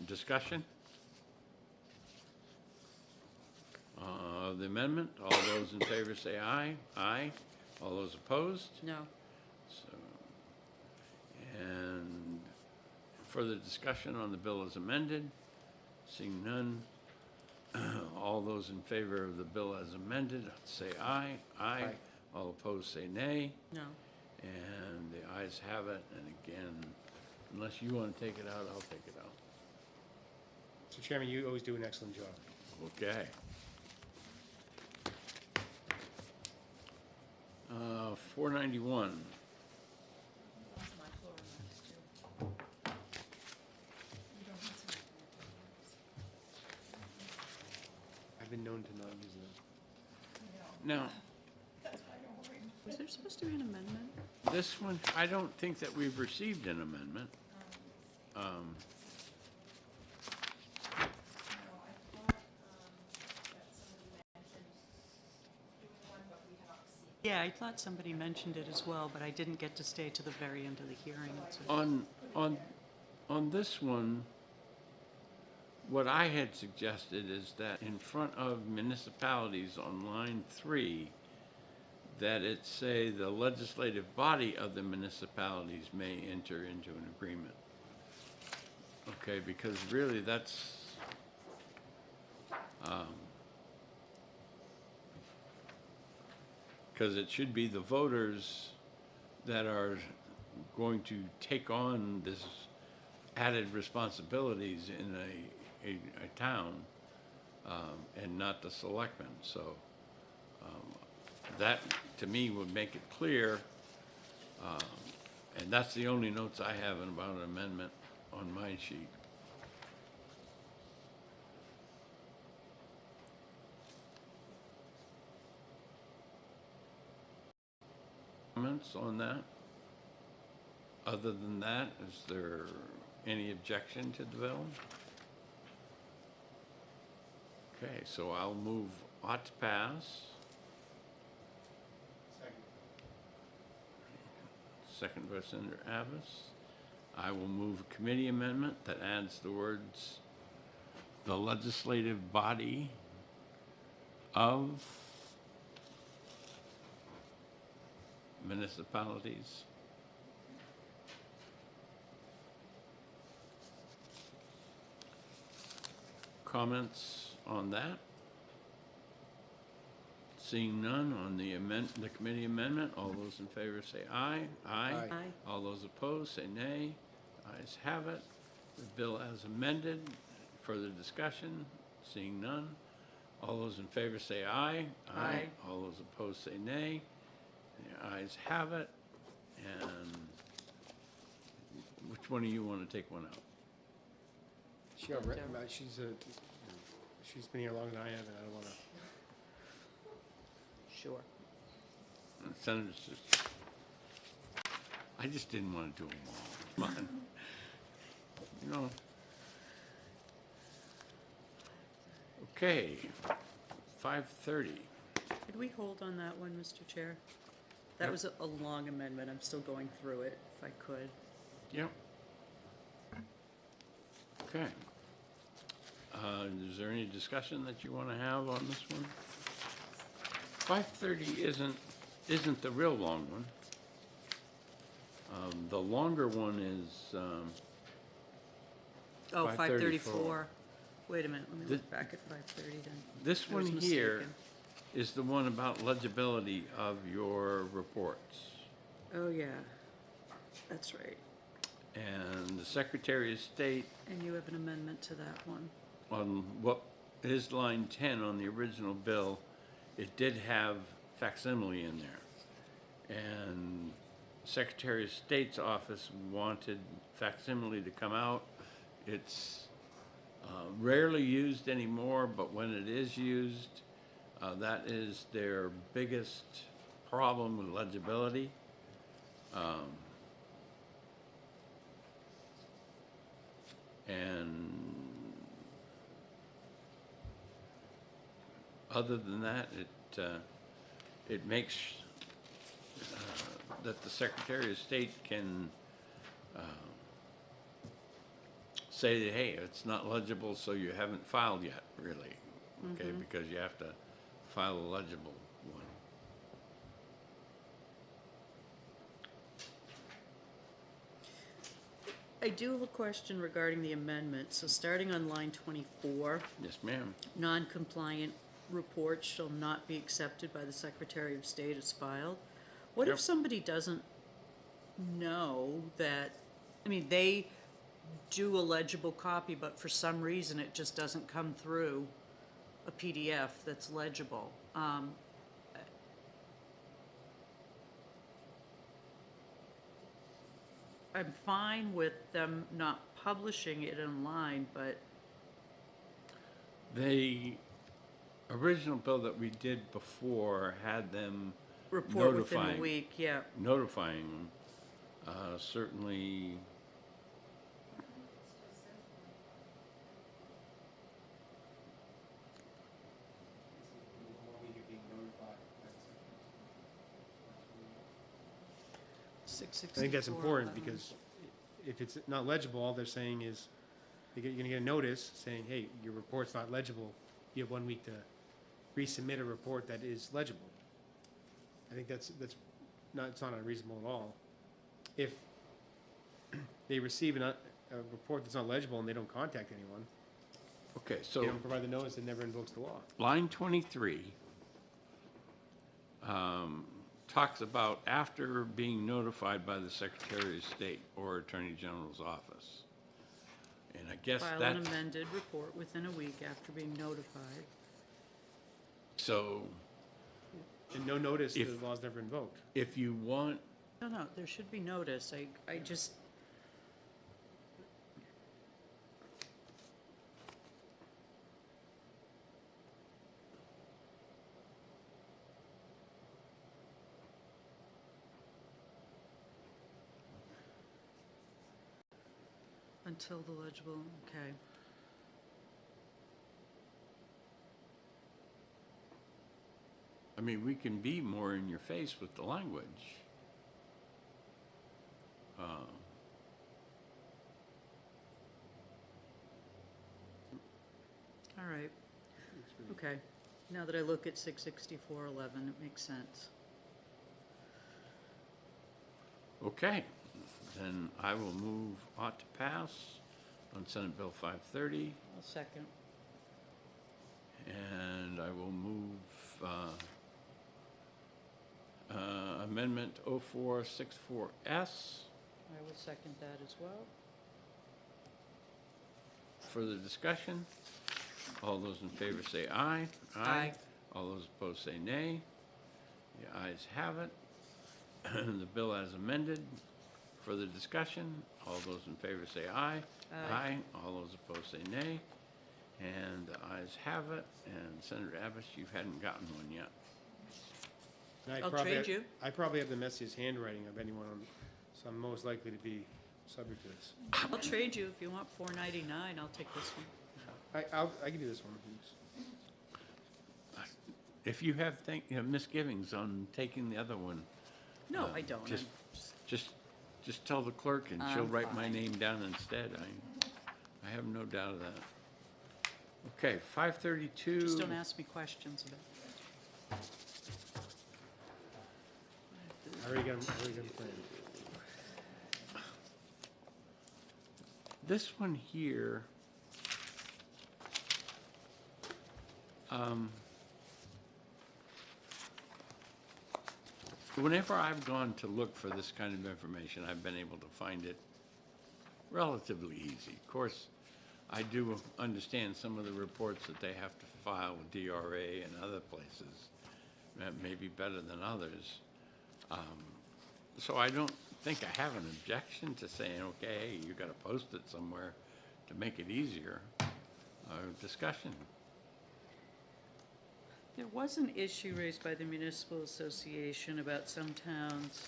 Discussion? the amendment? All those in favor say aye. Aye. All those opposed? No. So, and further discussion on the bill as amended? Seeing none. All those in favor of the bill as amended, say aye. Aye. Aye. All opposed, say nay. No. And the ayes have it. And again, unless you want to take it out, I'll take it out. Mr. Chairman, you always do an excellent job. Okay. 491. I've been known to not use them. Now, Was there supposed to be an amendment? this one, I don't think that we've received an amendment. Yeah, I thought somebody mentioned it as well, but I didn't get to stay to the very end of the hearing. That's all. On this one, what I had suggested is that in front of municipalities on line 3, that it say the legislative body of the municipalities may enter into an agreement. Okay, because really that's, because it should be the voters that are going to take on this added responsibilities in a town, and not the selectmen. So that, to me, would make it clear, and that's the only notes I have about an amendment on my sheet. Comments on that? Other than that, is there any objection to the bill? Okay, so I'll move ought to pass. Second by Senator Abbas. I will move a committee amendment that adds the words, the legislative body of municipalities. Comments on that? Seeing none on the committee amendment, all those in favor say aye. Aye. Aye. All those opposed say nay. Ayes have it. The bill as amended. Further discussion? Seeing none. All those in favor say aye. Aye. All those opposed say nay. The ayes have it. And which one of you want to take one out? She's been here longer than I have, and I don't want to. Sure. Senators, I just didn't want to do them all. Come on. You know. Okay, 5:30. Could we hold on that one, Mr. Chair? That Yep. was a long amendment. I'm still going through it, if I could. Yep. Okay. Is there any discussion that you want to have on this one? 5:30 isn't the real long one. The longer one is Oh, 5:34. 534. Wait a minute, let me This- look back at 5:30 then. This I was one here mistaken. is the one about legibility of your reports. Oh, yeah, that's right. And the Secretary of State, And you have an amendment to that one. on what is line 10 on the original bill, it did have facsimile in there. And Secretary of State's office wanted facsimile to come out. It's rarely used anymore, but when it is used, that is their biggest problem with legibility. And other than that, it makes that the Secretary of State can say that, hey, it's not legible, so you haven't filed yet, really, okay? Because you have to file a legible one. I do have a question regarding the amendment. So starting on line 24, Yes, ma'am. non-compliant reports shall not be accepted by the Secretary of State as filed. What Yep. if somebody doesn't know that, I mean, they do a legible copy, but for some reason it just doesn't come through a PDF that's legible? I'm fine with them not publishing it online, but The original bill that we did before had them report within a notifying- week, yeah. notifying them. Certainly, I think that's important because if it's not legible, all they're saying is you're gonna get a notice saying, hey, your report's not legible. You have 1 week to resubmit a report that is legible. I think it's not unreasonable at all. If they receive a report that's not legible and they don't contact anyone, okay, they so don't provide the notice, it never invokes the law. line 23 talks about after being notified by the Secretary of State or Attorney General's office. And I guess File an that's, amended report within a week after being notified. so And no notice, the If- law's never invoked. if you want, No, there should be notice. I just, until the legible, okay. I mean, we can be more in your face with the language. All right. Okay. Now that I look at 66411, it makes sense. Okay, then I will move ought to pass on Senate Bill 530, I'll second. and I will move Amendment 0464S. I will second that as well. Further discussion? All those in favor say aye. Aye. All those opposed say nay. The ayes have it. The bill as amended. Further discussion? All those in favor say aye. Aye. All those opposed say nay. And the ayes have it. And Senator Abbas, you hadn't gotten one yet. And I'll trade you. I probably have the messiest handwriting of anyone on, so I'm most likely to be subject to this. I'll trade you if you want $4.99. I'll take this one. I can do this one. If you have misgivings on taking the other one, No, I don't. just tell the clerk and she'll I'm write my fine. name down instead. I have no doubt of that. Okay, 532. Just don't ask me questions about it. I already got a plan. This one here, whenever I've gone to look for this kind of information, I've been able to find it relatively easy. Of course, I do understand some of the reports that they have to file with DRA and other places, that may be better than others. So I don't think I have an objection to saying, okay, hey, you gotta post it somewhere to make it easier. Discussion. There was an issue raised by the Municipal Association about some towns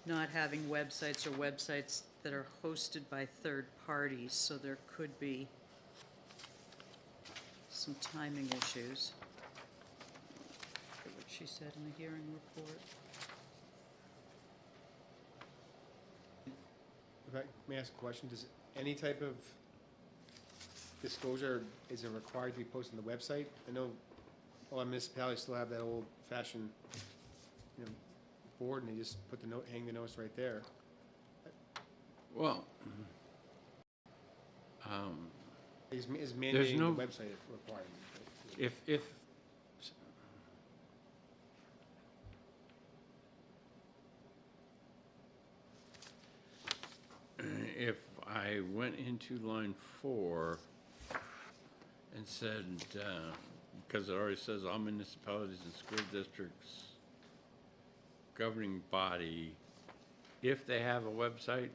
not having websites or websites that are hosted by third parties, so there could be some timing issues. What she said in the hearing report. If I may ask a question, does any type of disclosure, is it required to be posted on the website? I know a lot of municipalities still have that old fashioned, board, and they just put the note, hang the notice right there. Well, Is there's mandating no, the website requirement? if I went into line 4 and said, because it already says all municipalities and school districts governing body, if they have a website,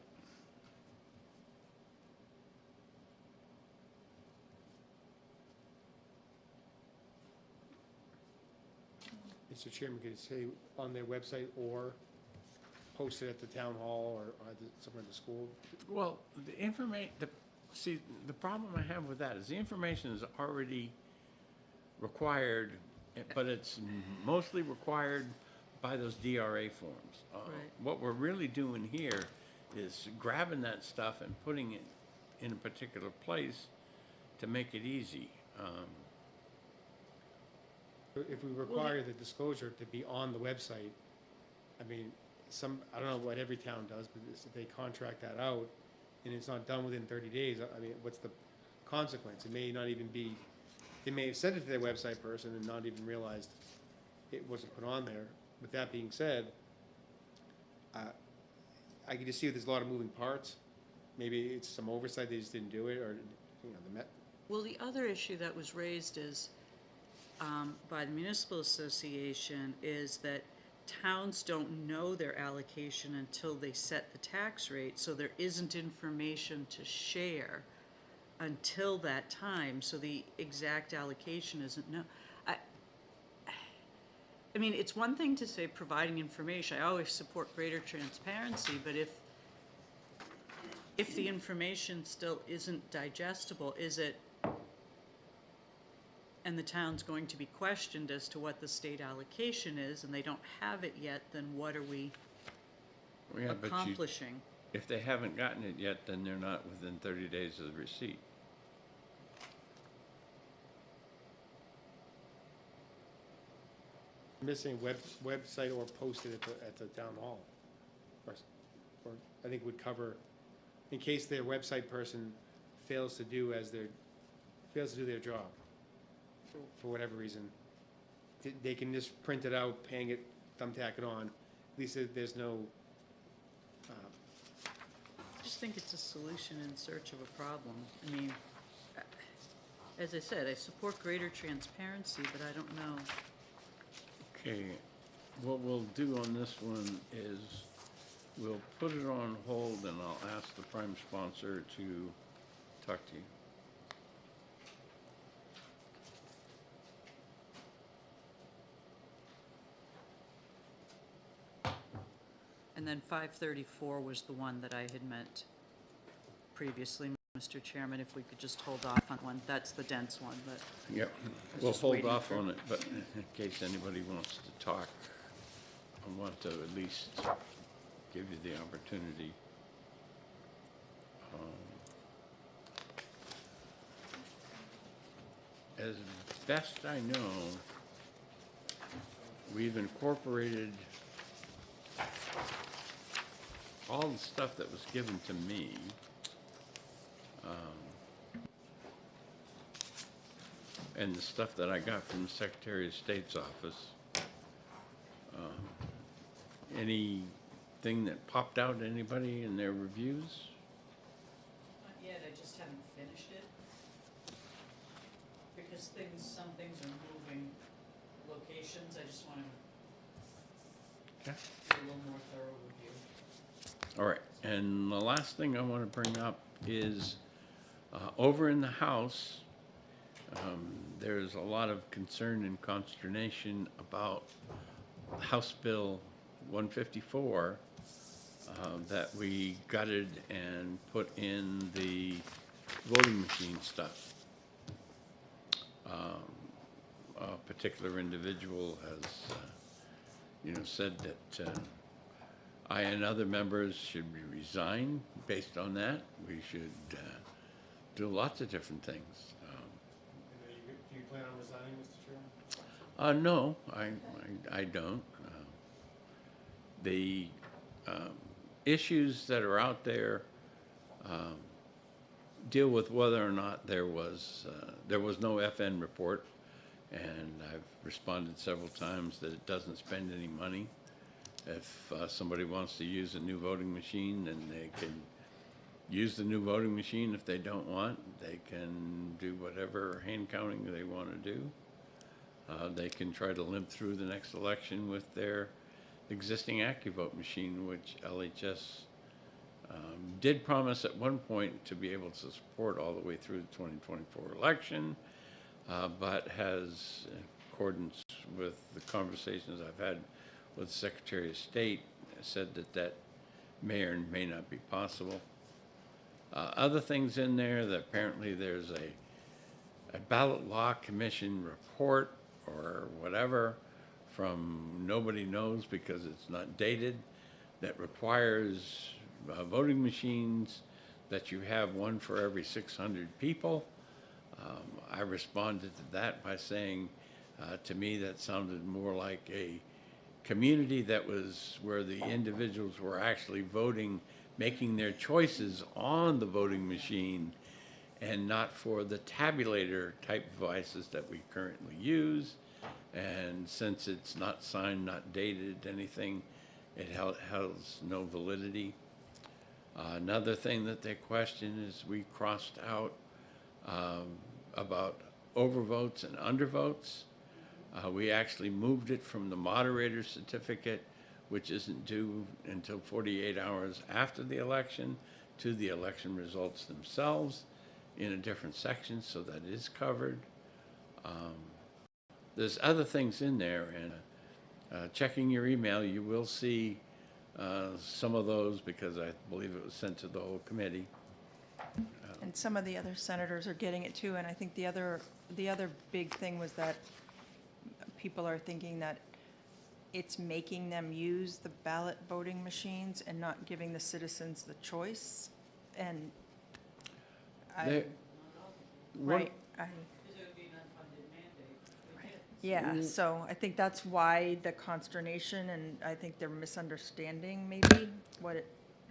Mr. Chairman, could it say on their website or posted at the town hall or somewhere at the school? well, the see, the problem I have with that is the information is already required, but it's mostly required by those DRA forms. What we're really doing here is grabbing that stuff and putting it in a particular place to make it easy. If we require the disclosure to be on the website, I mean, I don't know what every town does, but if they contract that out and it's not done within 30 days, I mean, what's the consequence? It may not even be, they may have sent it to their website person and not even realized it wasn't put on there. With that being said, I can just see there's a lot of moving parts. Maybe it's some oversight, they just didn't do it, or, Well, the other issue that was raised is, by the Municipal Association, is that towns don't know their allocation until they set the tax rate, so there isn't information to share until that time, so the exact allocation isn't known. I mean, it's one thing to say providing information. I always support greater transparency, but if the information still isn't digestible, and the town's going to be questioned as to what the state allocation is, and they don't have it yet, then what are we accomplishing? If they haven't gotten it yet, then they're not within 30 days of the receipt. missing website or posted at the town hall. Or I think would cover, in case their website person fails to do their job for whatever reason. They can just print it out, hang it, thumbtack it on. At least there's no. I just think it's a solution in search of a problem. I mean, as I said, I support greater transparency, but I don't know. Okay, what we'll do on this one is we'll put it on hold and I'll ask the prime sponsor to talk to you. And then 534 was the one that I had meant previously, Mr. Chairman, if we could just hold off on one. That's the dense one, but. Yep, we'll hold off on it, but in case anybody wants to talk, I want to at least give you the opportunity. As best I know, we've incorporated all the stuff that was given to me. And the stuff that I got from the Secretary of State's office. Anything that popped out to anybody in their reviews? Not yet, I just haven't finished it. Because some things are moving locations, I just want to do a little more thorough review. All right, and the last thing I want to bring up is over in the House, there's a lot of concern and consternation about House Bill 154 that we gutted and put in the voting machine stuff. A particular individual has, said that I and other members should resign based on that. We should do lots of different things. Do you plan on resigning, Mr. Chairman? No, I don't. The issues that are out there deal with whether or not there was no FN report, and I've responded several times that it doesn't spend any money. If somebody wants to use a new voting machine, then they can use the new voting machine. If they don't want, they can do whatever hand counting they want to do. They can try to limp through the next election with their existing AccuVote machine, which LHS did promise at one point to be able to support all the way through the 2024 election, but has, in accordance with the conversations I've had with the Secretary of State, said that that may or may not be possible. Other things in there, that apparently there's a ballot law commission report or whatever from nobody knows because it's not dated, that requires voting machines that you have one for every 600 people. I responded to that by saying, to me, that sounded more like a community that was where the individuals were actually voting, making their choices on the voting machine, and not for the tabulator type devices that we currently use. And since it's not signed, not dated, anything, it has no validity. Another thing that they question is we crossed out about overvotes and undervotes. We actually moved it from the moderator certificate, which isn't due until 48 hours after the election, to the election results themselves in a different section, so that is covered. There's other things in there, and checking your email, you will see some of those because I believe it was sent to the whole committee. And some of the other senators are getting it too, and I think the other big thing was that people are thinking that it's making them use the ballot voting machines and not giving the citizens the choice. And yeah, so I think that's why the consternation, and I think they're misunderstanding maybe what it.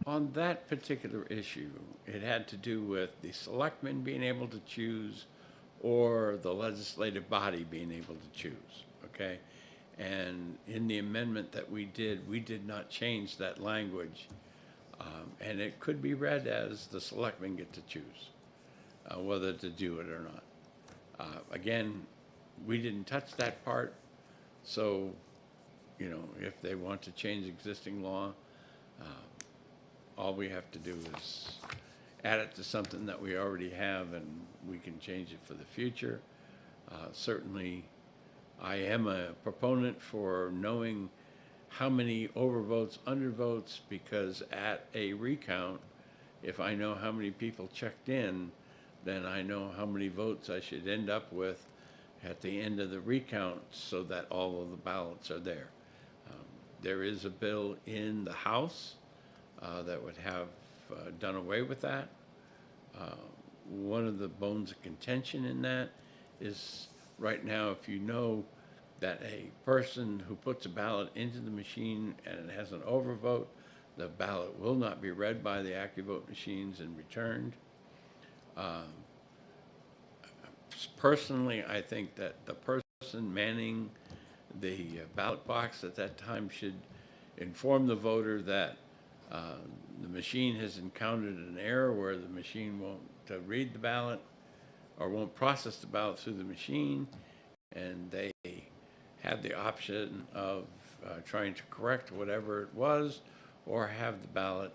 On that particular issue, it had to do with the selectmen being able to choose or the legislative body being able to choose, okay? And in the amendment that we did not change that language. And it could be read as the selectmen get to choose whether to do it or not. Again, we didn't touch that part, so, you know, if they want to change existing law, all we have to do is add it to something that we already have, and we can change it for the future. Certainly, I am a proponent for knowing how many overvotes, undervotes, because at a recount, if I know how many people checked in, then I know how many votes I should end up with at the end of the recount so that all of the ballots are there. There is a bill in the House that would have done away with that. One of the bones of contention in that is right now, if you know that a person who puts a ballot into the machine and it has an overvote, the ballot will not be read by the AccuVote machines and returned. Personally, I think that the person manning the ballot box at that time should inform the voter that the machine has encountered an error where the machine won't read the ballot or won't process the ballot through the machine, and they have the option of trying to correct whatever it was or have the ballot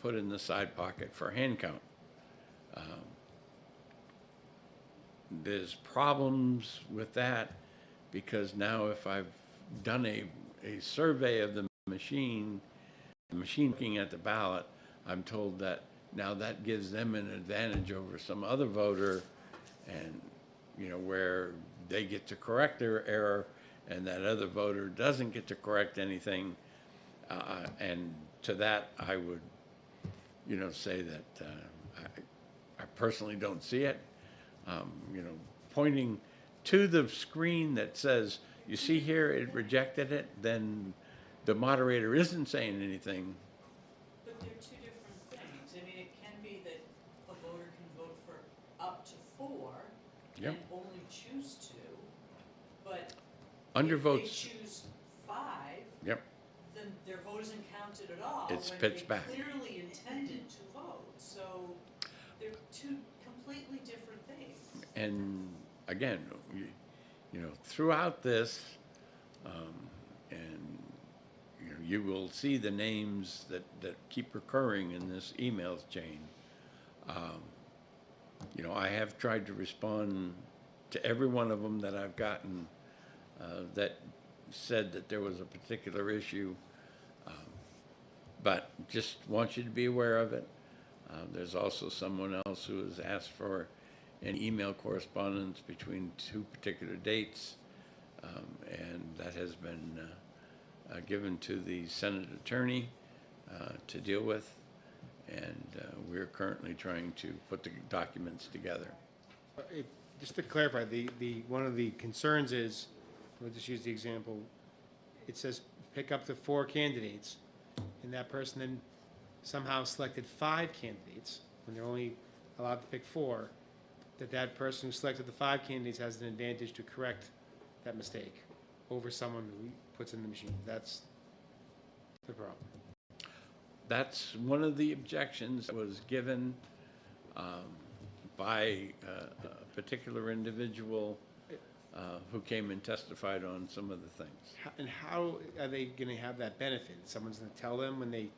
put in the side pocket for hand count. There's problems with that because now if I've done a survey of the machine looking at the ballot, I'm told that now that gives them an advantage over some other voter, and you know, where they get to correct their error and that other voter doesn't get to correct anything. And to that I would, you know, say that I personally don't see it. You know, pointing to the screen that says, you see here, it rejected it, then the moderator isn't saying anything. But they're two different things. I mean, it can be that a voter can vote for up to 4 Yep. and only choose 2, but Undervotes. if they choose 5, Yep. then their vote isn't counted at all. It's when pitched back. They clearly intended to vote, so they're two completely different things. And again, you know, throughout this, and you know, you will see the names that keep recurring in this emails chain. You know, I have tried to respond to every one of them that I've gotten that said that there was a particular issue, but just want you to be aware of it. There's also someone else who has asked for an email correspondence between 2 particular dates, and that has been given to the Senate attorney to deal with, and we're currently trying to put the documents together. Just to clarify, one of the concerns is, we'll just use the example, it says pick up to 4 candidates, and that person then somehow selected 5 candidates, when they're only allowed to pick 4, that person who selected the 5 candidates has an advantage to correct that mistake over someone who puts in the machine. That's the problem. That's one of the objections that was given by a particular individual who came and testified on some of the things. And how are they going to have that benefit? Someone's going to tell them when they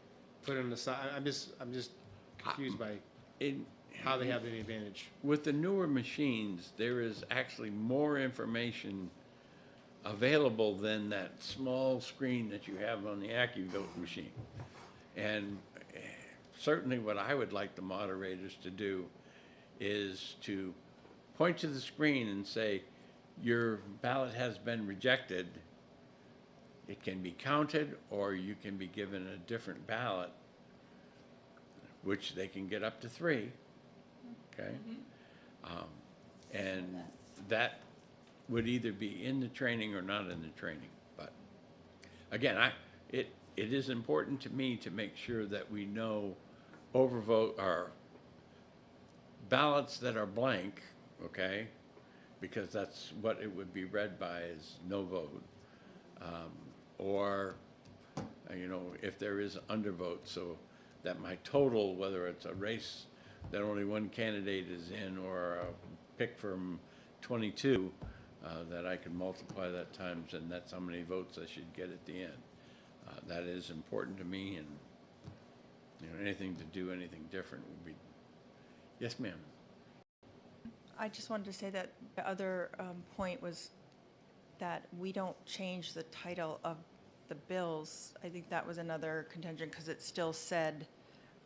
put it on the side? I'm just confused by how they have any advantage. With the newer machines, there is actually more information available than that small screen that you have on the AccuVote machine. And certainly what I would like the moderators to do is to point to the screen and say, your ballot has been rejected. It can be counted, or you can be given a different ballot, which they can get up to 3, okay? And that would either be in the training or not in the training. But again, it is important to me to make sure that we know overvote or ballots that are blank, okay? Because that's what it would be read by as no vote. Or, you know, if there is undervote, so that my total, whether it's a race that only 1 candidate is in or a pick from 22, that I can multiply that times, and that's how many votes I should get at the end. That is important to me, and you know, anything to do anything different would be. Yes, ma'am. I just wanted to say that the other point was that we don't change the title of the bills. I think that was another contention, because it still said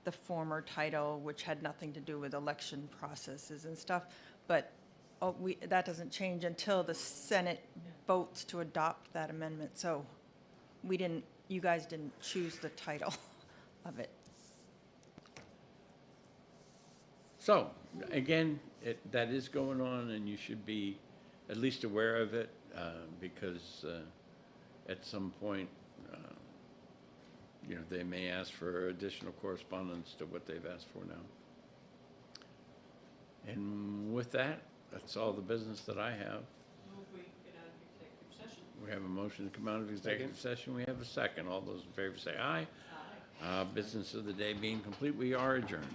the former title, which had nothing to do with election processes and stuff. But that doesn't change until the Senate votes to adopt that amendment. So you guys didn't choose the title of it. So, again, that is going on, and you should be at least aware of it, because at some point, you know, they may ask for additional correspondence to what they've asked for now. And with that, that's all the business that I have. Move we get out of executive session. We have a motion to come out of executive session. We have a second. All those in favor say aye. Business of the day being complete, we are adjourned.